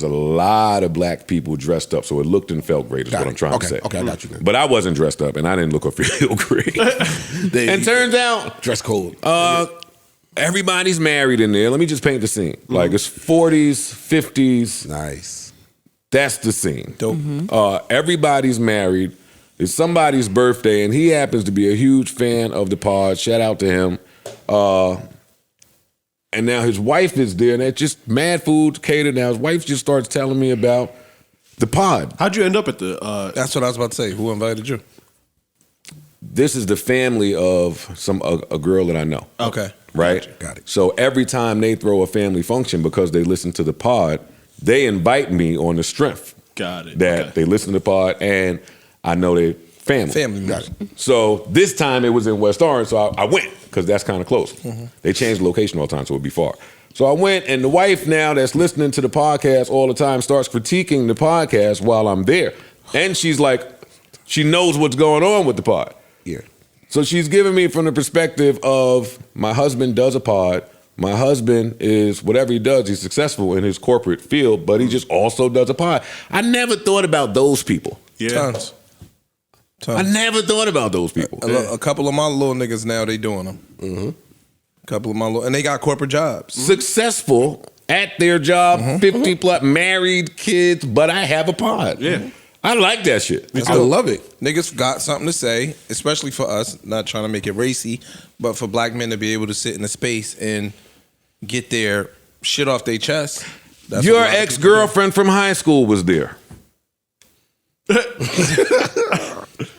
a lot of black people dressed up, so it looked and felt great. Is what I'm trying to say.
Okay, I got you.
But I wasn't dressed up, and I didn't look or feel great. And turns out,
dress code.
Everybody's married in there. Let me just paint the scene. Like it's 40s, 50s.
Nice.
That's the scene. Dope. Everybody's married. It's somebody's birthday, and he happens to be a huge fan of the pod. Shout out to him. And now his wife is there, and it's just mad food catered. Now his wife just starts telling me about the pod.
How'd you end up at the?
That's what I was about to say. Who invited you?
This is the family of a girl that I know.
Okay.
Right?
Got it.
So every time they throw a family function because they listen to the pod, they invite me on the strength.
Got it.
That they listen to the pod, and I know they family.
Family. Got it.
So this time it was in West Orange, so I went because that's kind of close. They change the location all the time, so it'd be far. So I went, and the wife now that's listening to the podcast all the time starts critiquing the podcast while I'm there. And she's like, she knows what's going on with the pod.
Yeah.
So she's giving me from the perspective of my husband does a pod. My husband is, whatever he does, he's successful in his corporate field, but he just also does a pod. I never thought about those people.
Yeah.
Tons.
I never thought about those people.
A couple of my little niggas now, they doing them. Couple of my and they got corporate jobs.
Successful at their job, 50 plus, married, kids, but I have a pod.
Yeah.
I like that shit.
I love it.
Niggas got something to say, especially for us, not trying to make it racy, but for black men to be able to sit in a space and get their shit off their chest. That's
Your
what a lot of
ex-girlfriend from high school was there.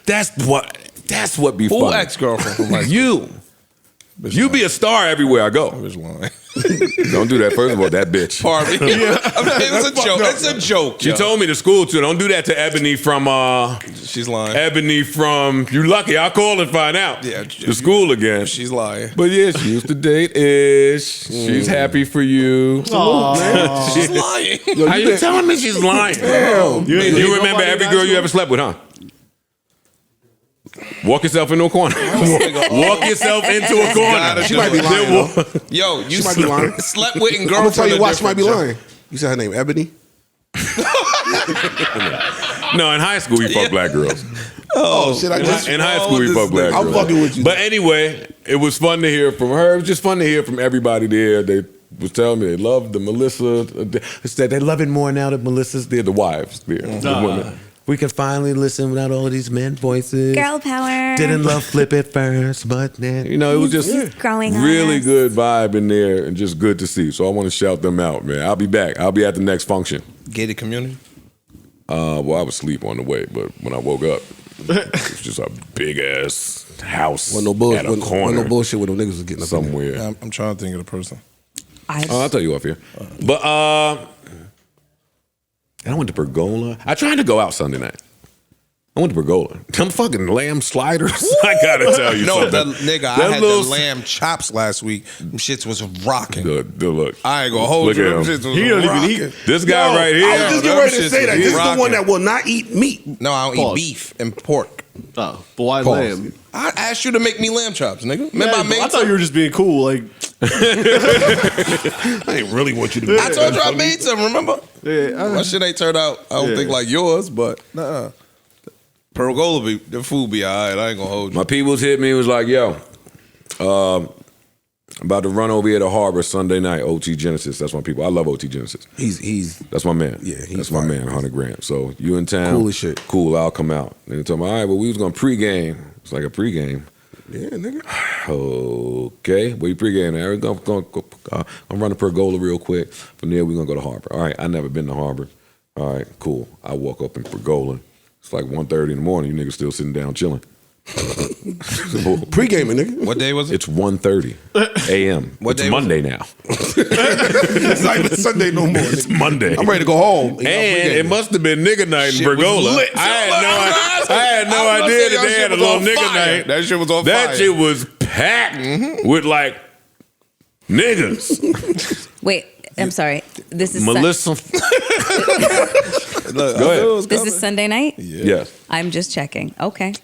That's what be
people do. Who
fun.
ex-girlfriend from high school?
You be a star everywhere I go.
Lying.
Don't do that. First of all, that bitch.
Pardon me. It's a joke. It's a joke.
She told me to school too. Don't do that to Ebony from.
She's lying.
Ebony from. You lucky. I'll call and find out.
Yeah.
The school again.
She's lying.
But yeah, she used to date Ish. She's happy for you.
She's lying.
How you telling me she's lying? You remember every girl you ever slept with, huh? Walk yourself into a corner. Walk yourself into a corner.
She might be lying.
Yo, you
might be lying.
slept with and
I'm gonna tell
girlfriend.
you why she might be lying. You said her name Ebony.
No, in high school we fuck black girls.
Oh shit! I just
In high school we fuck black girls.
I'm fucking with you.
But anyway, it was fun to hear from her. It was just fun to hear from everybody there. They was telling me they loved the Melissa. They said they love it more now that Melissa's there. The wives there, the women. We can finally listen without all of these men voices.
Girl power.
Didn't love Flip at first, but then, it was just
He's growing on
really
us.
good vibe in there and just good to see. So I want to shout them out, man. I'll be back. I'll be at the next function.
Gated community?
Well, I was asleep on the way, but when I woke up, it was just a big ass house
no
at a corner
no bullshit with them niggas was getting up
somewhere.
I'm trying to think of the person.
I'll tell you off here. But and I went to Pergola. I tried to go out Sunday night. I went to Pergola. Them fucking lamb sliders. I gotta tell you
No,
something.
I had the lamb chops last week. Them shits was rocking.
Look.
I ain't gonna hold
Look
you.
at
Them
him.
shits was
He don't even
rocking.
eat.
This guy right here.
I was just getting ready to say that. This is the
rocking.
one that will not eat meat.
No, I don't
Pause.
eat beef and pork.
Oh, but why
Pause.
lamb?
I asked you to make me lamb chops, nigga.
Yeah,
Remember I
but
made
I thought you were just being cool. Like,
I ain't really want you to.
I told you I made some, remember?
yeah,
My shit ain't turned out, I don't
Yeah.
think like yours, but nah. Pergola, the food be all right. I ain't gonna hold you.
My peoples hit me and was like, yo, about to run over here to Harbor Sunday night, OT Genesis. That's my people. I love OT Genesis.
He's
That's my man.
Yeah, he's
that's my
fire.
man, 100 grand. So you in town?
Cool as shit.
Cool, I'll come out. And they told me, all right, well, we was gonna pregame. It's like a pregame.
yeah, nigga.
Okay, well, you pregame there. I'm running Pergola real quick. From there, we're gonna go to Harbor. All right, I never been to Harbor. All right, cool. I walk up in Pergola. It's like 1:30 in the morning. You niggas still sitting down chilling.
Pre-gaming, nigga.
What day was it?
It's 1:30 a.m.
What
It's
day was
Monday now.
It's not even Sunday no more.
It's Monday.
I'm ready to go home.
And it must have been nigga night in
Shit was
Pergola.
lit.
I had no
I was gonna
idea
say,
that
y'all
they
shit
had a
was
little
on
nigga
fire.
night.
That shit was on
That
fire.
shit was packed with like niggas.
Wait, I'm sorry. This is
Melissa.
Look,
Go ahead.
This is Sunday night?
Yes.
I'm just checking. Okay.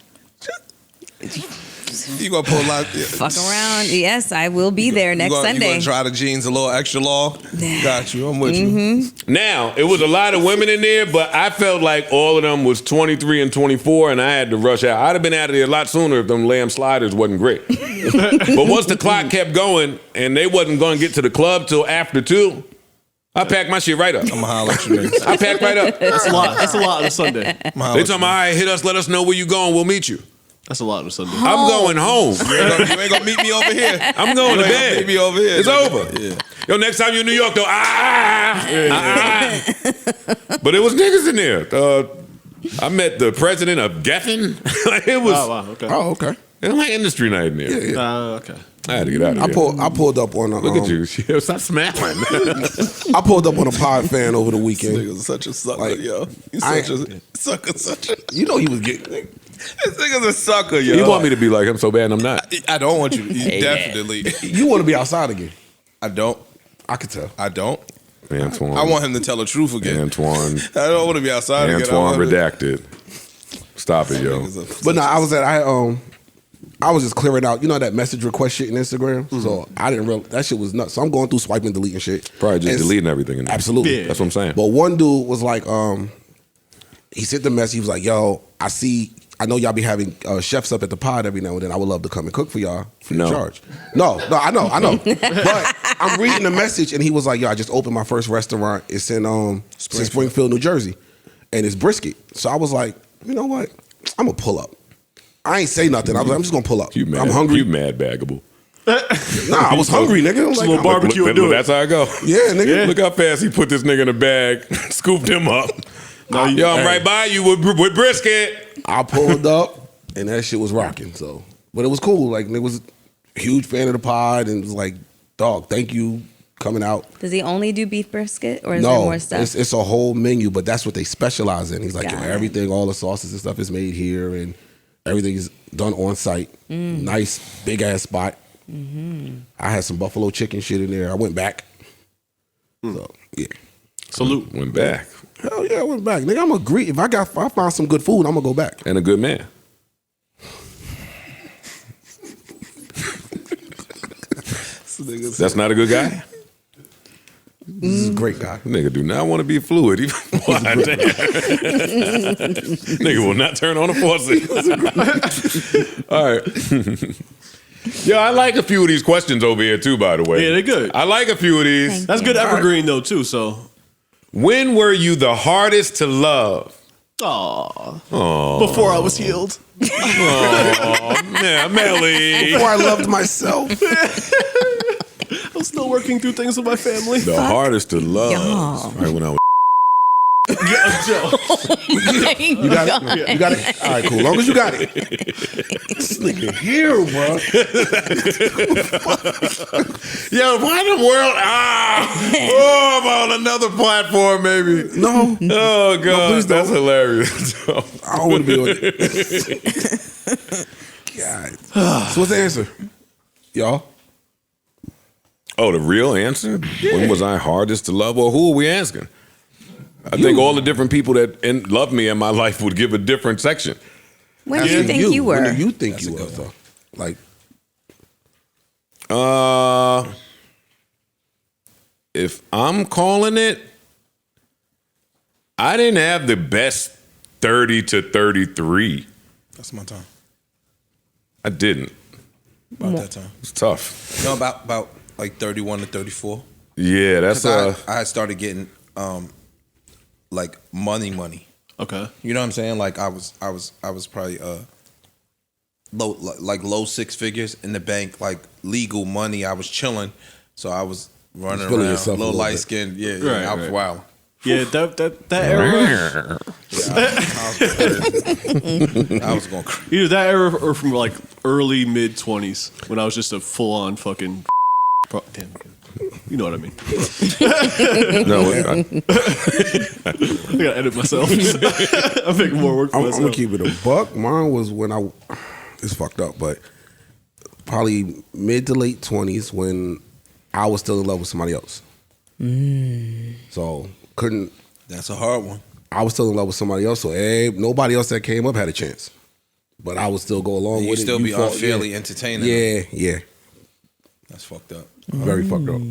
You gonna pull out?
Fuck around. Yes, I will be there next
You
Sunday.
gonna try the jeans a little extra long? Got you. I'm with you.
Now, it was a lot of women in there, but I felt like all of them was 23 and 24, and I had to rush out. I'd have been out of there a lot sooner if them lamb sliders wasn't great. But once the clock kept going and they wasn't going to get to the club till after 2, I packed my shit right up.
I'm gonna holler at you niggas.
I packed right up.
that's a lot. That's a lot on a Sunday.
They told me, all right, hit us, let us know where you going, we'll meet you.
That's a lot on a Sunday.
I'm going home.
You ain't gonna meet me over here.
I'm going to
You ain't gonna
bed.
meet me over here.
It's
nigga.
over.
Yeah.
Yo, next time you're in New York, though, But it was niggas in there. I met the president of Geffen. It was,
Oh, wow. Okay.
Oh, okay.
it was like industry night in there.
Okay.
I had to get out of here.
I pulled up on a.
Look at you. Stop smiling.
I pulled up on a pod fan over the weekend.
Nigga's such a sucker,
Like,
yo. He's
I-
such a sucker, such a.
You know he was getting.
This nigga's a sucker, yo.
You want me to be like him so bad, and I'm not.
I don't want you. Definitely.
You want to be outside again?
I don't.
I could tell.
I don't.
Antoine.
I want him to tell the truth again.
Antoine.
I don't want to be outside again.
Antoine redacted. Stop it, yo.
But no, I was just clearing out. You know that message request shit in Instagram. So I didn't realize that shit was nuts. So I'm going through swiping, deleting shit.
Probably just
And
deleting everything in there.
Absolutely.
Yeah.
That's what I'm saying.
But one dude was like, he sent the message. He was like, "Yo, I see I know y'all be having chefs up at the pod every now and then. I would love to come and cook for y'all free
No.
of charge. No, I know. But I'm reading the message, and he was like, "Yo, I just opened my first restaurant. It's in Springfield, New Jersey, and it's brisket." So I was like, "You know what? I'm gonna pull up." I ain't say nothing. I was like, "I'm just gonna pull up.
You mad,
I'm hungry."
You mad baggable.
Nah, I was hungry, nigga. I was
Just
like,
a little barbecue and do it.
That's how I go.
Yeah, nigga.
Look how fast he put this nigga in a bag, scooped him up. Yo, I'm right by you with brisket.
I pulled up, and that shit was rocking. So, but it was cool. Like, it was a huge fan of the pod, and it was like, dog, thank you coming out.
Does he only do beef brisket, or is there
No,
more stuff?
it's a whole menu, but that's what they specialize in. He's like, yo,
Got it.
everything, all the sauces and stuff is made here, and everything is done on site. Nice big ass spot. I had some buffalo chicken shit in there. I went back. So yeah,
Salute.
Went back.
hell yeah, I went back. Nigga, I'm agree. If I find some good food, I'm gonna go back.
And a good man. That's not a good guy?
This is a great guy.
Nigga do not want to be fluid. Why, damn. Nigga will not turn on the faucet. All right. Yo, I like a few of these questions over here too, by the way.
Yeah, they're good.
I like a few of these.
That's good evergreen though too. So,
When were you the hardest to love?
before I was healed.
Oh, man, Melly.
Before I loved myself.
I'm still working through things with my family.
The hardest to love.
Y'all.
Right when I was
You got it? You got it? All right, cool. Long as you got it. This nigga here, bro.
Yo, why the world? Oh, I'm on another platform, maybe.
No.
Oh, God.
please
That's
don't.
hilarious.
I don't want to be on it. God. So what's the answer? Y'all?
Oh, the real answer? When was I hardest to love? Or who are we asking? I think all the different people that love me in my life would give a different section.
When do you think you were?
When do you think you were, though? Like,
if I'm calling it, I didn't have the best 30 to 33.
That's my time.
I didn't.
About that time.
It's tough.
No, about like 31 to 34.
Yeah, that's
I had started getting like money.
Okay.
You know what I'm saying? Like I was probably low six figures in the bank, like legal money. I was chilling, so I was running
feeling
around,
yourself a
little
little
light
bit.
skinned. Yeah,
Right,
I was
right.
wild.
Yeah, that era.
I was going crazy.
Either that era or from like early mid 20s when I was just a full on fucking. Damn, you know what I mean.
no.
I gotta edit myself. I'm making more work for
I'm
myself.
gonna keep it a buck. Mine was when it's fucked up, but probably mid to late 20s when I was still in love with somebody else. So couldn't.
That's a hard one.
I was still in love with somebody else, so nobody else that came up had a chance. But I would still go along
You
with it.
still be
fought-
unfairly entertaining.
Yeah.
That's fucked up.
Very fucked up.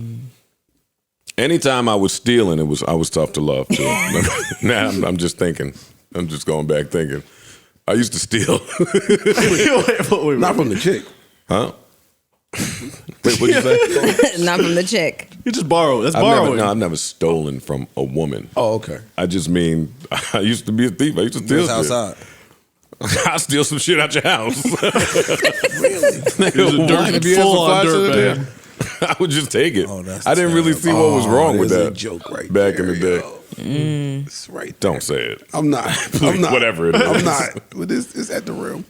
Anytime I was stealing, I was tough to love too. Now I'm just thinking. I'm just going back thinking. I used to steal.
Wait.
Not from the chick.
Huh? Wait, what'd you say?
Not from the chick.
You just borrow. That's borrowing.
I've never stolen from a woman.
Oh, okay.
I just mean, I used to be a thief. I used to steal
That's
shit.
outside.
I'll steal some shit out your house.
It was a full-on dirt bag.
I would just take it.
Oh, that's
I didn't really see what was wrong with
there's
that.
a joke right
back
there,
in the day.
yo. It's right there.
Don't say it.
I'm not.
Please,
I'm not.
whatever it is.
I'm not. But it's at the rim.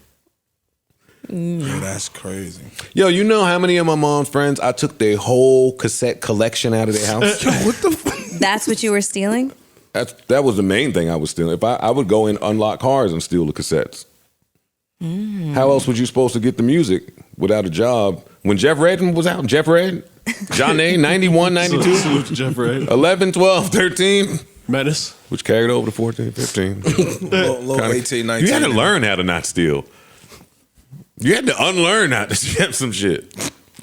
Yeah, that's crazy.
Yo, you know how many of my mom's friends, I took their whole cassette collection out of their house?
Yo, what the fuck?
That's what you were stealing?
That was the main thing I was stealing. If I would go in, unlock cars and steal the cassettes. How else was you supposed to get the music without a job? When Jeff Redden was out, Jeff Redden, John A, 91, 92,
Salute to Jeff Ray.
11, 12, 13,
Menace.
which carried over to 14, 15.
Low 18, 19.
You had to learn how to not steal. You had to unlearn how to get some shit.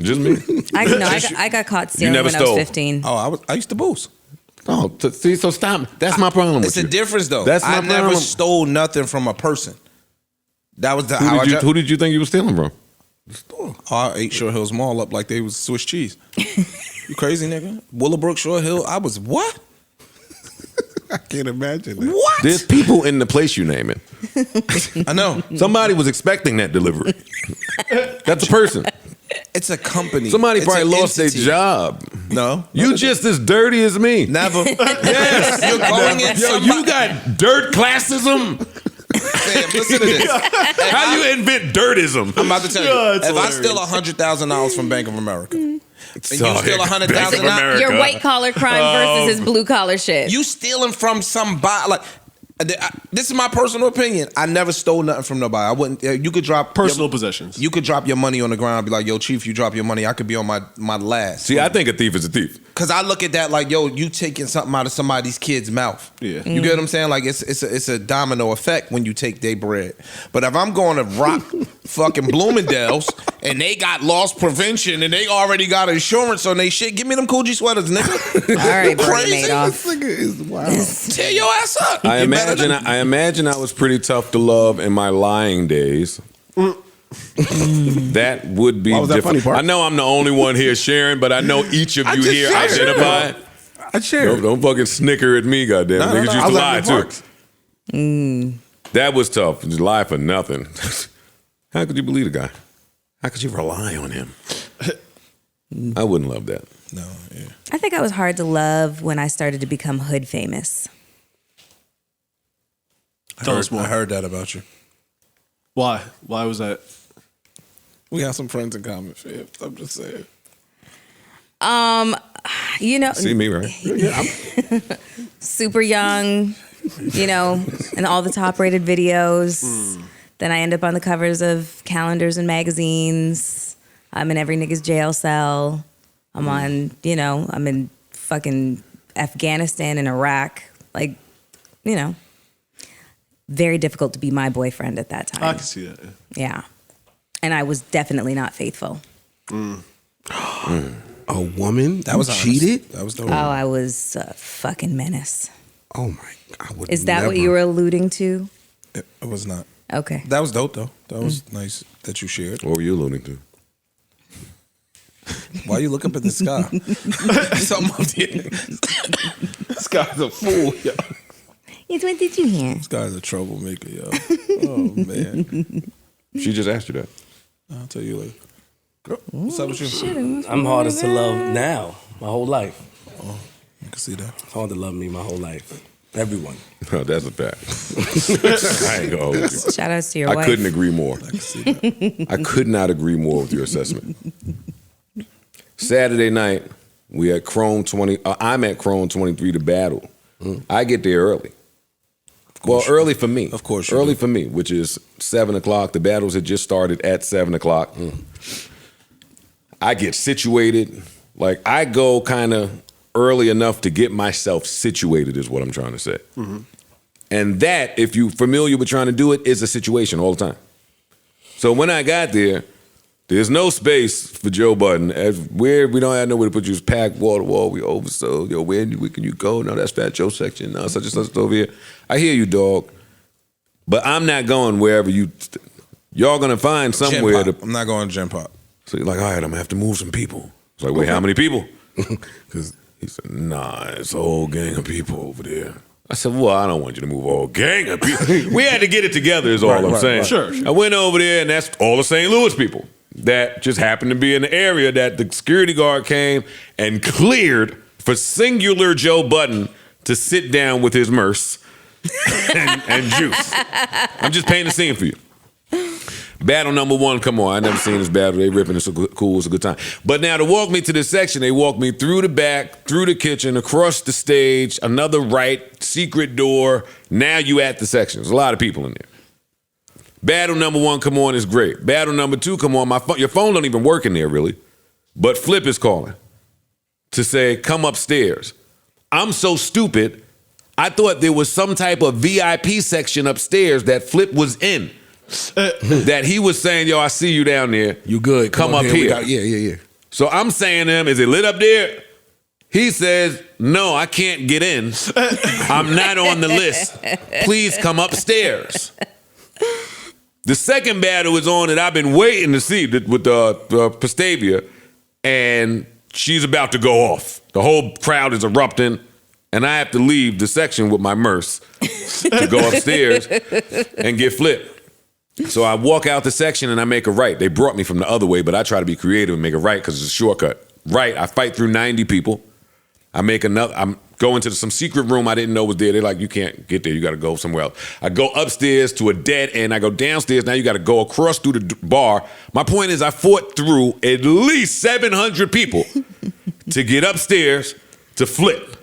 Just me.
I got caught stealing
never
when I was
stole.
15.
Oh, I used to boost.
Oh, see, so stop. That's my problem
It's
with
a
you.
difference though.
That's my
I never
problem.
stole nothing from a person. That was the
Who did you think you was stealing from?
I ate Short Hills Mall up like they was Swiss cheese. You crazy nigga? Willowbrook, Short Hill. I was what?
I can't imagine that.
What?
There's people in the place you naming.
I know.
Somebody was expecting that delivery. That's a person.
It's a company.
Somebody
It's
probably
an
lost their
entity.
job.
No.
You just as dirty as me.
Never.
Yes.
You're going in
Yo,
somebody-
you got dirt classism.
Sam, listen to this.
How do you invent dirtism?
I'm about to tell you.
Yeah, it's
If I
hilarious.
steal $100,000 from Bank of America, and you steal
Bank of
$100,000,
America.
Your white collar crime versus his blue collar shit.
you stealing from somebody. Like, this is my personal opinion. I never stole nothing from nobody. I wouldn't. You could drop
Personal possessions.
You could drop your money on the ground and be like, yo, chief, you drop your money. I could be on my last.
See, I think a thief is a thief.
Because I look at that like, yo, you taking something out of somebody's kid's mouth.
Yeah.
You get what I'm saying? Like, it's a domino effect when you take their bread. But if I'm going to rock fucking Bloomingdale's and they got loss prevention and they already got insurance on they shit, give me them Coogee sweaters, nigga.
All right, Bernie
Crazy.
Madoff.
This nigga is wild.
Tear your ass up.
I
You better
imagine.
than-
I imagine I was pretty tough to love in my lying days. That would be
Why was that
different.
funny, Park?
I know I'm the only one here sharing, but I know each of
I
you
just
here
shared.
identify.
I shared.
Don't fucking snicker at me, goddamn. Niggas used
I
to
was
lie
laughing at
too.
Parks.
That was tough. Just lie for nothing. How could you believe a guy? How could you rely on him? I wouldn't love that.
No, yeah.
I think I was hard to love when I started to become hood famous.
Tell us more.
I heard that about you.
Why? Why was that?
We have some friends in common. Shit. I'm just saying.
You know,
See me, right?
super young, you know, and all the top rated videos. Then I end up on the covers of calendars and magazines. I'm in every nigga's jail cell. I'm on, you know, I'm in fucking Afghanistan and Iraq. Like, you know, very difficult to be my boyfriend at that time.
I can see that. Yeah.
Yeah. And I was definitely not faithful.
A woman
That was
cheated?
That was dope.
Oh, I was a fucking menace.
Oh my God.
Is that what you were alluding to?
It was not.
Okay.
That was dope though. That was nice that you shared.
What were you alluding to?
Why you look up at the sky? Something up there. This guy's a fool, yo.
Yes, what did you hear?
This guy's a troublemaker, yo. Oh man.
She just asked you that.
I'll tell you later. Girl, what's up with you?
I'm hardest to love now, my whole life.
Oh, I can see that.
It's hard to love me my whole life. Everyone.
Oh, that's a fact. I ain't gonna hold you.
Shout outs to your
I
wife.
couldn't agree more.
I can see that.
I could not agree more with your assessment. Saturday night, we at Chrome 20. I'm at Chrome 23 to battle. I get there early. Well, early for me.
Of course you
early
do.
for me, which is 7 o'clock. The battles had just started at 7 o'clock. I get situated. Like, I go kind of early enough to get myself situated is what I'm trying to say. And that, if you're familiar with trying to do it, is a situation all the time. So when I got there, there's no space for Joe Budden. As where we don't have nowhere to put you, it's packed wall to wall. We oversold. Yo, where can you go? No, that's Fat Joe section. No, such and such over here. I hear you, dog. But I'm not going wherever y'all gonna find somewhere
Gen
to.
Pop. I'm not going to Gen Pop.
So you're like, all right, I'm gonna have to move some people. It's like, wait, how many people? Because he said, nah, it's a whole gang of people over there. I said, well, I don't want you to move a whole gang of people. We had to get it together is all I'm saying.
Sure.
I went over there, and that's all the St. Louis people that just happened to be in the area that the security guard came and cleared for singular Joe Budden to sit down with his Merce and juice. I'm just painting the scene for you. Battle number one, come on. I never seen this battle. They ripping. It's so cool. It's a good time. But now to walk me to this section, they walk me through the back, through the kitchen, across the stage, another right, secret door. Now you at the section. There's a lot of people in there. Battle number one, come on, is great. Battle number two, come on. Your phone don't even work in there, really. But Flip is calling to say, come upstairs. I'm so stupid, I thought there was some type of VIP section upstairs that Flip was in. That he was saying, yo, I see you down there.
You good.
Come
on
up here.
Yeah.
So I'm saying to him, is it lit up there? He says, no, I can't get in. I'm not on the list. Please come upstairs. The second battle is on that I've been waiting to see with Pastavia, and she's about to go off. The whole crowd is erupting, and I have to leave the section with my Merce to go upstairs and get flipped. So I walk out the section and I make a right. They brought me from the other way, but I try to be creative and make a right because it's a shortcut. Right, I fight through 90 people. I make another, I'm going to some secret room I didn't know was there. They're like, you can't get there, you gotta go somewhere else. I go upstairs to a dead end, I go downstairs, now you gotta go across through the bar. My point is I fought through at least 700 people to get upstairs to flip.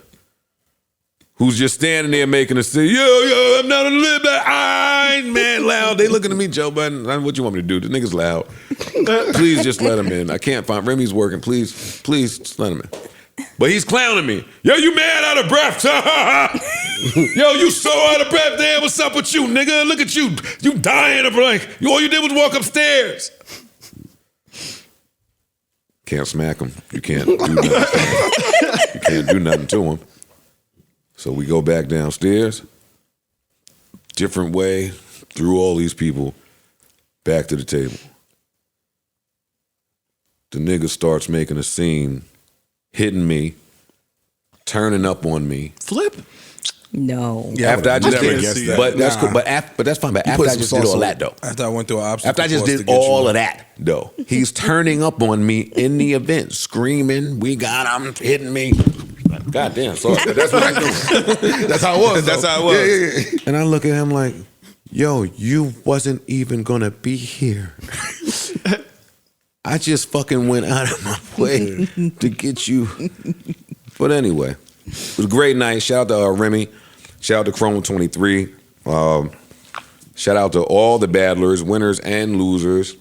Who's just standing there making a scene, yo, I'm not a little bit, I ain't mad loud. They looking at me, Joe Budden, what you want me to do? The nigga's loud. Please just let him in. I can't find, Remy's working, please just let him in. But he's clowning me. Yo, you mad out of breath. Yo, you so out of breath. Damn, what's up with you, nigga? Look at you. You dying of like, all you did was walk upstairs. Can't smack him. You can't do nothing. You can't do nothing to him. So we go back downstairs. Different way, through all these people, back to the table. The nigga starts making a scene, hitting me, turning up on me.
Flip?
No.
Yeah,
after I just
never
did,
guessed that.
but that's
Nah.
cool. But that's fine. But after I just did all that though,
After I went through an obstacle
after I just
course to
did
get you
all
on.
of that though, he's turning up on me in the event, screaming, "We got him!" Hitting me. God damn, sorry. But that's what I do.
That's how it was.
That's
though.
how it was.
Yeah.
And I look at him like, "Yo, you wasn't even gonna be here." I just fucking went out of my way to get you. But anyway, it was a great night. Shout out to Remy. Shout out to Chrome 23. Shout out to all the battlers, winners and losers.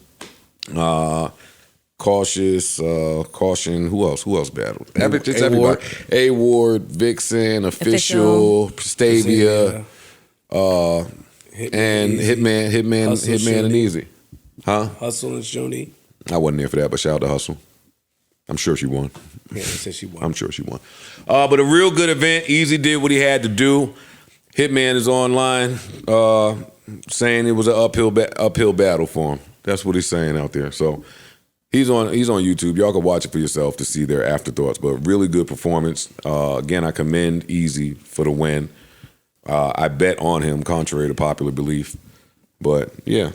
Cautious, Caution. Who else battled? It's everybody. A-Ward, Vixen, Official, Stavia, and Hitman and Easy. Huh?
Hustle and Shuni.
I wasn't there for that, but shout out to Hustle. I'm sure she won.
Yeah, they said she won.
I'm sure she won. But a real good event. Easy did what he had to do. Hitman is online saying it was an uphill battle for him. That's what he's saying out there. So he's on YouTube. Y'all can watch it for yourself to see their afterthoughts. But really good performance. Again, I commend Easy for the win. I bet on him, contrary to popular belief. But yeah,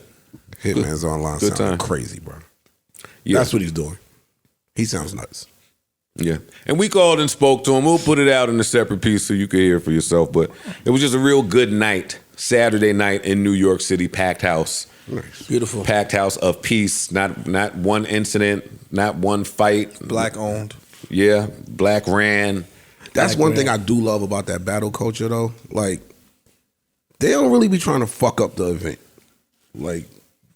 Hitman's online
good
sounding
time.
crazy, bro.
Yeah.
That's what he's doing. He sounds nuts.
Yeah. And we called and spoke to him. We'll put it out in a separate piece so you can hear it for yourself. But it was just a real good night. Saturday night in New York City, packed house.
Nice.
Beautiful.
Packed house of peace. Not one incident, not one fight.
Black owned.
Yeah. Black ran.
That's one thing I do love about that battle culture, though. Like, they don't really be trying to fuck up the event. Like,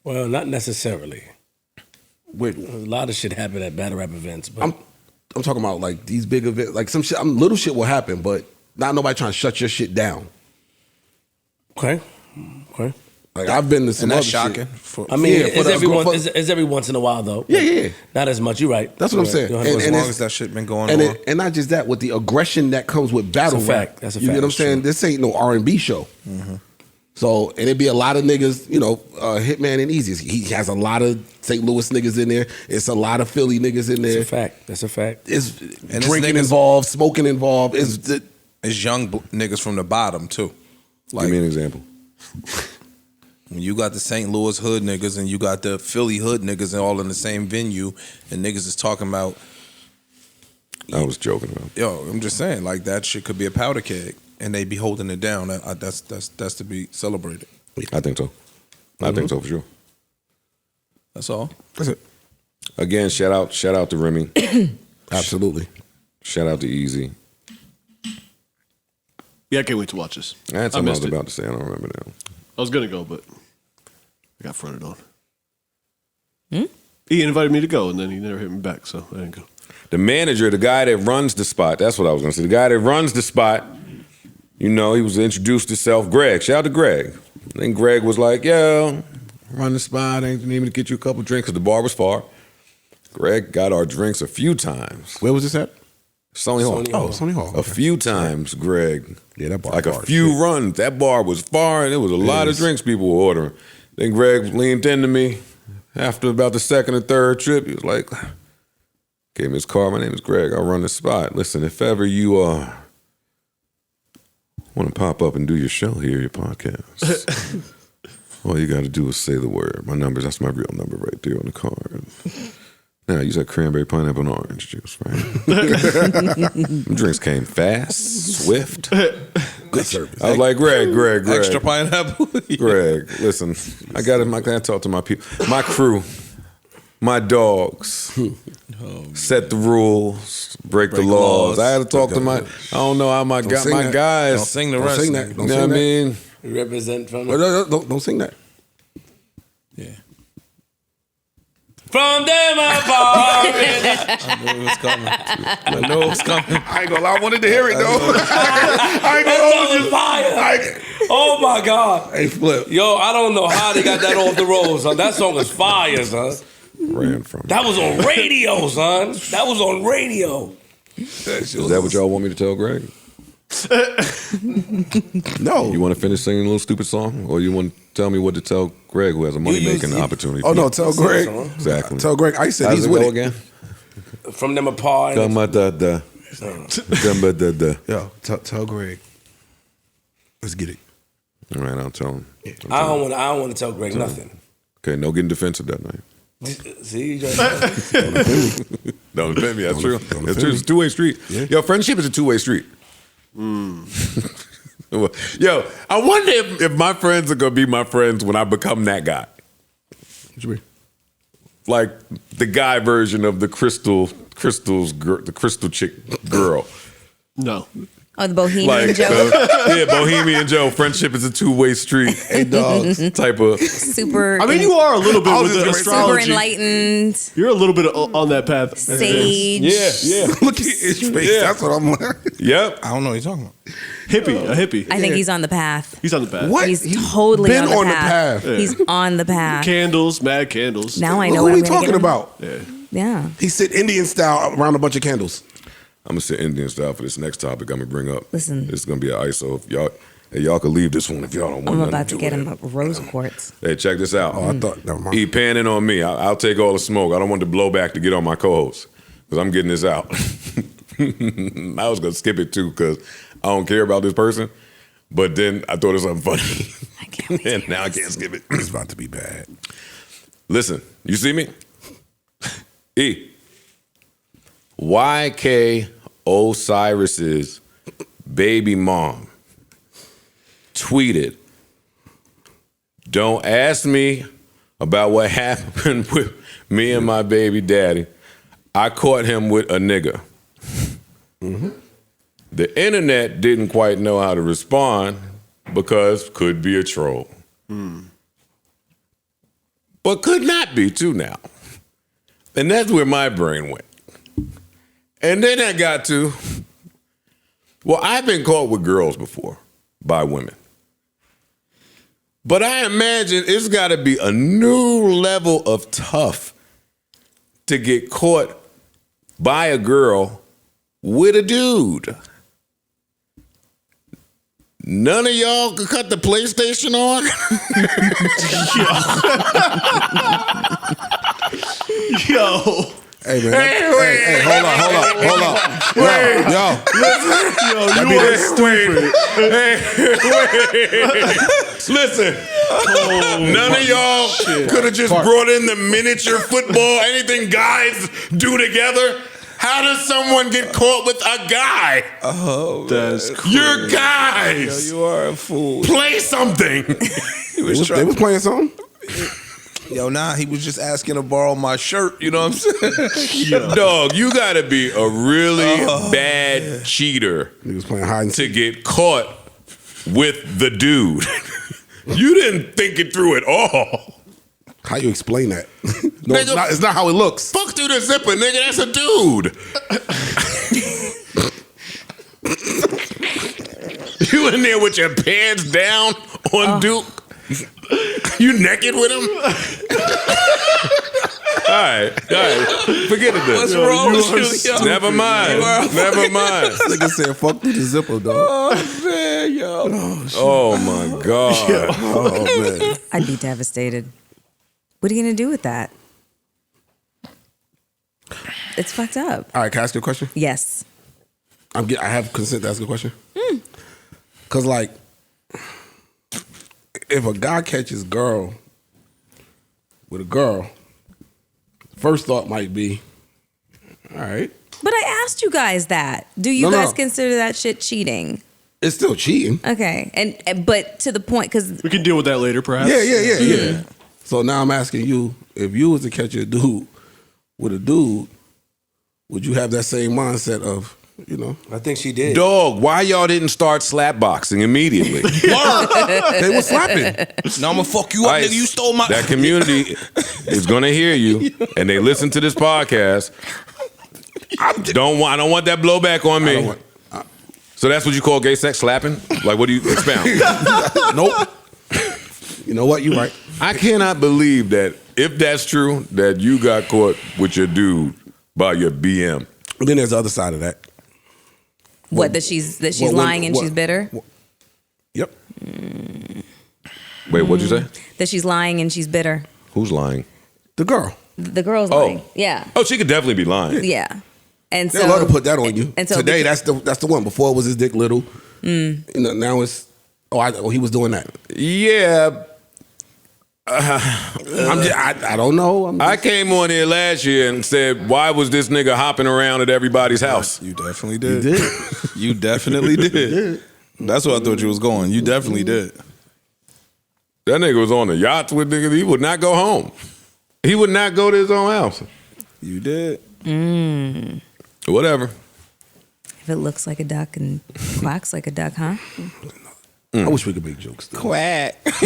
Well, not necessarily.
wait,
A lot of shit happen at battle rap events, but
I'm talking about like these big events. Like some shit, little shit will happen, but not nobody trying to shut your shit down.
okay.
Like I've been to some
And that's
other
shocking.
shit.
I mean,
Yeah, for
it's every once in a while though.
Yeah.
Not as much. You're right.
That's what I'm saying.
You're
And-
100%
As
and
long
it's-
as that shit been going
And
on.
and not just that, with the aggression that comes with battle
That's a
rap.
fact. That's a
You
fact.
get what I'm
That's
saying?
true.
This ain't no R&B show. So, and it'd be a lot of niggas, Hitman and Easy. He has a lot of St. Louis niggas in there. It's a lot of Philly niggas in there.
That's a fact.
It's
this
drinking
niggas-
involved, smoking involved.
It's young niggas from the bottom too.
Give me an example.
When you got the St. Louis hood niggas and you got the Philly hood niggas and all in the same venue, and niggas is talking about,
I was joking about.
yo, I'm just saying, like that shit could be a powder keg, and they be holding it down. That's to be celebrated.
I think so. I think so for sure.
That's all.
That's it.
Again, shout out to Remy.
Absolutely.
Shout out to Easy.
Yeah, I can't wait to watch this.
I had something I was
missed it.
about to say. I don't remember now.
I was gonna go, but I got fronted on. He invited me to go, and then he never hit me back, so I didn't go.
The manager, the guy that runs the spot, that's what I was going to say. The guy that runs the spot, he was introduced himself, Greg. Shout out to Greg. Then Greg was like, yo, run the spot. I ain't need me to get you a couple drinks because the bar was far. Greg got our drinks a few times.
Where was this at?
Sony Hall.
Oh, Sony Hall.
A few times, Greg.
Yeah, that bar
Like a
far as
few
shit.
runs. That bar was far, and there was a lot of drinks people were ordering. Then Greg leaned into me after about the second or third trip. He was like, gave me his card. My name is Greg. I run the spot. Listen, if ever you want to pop up and do your show here, your podcast, all you got to do is say the word. My numbers, that's my real number right there on the card. Now, you said cranberry, pineapple, and orange juice, right? Them drinks came fast, swift.
Good service.
I was like, Greg.
Extra pineapple.
Greg, listen, I gotta talk to my people, my crew, my dogs. Set the rules, break the laws. I had to talk to my. I don't know how my guys.
Don't sing the rest.
Don't sing that.
You know what I mean?
Represent from
Don't sing that.
Yeah. From them apartment.
I knew it was coming.
I ain't gonna lie. I wanted to hear it though. I ain't gonna hold you.
Fire. Oh my God.
Hey, Flip.
Yo, I don't know how they got that off the road, son. That song is fire, son.
Ran from.
That was on radio, son. That was on radio.
Is that what y'all want me to tell Greg?
No.
You want to finish singing a little stupid song, or you want to tell me what to tell Greg, who has a money making opportunity?
Oh no, tell Greg.
Exactly.
Tell Greg. I said
How's
he's
it
with
go
it.
again?
From them apart.
Yo,
tell Greg. Let's get it.
All right, I'll tell him.
I don't want to tell Greg nothing.
Okay, no getting defensive that night.
See,
Don't offend me. That's true. That's true. It's a two-way street. Yeah. Yo, friendship is a two-way street. Yo, I wonder if my friends are gonna be my friends when I become that guy.
What you mean?
Like the guy version of the crystal chick girl.
No.
Oh, the Bohemian
Like
Joe.
Bohemian Joe. Friendship is a two-way street. Hey, dogs. Type of
Super.
I mean, you are a little bit with the
super
astrology.
enlightened.
You're a little bit on that path.
Sage.
Yeah.
Look at his face.
Yeah.
That's what I'm like.
Yep.
I don't know what you're talking about.
A hippie.
I think he's on the path.
He's on the path.
What?
He's totally
been
on the
path.
path.
Yeah.
He's on the path.
Candles, mad candles.
Now I know
Who
what
are we
I'm gonna
talking
get him.
about?
Yeah.
Yeah.
He sit Indian style around a bunch of candles.
I'm gonna sit Indian style for this next topic I'm gonna bring up.
Listen.
This is gonna be an ISO. If y'all could leave this one if y'all don't want
I'm
nothing
about to
do
get
with
him
it.
a rose quartz.
Hey, check this out.
Oh, I thought. Never mind.
He panning on me. I'll take all the smoke. I don't want the blowback to get on my co-host because I'm getting this out. I was gonna skip it too because I don't care about this person, but then I thought it was something funny,
I can't wait.
and now I can't skip it.
It's about to be bad.
Listen, you see me? E. YK Osiris's baby mom tweeted, "Don't ask me about what happened with me and my baby daddy. I caught him with a nigga." Mm-hmm. The internet didn't quite know how to respond because could be a troll. But could not be too now. And that's where my brain went. And then I got to, well, I've been caught with girls before by women. But I imagine it's got to be a new level of tough to get caught by a girl with a dude. None of y'all could cut the PlayStation on?
Yo.
Hey man. Hey, hold on. Yo.
You are stupid.
Listen. None of y'all could have just brought in the miniature football, anything guys do together. How does someone get caught with a guy?
Oh,
that's crazy.
You're guys.
Yo, you are a fool.
Play something.
They was playing something?
Yo, he was just asking to borrow my shirt. You know what I'm saying?
Dog, you gotta be a really bad cheater
He was playing hide and
to
seek.
get caught with the dude. You didn't think it through at all.
How you explain that? No,
Nigga,
it's not how it looks.
Fuck through the zipper, nigga. That's a dude. You in there with your pants down on Duke? You naked with him? All right. Forget it then.
What's wrong with you? Yo?
Never mind.
Nigga said fuck through the zipper, dog.
Oh man, yo.
yo.
Oh my God.
Oh man.
I'd be devastated. What are you gonna do with that? It's fucked up.
All right, can I ask you a question?
Yes.
I have consent to ask a question. Cause like, if a guy catches girl with a girl, first thought might be, all right,
But I asked you guys that. Do you
No,
guys
no.
consider that shit cheating?
it's still cheating.
Okay, and but to the point, because
We can deal with that later, perhaps.
Yeah. So now I'm asking you, if you was to catch a dude with a dude, would you have that same mindset of, you know?
I think she did.
Dog, why y'all didn't start slap boxing immediately?
They were slapping.
Now I'm gonna fuck you up,
Ice,
nigga. You stole my.
That community is gonna hear you, and they listen to this podcast. I don't want that blowback on
I
me.
don't want-
So that's what you call gay sex, slapping? Like, what do you expound?
Nope. You know what? You're right.
I cannot believe that if that's true, that you got caught with your dude by your BM.
But then there's the other side of that.
what that she's
what-
lying and
what-
she's bitter.
Yep.
Wait, what'd you say?
That she's lying and she's bitter.
Who's lying?
The girl.
The girl's
Oh.
lying. Yeah,
Oh, she could definitely be lying.
yeah. And so
They'll love to put that on you.
And so
Today, that's the one. Before it was his dick little. You know, now it's he was doing that.
Yeah,
I don't know.
I came on here last year and said, why was this nigga hopping around at everybody's house?
You definitely did. You definitely did. That's where I thought you was going. You definitely did.
That nigga was on the yachts with niggas. He would not go home. He would not go to his own house.
You did.
Whatever.
if it looks like a duck and quacks like a duck, huh?
I wish we could make jokes. Though.
Quack.
Don't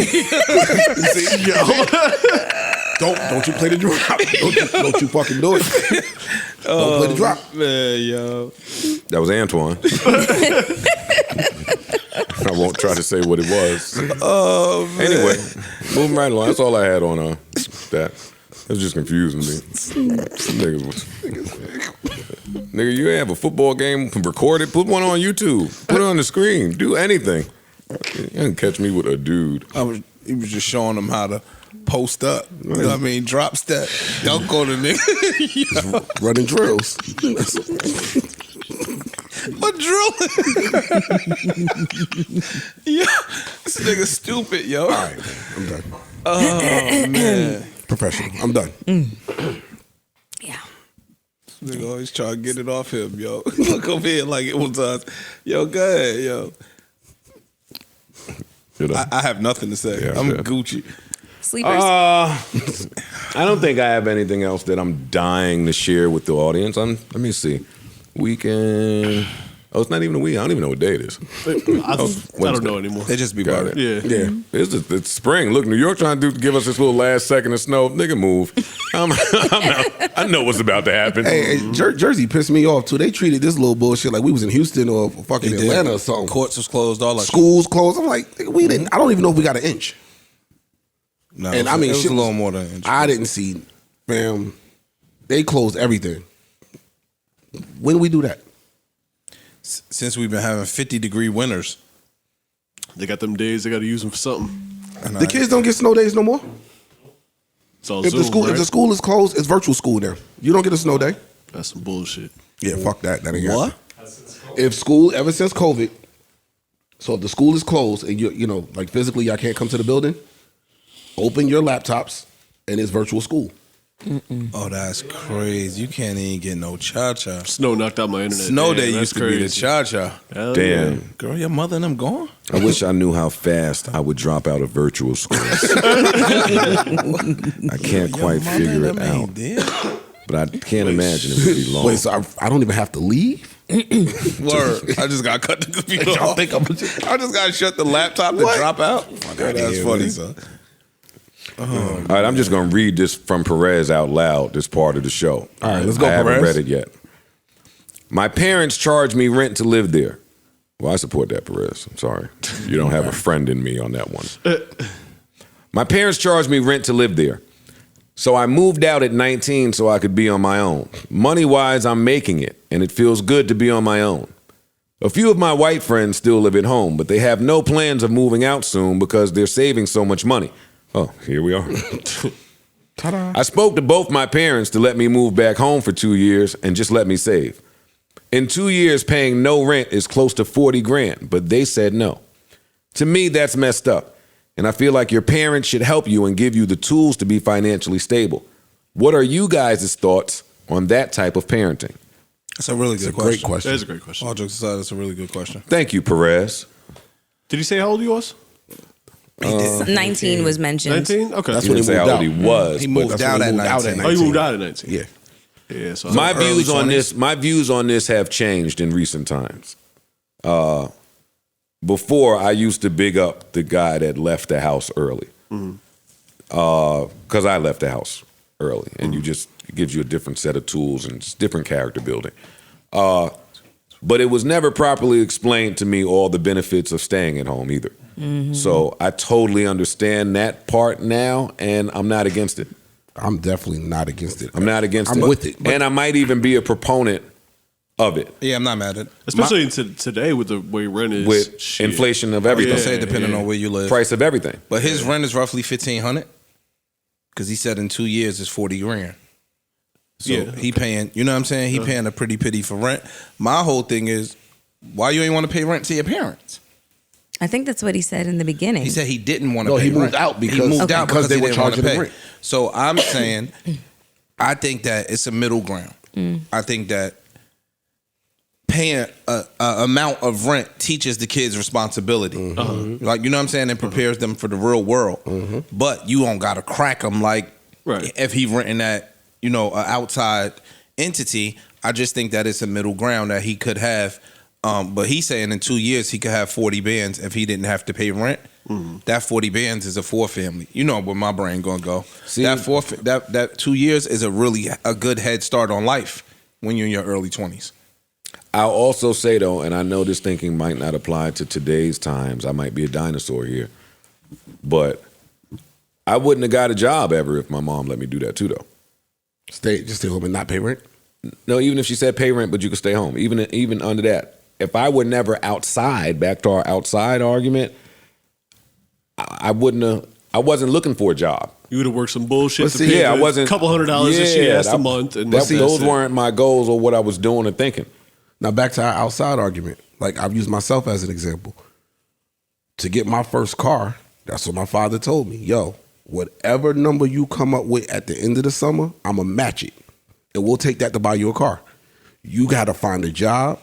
you play the drop. Don't you fucking do it. Don't play the drop.
Man, yo.
That was Antoine. I won't try to say what it was.
Oh, man.
Anyway, moving right along. That's all I had on that. It was just confusing me. Nigga, you have a football game recorded? Put one on YouTube. Put it on the screen. Do anything. You didn't catch me with a dude.
He was just showing them how to post up. You know what I mean? Drop step. Dunk on the nigga.
Running drills.
What drill? Yo, this nigga stupid, yo.
All right, I'm done.
Oh, man.
Professional. I'm done.
Yeah.
This nigga always try to get it off him, yo. Look over here like it was us. Yo, go ahead, yo.
You know?
I have nothing to say.
Yeah,
I'm
yeah.
Gucci.
Sleepers.
I don't think I have anything else that I'm dying to share with the audience. Let me see. Weekend. Oh, it's not even a week. I don't even know what day it is.
I don't know anymore.
They just be
Got
bugging.
it.
Yeah.
It's spring. Look, New York trying to give us this little last second of snow. Nigga, move. I'm out. I know what's about to happen.
Hey, Jersey pissed me off too. They treated this little bullshit like we was in Houston or fucking Atlanta or something.
Courts was closed, all that shit.
Schools closed. I'm like, nigga, we didn't. I don't even know if we got an inch.
No,
And I mean,
it was
shit
a little more than an inch.
I didn't see, fam. They closed everything. When did we do that?
Since we've been having 50-degree winters.
They got them days. They got to use them for something.
The kids don't get snow days no more.
It's all
If
Zoom,
the school
right?
if the school is closed, it's virtual school there. You don't get a snow day.
That's some bullshit.
Yeah, fuck that. That ain't
What?
happening. If school ever since COVID, so if the school is closed and you know like physically y'all can't come to the building, open your laptops and it's virtual school.
Oh, that's crazy. You can't even get no cha-cha.
Snow knocked out my internet.
Snow
Damn,
day
that's
used to be the
crazy.
cha-cha.
Hell
Damn.
yeah.
Girl, your mother and them gone?
I wish I knew how fast I would drop out of virtual school. I can't quite
Your mother
figure
and
it
them
out.
ain't dead.
But I can't imagine it would be long.
Wait, so I don't even have to leave?
Word. I just got to cut the computer off. I just got to shut the laptop and drop out. Yeah, that's funny, son.
All right, I'm just going to read this from Perez out loud, this part of the show.
All right, let's go,
I haven't
Perez.
read it yet. My parents charge me rent to live there. Well, I support that, Perez. I'm sorry. You don't have a friend in me on that one. My parents charged me rent to live there. So I moved out at 19 so I could be on my own. Money-wise, I'm making it, and it feels good to be on my own. A few of my white friends still live at home, but they have no plans of moving out soon because they're saving so much money. Oh, here we are. Ta-da. I spoke to both my parents to let me move back home for 2 years and just let me save. In 2 years, paying no rent is close to 40 grand, but they said no. To me, that's messed up. And I feel like your parents should help you and give you the tools to be financially stable. What are you guys' thoughts on that type of parenting?
That's a really good
Great question.
That is a great question.
All jokes aside, that's a really good question.
Thank you, Perez.
Did he say how old he was?
19 was mentioned.
19? Okay.
That's
He
when
didn't
he
say how
moved
old
out.
he was.
He
but
moved out at 19.
Oh, he moved out at 19.
Yeah.
Yeah. So
My
early
views on
20s.
this, my views on this have changed in recent times. Before, I used to big up the guy that left the house early, because I left the house early, and it gives you a different set of tools and it's different character building. But it was never properly explained to me all the benefits of staying at home either. So I totally understand that part now, and I'm not against it.
I'm definitely not against it.
I'm not against it.
I'm with it.
And I might even be a proponent of it.
Yeah, I'm not mad at it.
especially today with the way rent is.
With
shit.
inflation of
I was
everything.
gonna say depending on where you live.
Price of everything.
But his rent is roughly $1,500 because he said in 2 years it's 40 grand. So
Yeah.
he paying, you know what I'm saying? He paying a pretty pity for rent. My whole thing is, why you ain't want to pay rent to your parents?
I think that's what he said in the beginning.
He said he didn't want to
No,
pay
he
rent.
moved out because-
he moved
Okay.
out
because they
he
were
didn't wanna
charging him
pay.
rent.
So I'm saying, I think that it's a middle ground. I think that paying a amount of rent teaches the kids responsibility. Like, you know what I'm saying? It prepares them for the real world. But you don't got to crack them like
Right.
if he renting that, you know, an outside entity. I just think that it's a middle ground that he could have. But he's saying in 2 years he could have 40 bands if he didn't have to pay rent. That 40 bands is a 4-family. You know where my brain gonna go.
See,
that 2 years is a good head start on life when you're in your early 20s.
I'll also say though, and I know this thinking might not apply to today's times. I might be a dinosaur here, but I wouldn't have got a job ever if my mom let me do that too, though.
Just stay home and not pay rent.
No, even if she said pay rent, but you could stay home. Even under that, if I were never outside, back to our outside argument, I wouldn't have. I wasn't looking for a job.
You would have worked some bullshit
But
to
see,
pay
Yeah, I
the
wasn't.
couple $100 that she asked a month. And
those
that's it.
weren't my goals or what I was doing or thinking.
Now back to our outside argument. Like I've used myself as an example. To get my first car, that's what my father told me. Yo, whatever number you come up with at the end of the summer, I'ma match it. And we'll take that to buy you a car. You gotta find a job.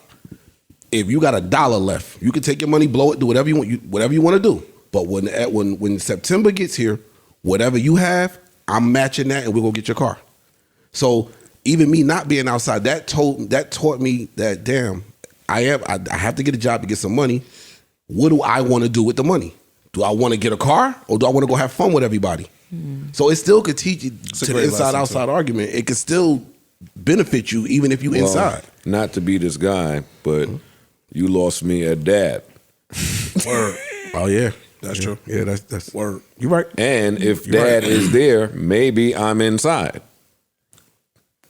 If you got $1 left, you can take your money, blow it, do whatever you want. Whatever you want to do. But when September gets here, whatever you have, I'm matching that, and we're gonna get your car. So even me not being outside, that taught me that damn, I have to get a job to get some money. What do I want to do with the money? Do I want to get a car, or do I want to go have fun with everybody? So it still could teach you to the inside-outside argument. It could still benefit you even if you inside.
Not to be this guy, but you lost me at dad.
Word. Oh yeah,
That's true.
Yeah, that's
Word.
You're right.
And if
You're
dad
right.
is there, maybe I'm inside.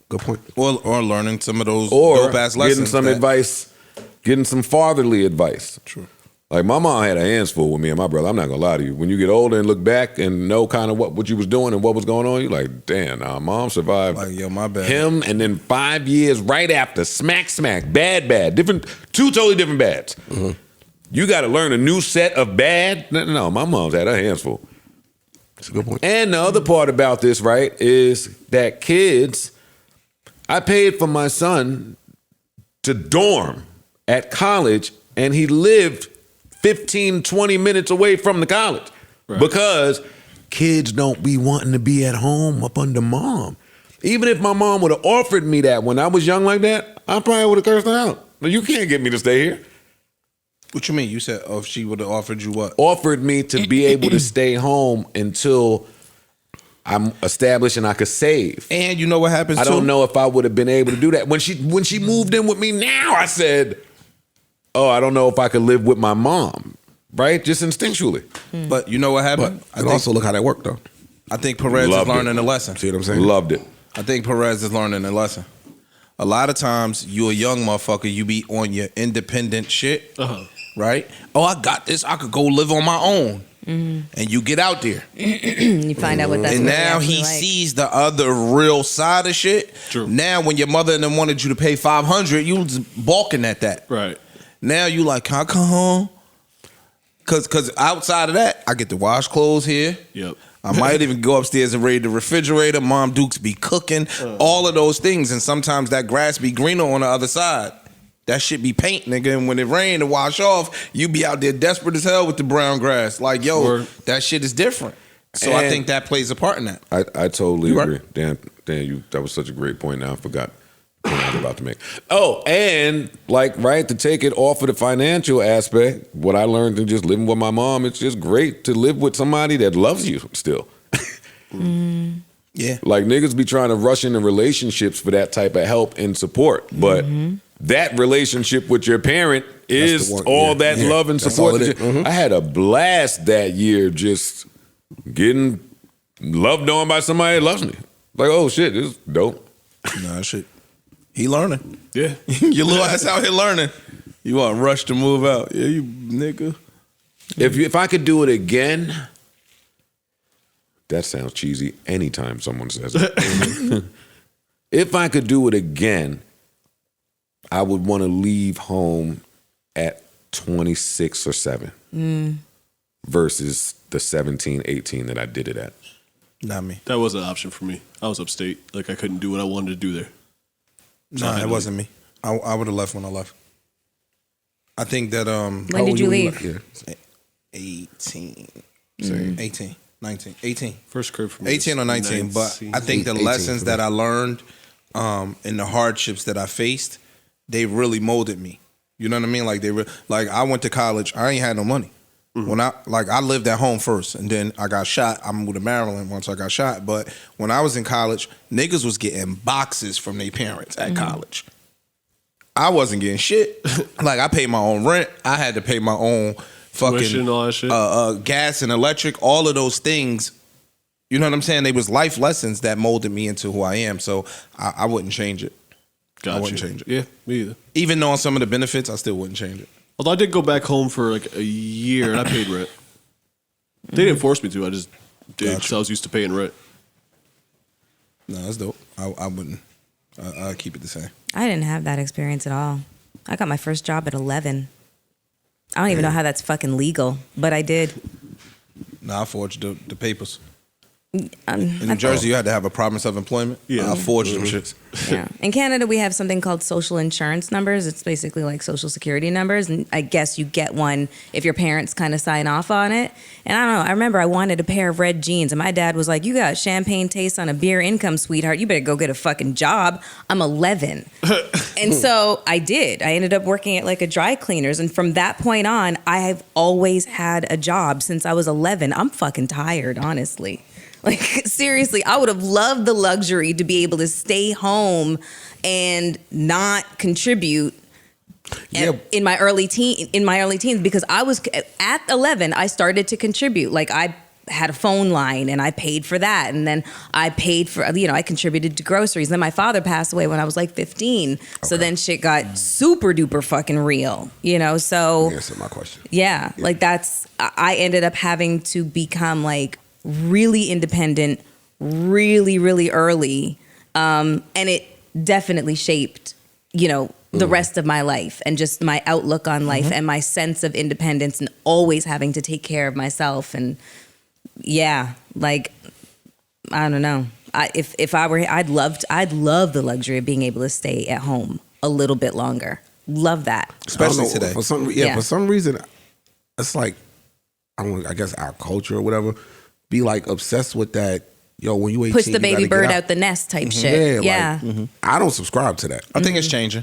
Good point.
Or learning some of those
Or
dope ass lessons.
getting some
that-
advice, getting some fatherly advice.
True.
Like my mom had her hands full with me and my brother. I'm not gonna lie to you. When you get older and look back and know kind of what you was doing and what was going on, you're like, damn, mom survived
Like, yo, my bad.
him, and then 5 years right after, smack, bad, different, two totally different bads. You got to learn a new set of bad. No, my mom's had her hands full.
That's a good point.
And the other part about this, right, is that kids, I paid for my son to dorm at college, and he lived 15, 20 minutes away from the college because kids don't be wanting to be at home up under mom. Even if my mom would have offered me that when I was young like that, I probably would have cursed her out. You can't get me to stay here.
What you mean? You said, if she would have offered you what?
Offered me to be able to stay home until I'm established and I could save.
And you know what happens
I
too?
don't know if I would have been able to do that. When she moved in with me now, I said, oh, I don't know if I could live with my mom, right? Just instinctually.
But you know what happened?
And also look how that worked though.
I think Perez
Loved
is learning
it.
a lesson.
See what I'm saying?
Loved it.
I think Perez is learning a lesson. a lot of times you a young motherfucker, you be on your independent shit, right? Oh, I got this. I could go live on my own. And you get out there.
You find out what that's
and
really
now he
like.
sees the other real side of shit.
True.
Now when your mother and them wanted you to pay $500, you was balking at that.
Right.
Now you like, can I come home? Cause outside of that, I get to wash clothes here.
Yep.
I might even go upstairs and raid the refrigerator. Mom Dukes be cooking. All of those things. And sometimes that grass be greener on the other side. That shit be paint, nigga. And when it rain to wash off, you be out there desperate as hell with the brown grass. Like, yo, that shit is different. So I
And
think that plays a part in that.
I totally
You
agree.
right.
Dan, that was such a great point. Now I forgot what I was about to make. Oh, and like, right, to take it off of the financial aspect, what I learned in just living with my mom, it's just great to live with somebody that loves you still.
Yeah.
Like niggas be trying to rush into relationships for that type of help and support, but that relationship with your parent is
the one,
all
yeah,
that
yeah.
love and
That's
support.
all it is.
I had a blast that year just getting loved on by somebody that loves me. Like, oh shit, this is dope.
Nah, shit. He learning.
Yeah.
Your little ass out here learning. You want to rush to move out. Yeah, you nigga.
If I could do it again, that sounds cheesy anytime someone says it. If I could do it again, I would want to leave home at 26 or 7 versus the 17, 18 that I did it at.
Not me.
That was an option for me. I was upstate. Like, I couldn't do what I wanted to do there.
Nah, it wasn't me. I would have left when I left. I think that
When did you leave?
18. Sorry, 18, 19, 18.
First crib for me.
18 or 19, but I think the
18
lessons
for me.
that I learned and the hardships that I faced, they really molded me. You know what I mean? Like like I went to college, I ain't had no money. When I lived at home first, and then I got shot. I moved to Maryland once I got shot. But when I was in college, niggas was getting boxes from their parents at college. I wasn't getting shit. Like I paid my own rent. I had to pay my own fucking
Tuition, all that shit.
gas and electric. All of those things. You know what I'm saying? They was life lessons that molded me into who I am. So I wouldn't change it.
Gotcha.
I wouldn't change it.
Yeah, me either.
Even knowing some of the benefits, I still wouldn't change it.
Although I did go back home for like a year and I paid rent. They didn't force me to. I just did because I was used to paying rent.
No, that's dope. I wouldn't. I'd keep it the same.
I didn't have that experience at all. I got my first job at 11. I don't even know how that's fucking legal, but I did.
No, I forged the papers. In New Jersey, you had to have a promise of employment.
Yeah.
I forged them shits.
Yeah. In Canada, we have something called social insurance numbers. It's basically like social security numbers. And I guess you get one if your parents kind of sign off on it. And I don't know. I remember I wanted a pair of red jeans. And my dad was like, you got champagne taste on a beer income, sweetheart. You better go get a fucking job. I'm 11. And so I did. I ended up working at like a dry cleaners. And from that point on, I have always had a job since I was 11. I'm fucking tired, honestly. Like, seriously, I would have loved the luxury to be able to stay home and not contribute in my early teens, because I was at 11, I started to contribute. Like, I had a phone line and I paid for that. And then I paid for, I contributed to groceries. Then my father passed away when I was like 15. Okay. So then shit got super duper fucking real, so.
Answer my question.
Yeah, like I ended up having to become like really independent, really, really early. And it definitely shaped, the rest of my life and just my outlook on life and my sense of independence and always having to take care of myself. And yeah, like, I don't know. If I were, I'd love the luxury of being able to stay at home a little bit longer. Love that.
Especially today.
For some reason, it's like, I guess our culture or whatever, be like obsessed with that. Yo, when you 18,
push the baby
you
bird out the nest type shit. Yeah.
Like, I don't subscribe to that.
I think it's changing.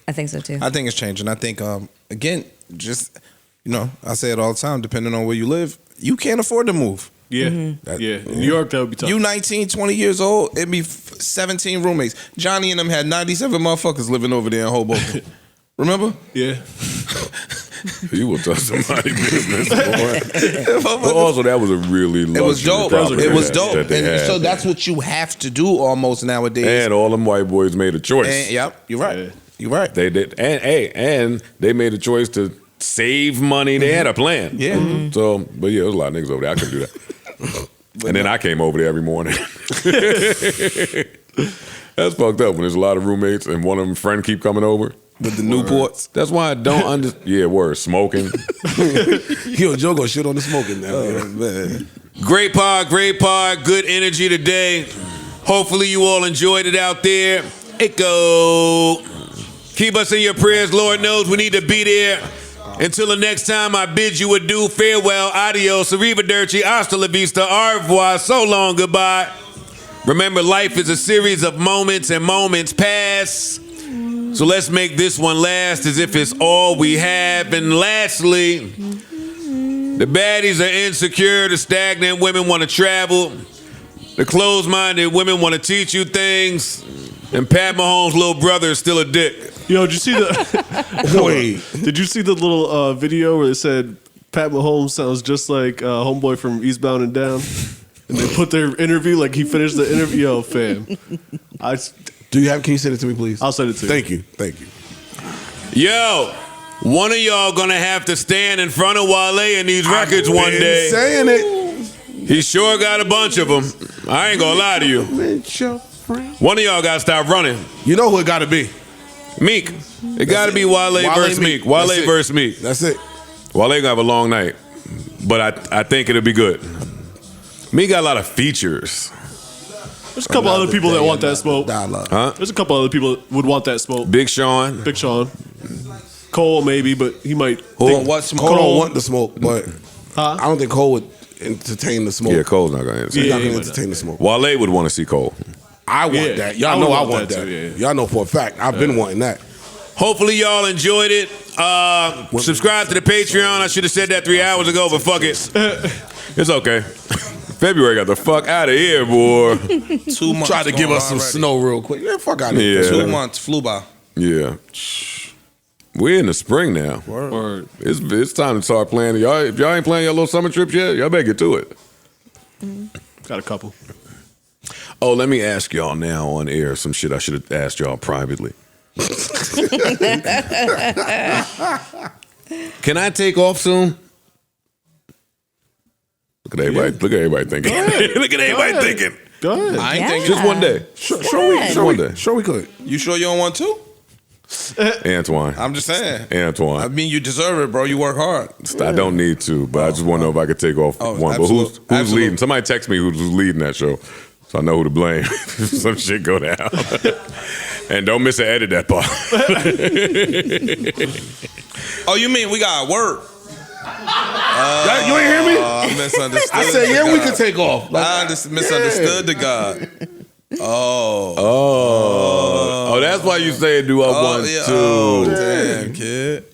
I think so too.
I think it's changing. I think, again, just, I say it all the time, depending on where you live, you can't afford to move.
Yeah. Yeah. In New York, that would be tough.
You 19, 20 years old, it'd be 17 roommates. Johnny and them had 97 motherfuckers living over there in Hoboken. Remember?
Yeah.
You will touch somebody's business, boy. But also, that was a really
It was dope.
luxury
It was
that
dope.
they
And
had.
so that's what you have to do almost nowadays.
And all them white boys made a choice.
And, yep, you're right. You're right.
They did, and they made a choice to save money. They had a plan.
Yeah.
So, but yeah, there's a lot of niggas over there. I couldn't do that. And then I came over there every morning. That's fucked up when there's a lot of roommates and one of them friend keep coming over.
With the Newports.
That's why I don't understand. Yeah, word, smoking.
Yo, Joe gonna shit on the smoking now.
Man.
Great pod, good energy today. Hopefully you all enjoyed it out there. Echo. Keep us in your prayers. Lord knows we need to be there. Until the next time, I bid you adieu, farewell, adios, arrivederci, hasta la vista, au revoir, so long, goodbye. Remember, life is a series of moments and moments pass. So let's make this one last as if it's all we have. And lastly, the baddies are insecure, the stagnant women want to travel, the closed-minded women want to teach you things, and Pat Mahomes' little brother is still a dick.
Yo, did you see the?
Wait.
Did you see the little video where it said Pat Mahomes sounds just like homeboy from Eastbound and Down, and they put their interview like he finished the interview. Yo, fam,
Can you send it to me, please?
I'll send it to you.
Thank you.
Yo, one of y'all gonna have to stand in front of Wale in these records one day.
Saying it.
He sure got a bunch of them. I ain't gonna lie to you. One of y'all gotta stop running.
You know who it gotta be?
Meek. It gotta be Wale versus Meek. Wale
That's it.
versus Meek.
That's it.
Wale gonna have a long night, but I think it'll be good. Meek got a lot of features.
There's a couple other people that want that smoke.
Huh?
There's a couple other people that would want that smoke.
Big Sean.
Big Sean. Cole maybe, but he might.
Cole don't want the smoke, but
Huh?
I don't think Cole would entertain the smoke.
Yeah, Cole's not gonna entertain.
He's not
he
gonna
might
entertain the smoke.
Wale would want to see Cole.
I want
Yeah,
that. Y'all
I
know
would
I
want
want
that
that.
too, yeah.
Y'all know for a fact. I've been wanting that.
Hopefully y'all enjoyed it. Subscribe to the Patreon. I should have said that 3 hours ago, but fuck it. It's okay. February got the fuck out of here, boy.
2 months.
Try to give us some
already.
snow real quick. Yeah, fuck out of here.
Yeah.
2 months flew by.
Yeah. We're in the spring now.
Word.
It's time to start planning. Y'all, if y'all ain't planning your little summer trips yet, y'all better get to it.
Got a couple.
Oh, let me ask y'all now on air some shit I should have asked y'all privately. Can I take off soon? Look at everybody. Look at everybody thinking. Look at everybody thinking.
Go ahead.
I ain't thinking.
Just one day.
Sure we could.
You sure you don't want to?
Antoine.
I'm just saying.
Antoine.
I mean, you deserve it, bro. You work hard.
I don't need to, but I just want to know if I could take off one. But who's
absolute.
leading? Somebody text me who's leading that show, so I know who to blame. Some shit go down. And don't miss an edit that part.
Oh, you mean we got work?
You ain't hear me?
I misunderstood.
I said,
the
yeah, we
God.
could take off.
I misunderstood the God.
Oh, that's why you say do up 1, 2.
Oh, damn, kid.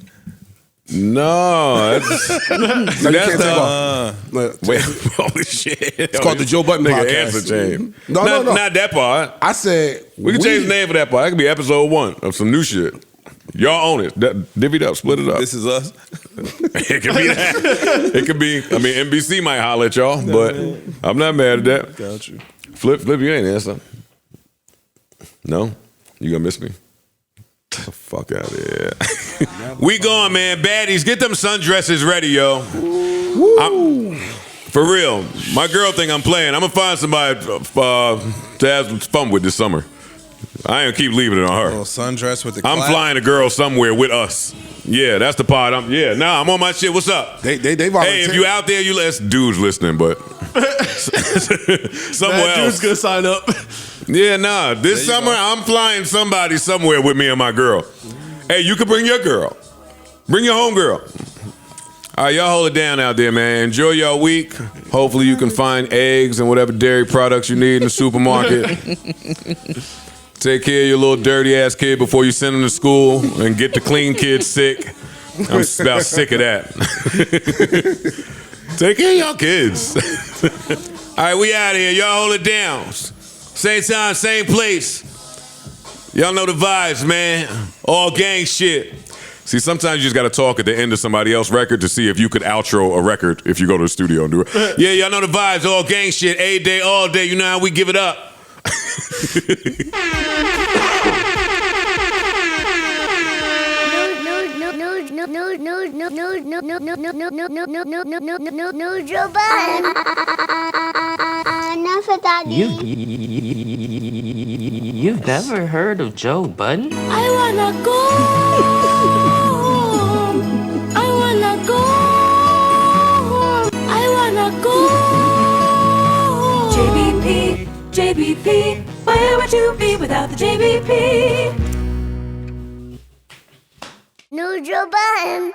No, that's
No, you can't take off.
wait. Holy shit!
It's called the Joe Budden
Nigga,
podcast.
answer change.
No,
not that part.
I said
We can change the name for that part. That could be episode 1 of some new shit. Y'all own it. Divvy it up, split it up.
This is us.
It could be that. It could be. I mean, NBC might holler at y'all, but I'm not mad at that.
Got you.
Flip, you ain't answer. No, you gonna miss me. Get the fuck out of here. We going, man. Baddies, get them sundresses ready, yo. For real. My girl think I'm playing. I'm gonna find somebody to have fun with this summer. I ain't gonna keep leaving it on her.
Little sundress with the
I'm
clap.
flying a girl somewhere with us. Yeah, that's the part. I'm on my shit. What's up?
They
Hey, if you out there, that's dudes listening, but somewhere
That
else.
dude's gonna sign up.
Yeah, nah. This summer, I'm flying somebody somewhere with me and my girl. Hey, you can bring your girl. Bring your home girl. All right, y'all hold it down out there, man. Enjoy your week. Hopefully you can find eggs and whatever dairy products you need in the supermarket. Take care of your little dirty-ass kid before you send him to school and get the clean kids sick. I'm about sick of that. Take care of y'all kids. All right, we out of here. Y'all hold it down. Same time, same place. Y'all know the vibes, man. All gang shit. See, sometimes you just got to talk at the end of somebody else's record to see if you could outro a record if you go to the studio and do it. Yeah, y'all know the vibes, all gang shit, a day, all day. You know how we give it up.
No, Joe Budden. Enough of that.
You've never heard of Joe Budden?
I wanna go home. I wanna go home. I wanna go home.
JBP, JBP, where would you be without the JBP?
No, Joe Budden.